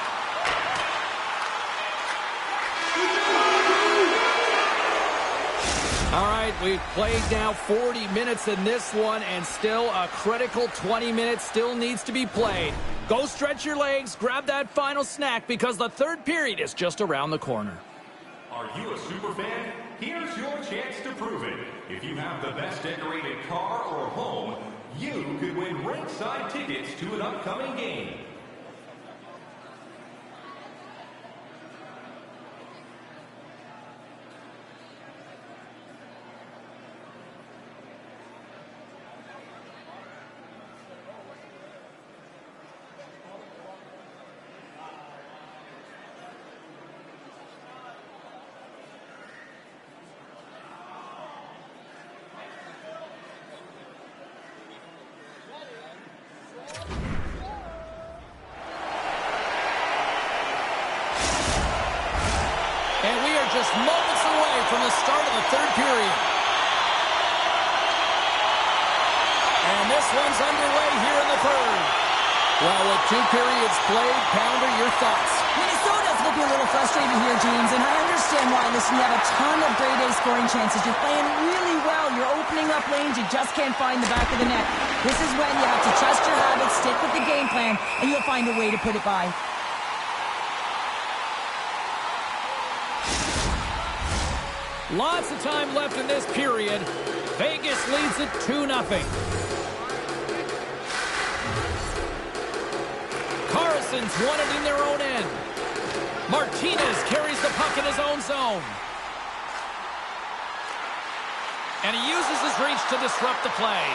All right, we've played now 40 minutes in this one, and still a critical 20 minutes still needs to be played. Go stretch your legs, grab that final snack, because the third period is just around the corner. Are you a super fan? Here's your chance to prove it. If you have the best decorated car or home, you could win ringside tickets to an upcoming game. And we are just moments away from the start of the third period. And this one's underway here in the third. Well, with 2 periods played, Pounder, your thoughts? Minnesota's looking a little frustrated here, James, and I understand why. Listen, you have a ton of grade A scoring chances. You're playing really well. You're opening up lanes. You just can't find the back of the net. This is when you have to trust your habits, stick with the game plan, and you'll find a way to put it by. Lots of time left in this period. Vegas leads it 2-0. Carlson's won it in their own end. Martinez carries the puck in his own zone. And he uses his reach to disrupt the play.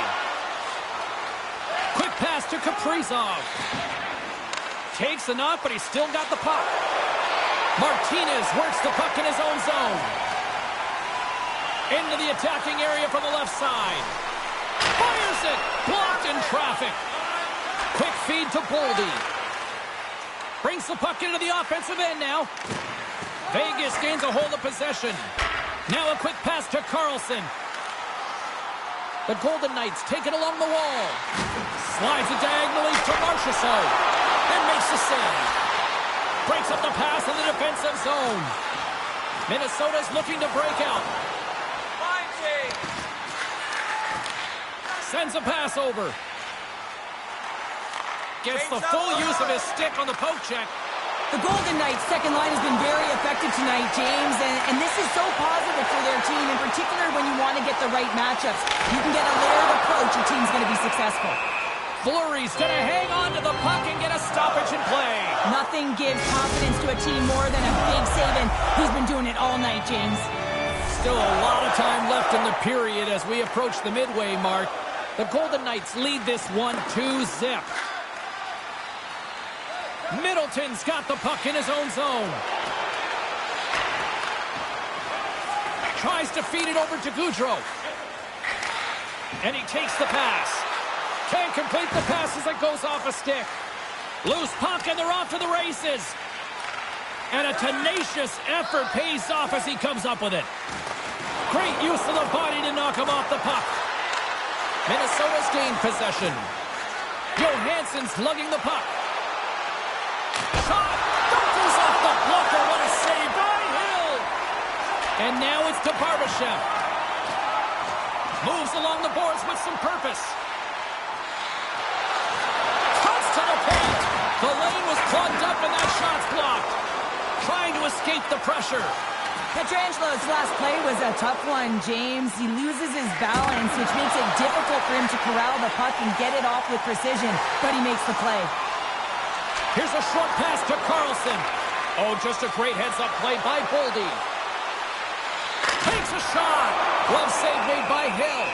Quick pass to Kaprizov. Takes the knock, but he's still got the puck. Martinez works the puck in his own zone. Into the attacking area from the left side. Fires it! Blocked in traffic. Quick feed to Boldy. Brings the puck into the offensive end now. Vegas gains a hold of possession. Now a quick pass to Carlson. The Golden Knights take it along the wall. Slides it diagonally to Marchessault. And makes the save. Breaks up the pass in the defensive zone. Minnesota's looking to break out. Sends a pass over. Gets the full use of his stick on the poke check. The Golden Knights' second line has been very effective tonight, James, and this is so positive for their team, in particular when you want to get the right matchups. You can get a layered approach, your team's going to be successful. Fleury's going to hang on to the puck and get a stoppage in play. Nothing gives confidence to a team more than a big save, and he's been doing it all night, James. Still a lot of time left in the period as we approach the midway mark. The Golden Knights lead this 1-2 zip. Middleton's got the puck in his own zone. Tries to feed it over to Goudreau. And he takes the pass. Can't complete the pass as it goes off a stick. Loose puck and they're off to the races. And a tenacious effort pays off as he comes up with it. Great use of the body to knock him off the puck. Minnesota's gained possession. Johansson's lugging the puck. Shot! Goes off the blocker. What a save by Hill! And now it's to Barbashev. Moves along the boards with some purpose. Cuts to the paint. The lane was clogged up and that shot's blocked. Trying to escape the pressure. Petrangelo's last play was a tough one, James. He loses his balance, which makes it difficult for him to corral the puck and get it off with precision, but he makes the play. Here's a short pass to Carlson. Oh, just a great heads-up play by Boldy. Takes a shot. Glove save made by Hill.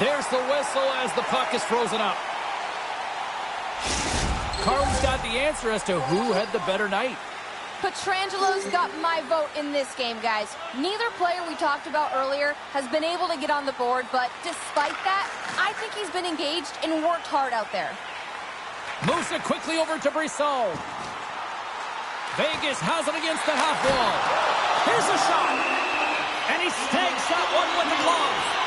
There's the whistle as the puck is frozen up. Carlton's got the answer as to who had the better night. Petrangelo's got my vote in this game, guys. Neither player we talked about earlier has been able to get on the board, but despite that, I think he's been engaged and worked hard out there. Moves it quickly over to Brisson. Vegas has it against the half wall. Here's a shot. And he snags that one with the glove.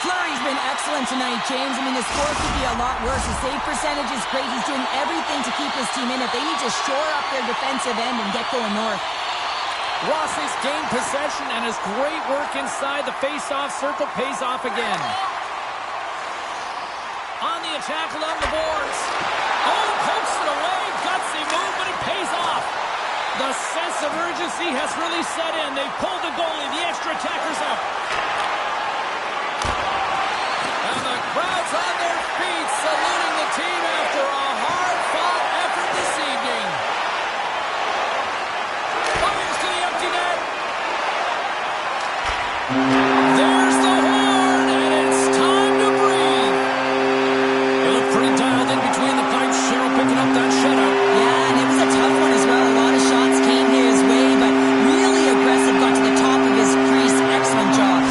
Fleury's been excellent tonight, James. I mean, the score could be a lot worse. The save percentage is great. He's doing everything to keep his team in it. They need to shore up their defensive end and get going north. Rossi's gained possession, and his great work inside the face-off circle pays off again. On the attack along the boards. Oh, pokes it away. Gutsy move, but it pays off. The sense of urgency has really set in. They've pulled the goalie. The extra attacker's out. And the crowd's on their feet, saluting the team after a hard-fought effort this evening. Fires to the empty net. There's the horn, and it's time to breathe. They look pretty dialed in between the pipes. Cheryl picking up that shutout. Yeah, and it was a tough one as well. A lot of shots came his way, but really aggressive, got to the top of his crease. Excellent job.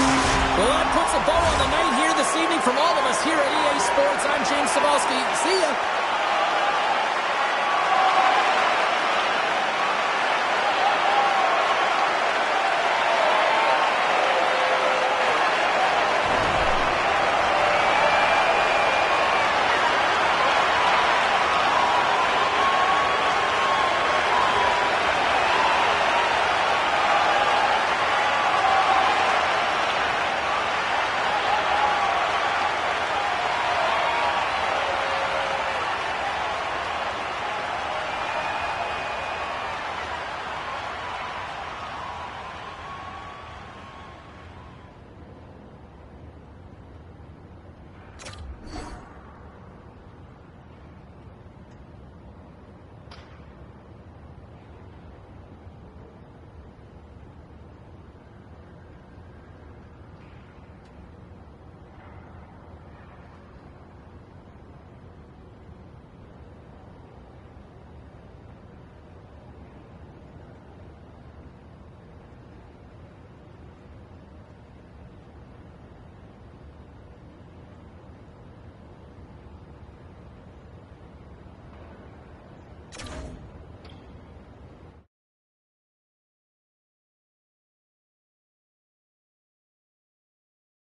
Well, that puts a bow on the night here this evening from all of us here at EA Sports. I'm James Cebulski. See ya.